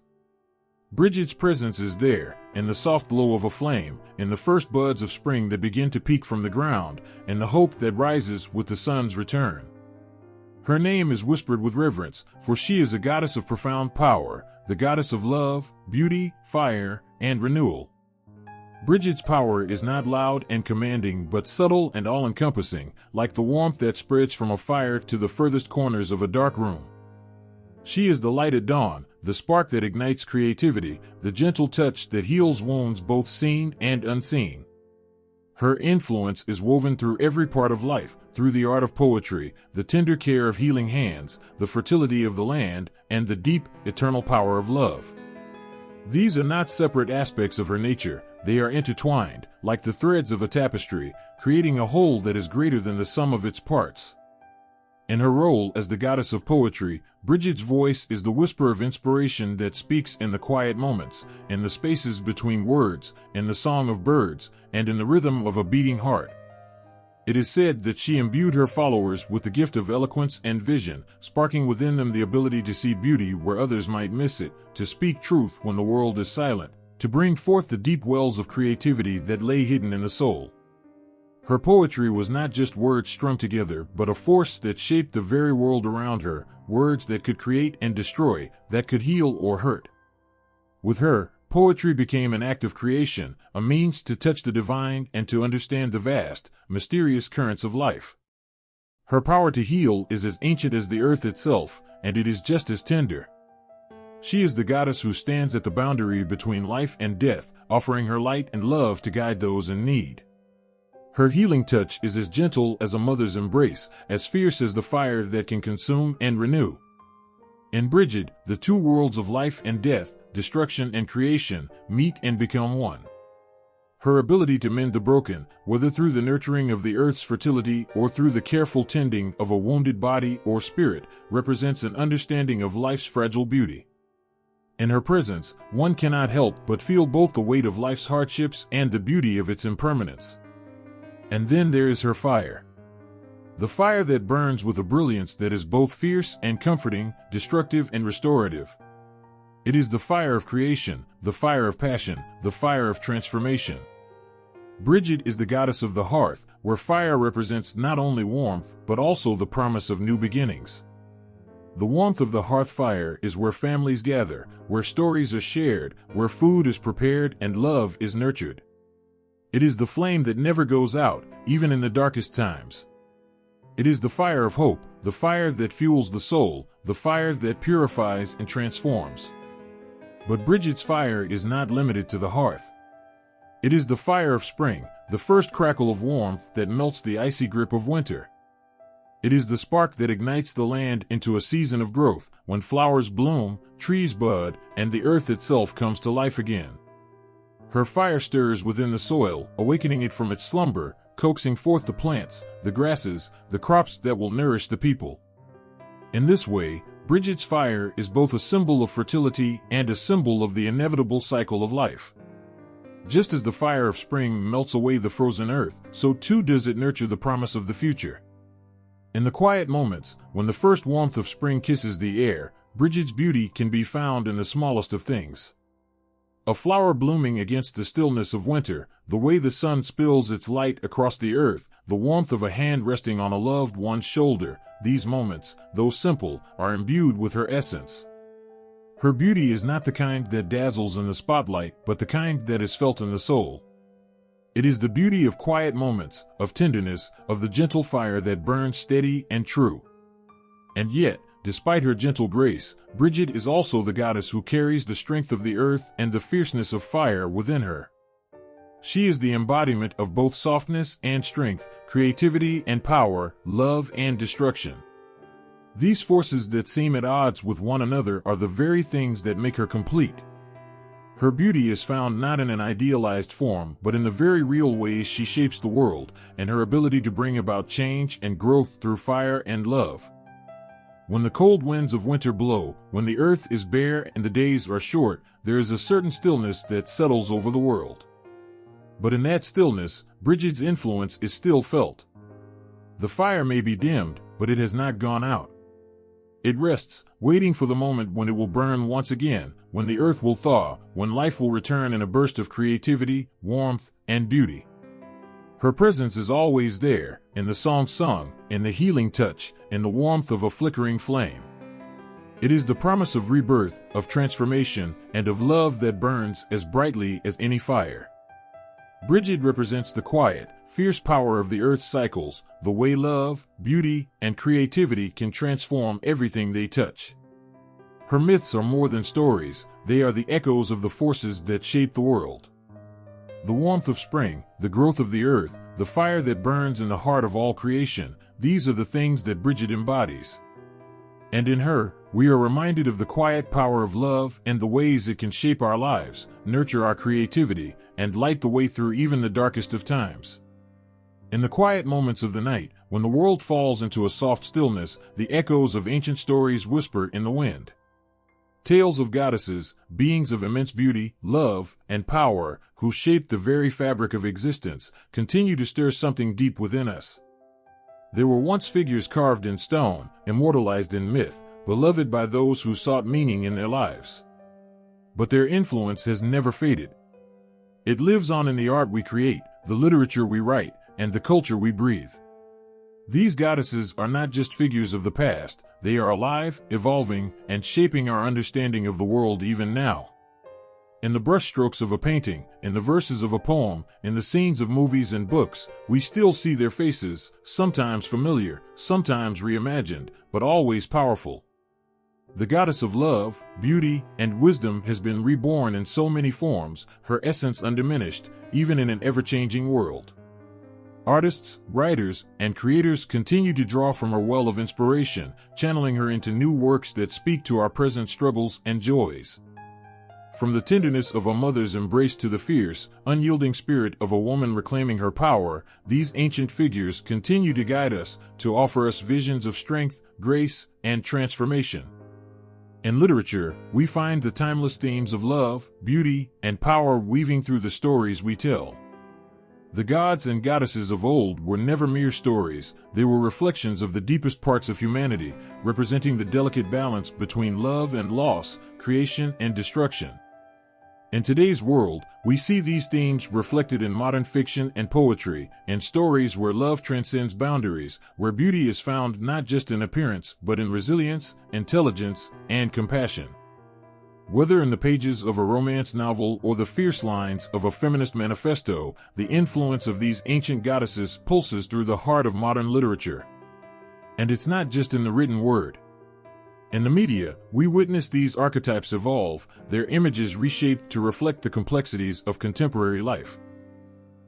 Brigid's presence is there, in the soft glow of a flame, in the first buds of spring that begin to peek from the ground, in the hope that rises with the sun's return. Her name is whispered with reverence, for she is a goddess of profound power, the goddess of love, beauty, fire, and renewal. Bridget's power is not loud and commanding but subtle and all-encompassing, like the warmth that spreads from a fire to the furthest corners of a dark room. She is the light at dawn, the spark that ignites creativity, the gentle touch that heals wounds both seen and unseen. Her influence is woven through every part of life, through the art of poetry, the tender care of healing hands, the fertility of the land, and the deep, eternal power of love. These are not separate aspects of her nature, they are intertwined, like the threads of a tapestry, creating a whole that is greater than the sum of its parts. In her role as the goddess of poetry, Bridget's voice is the whisper of inspiration that speaks in the quiet moments, in the spaces between words, in the song of birds, and in the rhythm of a beating heart. It is said that she imbued her followers with the gift of eloquence and vision, sparking within them the ability to see beauty where others might miss it, to speak truth when the world is silent, to bring forth the deep wells of creativity that lay hidden in the soul. Her poetry was not just words strung together, but a force that shaped the very world around her, words that could create and destroy, that could heal or hurt. With her, poetry became an act of creation, a means to touch the divine and to understand the vast, mysterious currents of life. Her power to heal is as ancient as the earth itself, and it is just as tender. She is the goddess who stands at the boundary between life and death, offering her light and love to guide those in need. Her healing touch is as gentle as a mother's embrace, as fierce as the fire that can consume and renew. In Bridget, the two worlds of life and death, destruction and creation, meet and become one. Her ability to mend the broken, whether through the nurturing of the earth's fertility or through the careful tending of a wounded body or spirit, represents an understanding of life's fragile beauty. In her presence, one cannot help but feel both the weight of life's hardships and the beauty of its impermanence. And then there is her fire. The fire that burns with a brilliance that is both fierce and comforting, destructive and restorative. It is the fire of creation, the fire of passion, the fire of transformation. Bridget is the goddess of the hearth, where fire represents not only warmth, but also the promise of new beginnings. The warmth of the hearth fire is where families gather, where stories are shared, where food is prepared and love is nurtured. It is the flame that never goes out, even in the darkest times. It is the fire of hope, the fire that fuels the soul, the fire that purifies and transforms. But Bridget's fire is not limited to the hearth. It is the fire of spring, the first crackle of warmth that melts the icy grip of winter. It is the spark that ignites the land into a season of growth, when flowers bloom, trees bud, and the earth itself comes to life again. Her fire stirs within the soil, awakening it from its slumber, coaxing forth the plants, the grasses, the crops that will nourish the people. In this way, Bridget's fire is both a symbol of fertility and a symbol of the inevitable cycle of life. Just as the fire of spring melts away the frozen earth, so too does it nurture the promise of the future. In the quiet moments, when the first warmth of spring kisses the air, Bridget's beauty can be found in the smallest of things. A flower blooming against the stillness of winter, the way the sun spills its light across the earth, the warmth of a hand resting on a loved one's shoulder, these moments, though simple, are imbued with her essence. Her beauty is not the kind that dazzles in the spotlight, but the kind that is felt in the soul. It is the beauty of quiet moments, of tenderness, of the gentle fire that burns steady and true. And yet, despite her gentle grace, Bridget is also the goddess who carries the strength of the earth and the fierceness of fire within her. She is the embodiment of both softness and strength, creativity and power, love and destruction. These forces that seem at odds with one another are the very things that make her complete. Her beauty is found not in an idealized form, but in the very real ways she shapes the world, and her ability to bring about change and growth through fire and love. When the cold winds of winter blow, when the earth is bare and the days are short, there is a certain stillness that settles over the world. But in that stillness, Bridget's influence is still felt. The fire may be dimmed, but it has not gone out. It rests, waiting for the moment when it will burn once again, when the earth will thaw, when life will return in a burst of creativity, warmth, and beauty. Her presence is always there, in the song sung, in the healing touch, in the warmth of a flickering flame. It is the promise of rebirth, of transformation, and of love that burns as brightly as any fire. Brigid represents the quiet, fierce power of the Earth's cycles, the way love, beauty, and creativity can transform everything they touch. Her myths are more than stories, they are the echoes of the forces that shape the world. The warmth of spring, the growth of the earth, the fire that burns in the heart of all creation, these are the things that Brigid embodies. And in her, we are reminded of the quiet power of love and the ways it can shape our lives, nurture our creativity, and light the way through even the darkest of times. In the quiet moments of the night, when the world falls into a soft stillness, the echoes of ancient stories whisper in the wind. Tales of goddesses, beings of immense beauty, love, and power, who shaped the very fabric of existence, continue to stir something deep within us. There were once figures carved in stone, immortalized in myth, beloved by those who sought meaning in their lives. But their influence has never faded. It lives on in the art we create, the literature we write, and the culture we breathe. These goddesses are not just figures of the past, they are alive, evolving, and shaping our understanding of the world even now. In the brushstrokes of a painting, in the verses of a poem, in the scenes of movies and books, we still see their faces, sometimes familiar, sometimes reimagined, but always powerful. The goddess of love, beauty, and wisdom has been reborn in so many forms, her essence undiminished, even in an ever-changing world. Artists, writers, and creators continue to draw from her well of inspiration, channeling her into new works that speak to our present struggles and joys. From the tenderness of a mother's embrace to the fierce, unyielding spirit of a woman reclaiming her power, these ancient figures continue to guide us, to offer us visions of strength, grace, and transformation. In literature, we find the timeless themes of love, beauty, and power weaving through the stories we tell. The gods and goddesses of old were never mere stories, they were reflections of the deepest parts of humanity, representing the delicate balance between love and loss, creation and destruction. In today's world, we see these themes reflected in modern fiction and poetry, in stories where love transcends boundaries, where beauty is found not just in appearance but in resilience, intelligence, and compassion. Whether in the pages of a romance novel or the fierce lines of a feminist manifesto, the influence of these ancient goddesses pulses through the heart of modern literature. And it's not just in the written word. In the media, we witness these archetypes evolve, their images reshaped to reflect the complexities of contemporary life.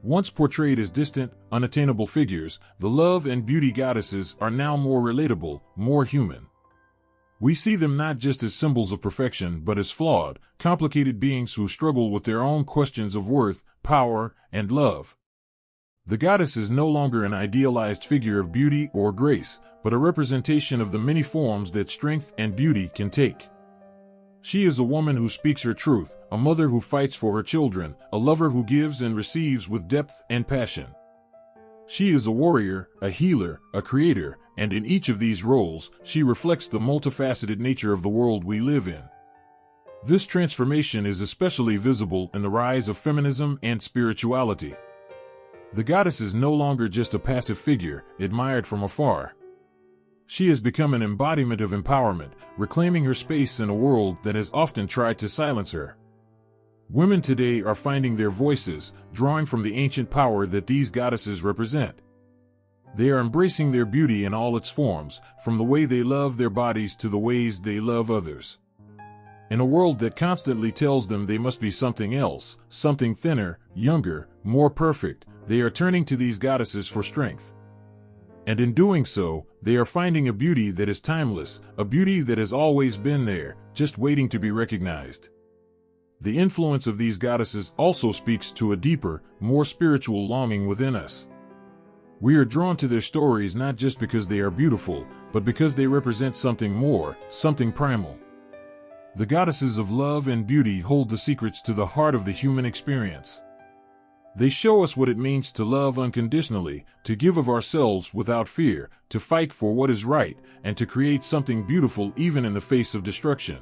Once portrayed as distant, unattainable figures, the love and beauty goddesses are now more relatable, more human. We see them not just as symbols of perfection but as flawed, complicated beings who struggle with their own questions of worth, power, and love. The goddess is no longer an idealized figure of beauty or grace, but a representation of the many forms that strength and beauty can take. She is a woman who speaks her truth, a mother who fights for her children, a lover who gives and receives with depth and passion. She is a warrior, a healer, a creator, and in each of these roles, she reflects the multifaceted nature of the world we live in. This transformation is especially visible in the rise of feminism and spirituality. The goddess is no longer just a passive figure, admired from afar. She has become an embodiment of empowerment, reclaiming her space in a world that has often tried to silence her. Women today are finding their voices, drawing from the ancient power that these goddesses represent. They are embracing their beauty in all its forms, from the way they love their bodies to the ways they love others. In a world that constantly tells them they must be something else, something thinner, younger, more perfect, they are turning to these goddesses for strength. And in doing so, they are finding a beauty that is timeless, a beauty that has always been there, just waiting to be recognized. The influence of these goddesses also speaks to a deeper, more spiritual longing within us. We are drawn to their stories not just because they are beautiful, but because they represent something more, something primal. The goddesses of love and beauty hold the secrets to the heart of the human experience. They show us what it means to love unconditionally, to give of ourselves without fear, to fight for what is right, and to create something beautiful even in the face of destruction.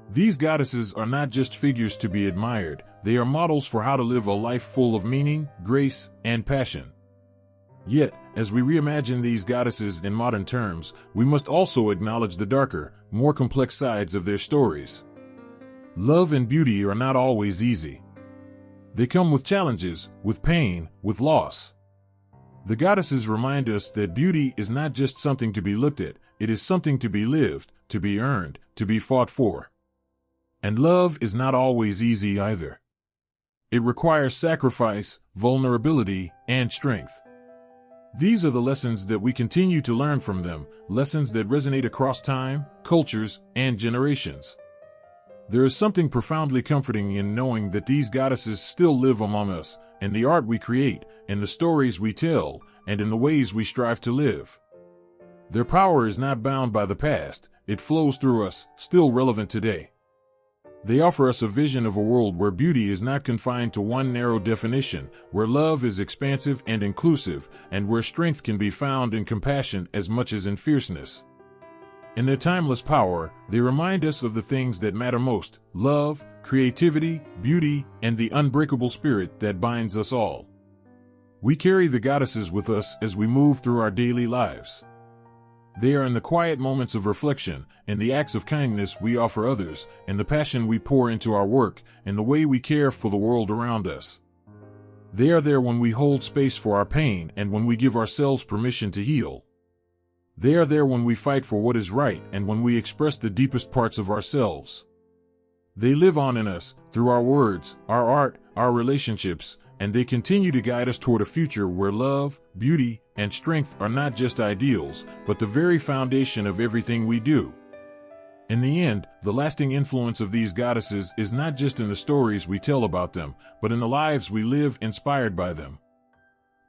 These goddesses are not just figures to be admired, they are models for how to live a life full of meaning, grace, and passion. Yet, as we reimagine these goddesses in modern terms, we must also acknowledge the darker, more complex sides of their stories. Love and beauty are not always easy. They come with challenges, with pain, with loss. The goddesses remind us that beauty is not just something to be looked at, it is something to be lived, to be earned, to be fought for. And love is not always easy either. It requires sacrifice, vulnerability, and strength. These are the lessons that we continue to learn from them, lessons that resonate across time, cultures, and generations. There is something profoundly comforting in knowing that these goddesses still live among us, in the art we create, in the stories we tell, and in the ways we strive to live. Their power is not bound by the past, it flows through us, still relevant today. They offer us a vision of a world where beauty is not confined to one narrow definition, where love is expansive and inclusive, and where strength can be found in compassion as much as in fierceness. In their timeless power, they remind us of the things that matter most: love, creativity, beauty, and the unbreakable spirit that binds us all. We carry the goddesses with us as we move through our daily lives. They are in the quiet moments of reflection, in the acts of kindness we offer others, in the passion we pour into our work, in the way we care for the world around us. They are there when we hold space for our pain and when we give ourselves permission to heal. They are there when we fight for what is right and when we express the deepest parts of ourselves. They live on in us, through our words, our art, our relationships, and they continue to guide us toward a future where love, beauty, and strength are not just ideals, but the very foundation of everything we do. In the end, the lasting influence of these goddesses is not just in the stories we tell about them, but in the lives we live inspired by them.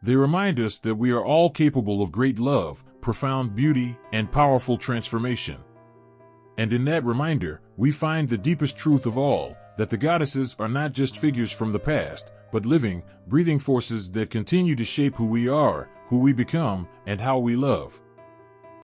They remind us that we are all capable of great love, profound beauty, and powerful transformation. And in that reminder, we find the deepest truth of all, that the goddesses are not just figures from the past, but living, breathing forces that continue to shape who we are, who we become, and how we love.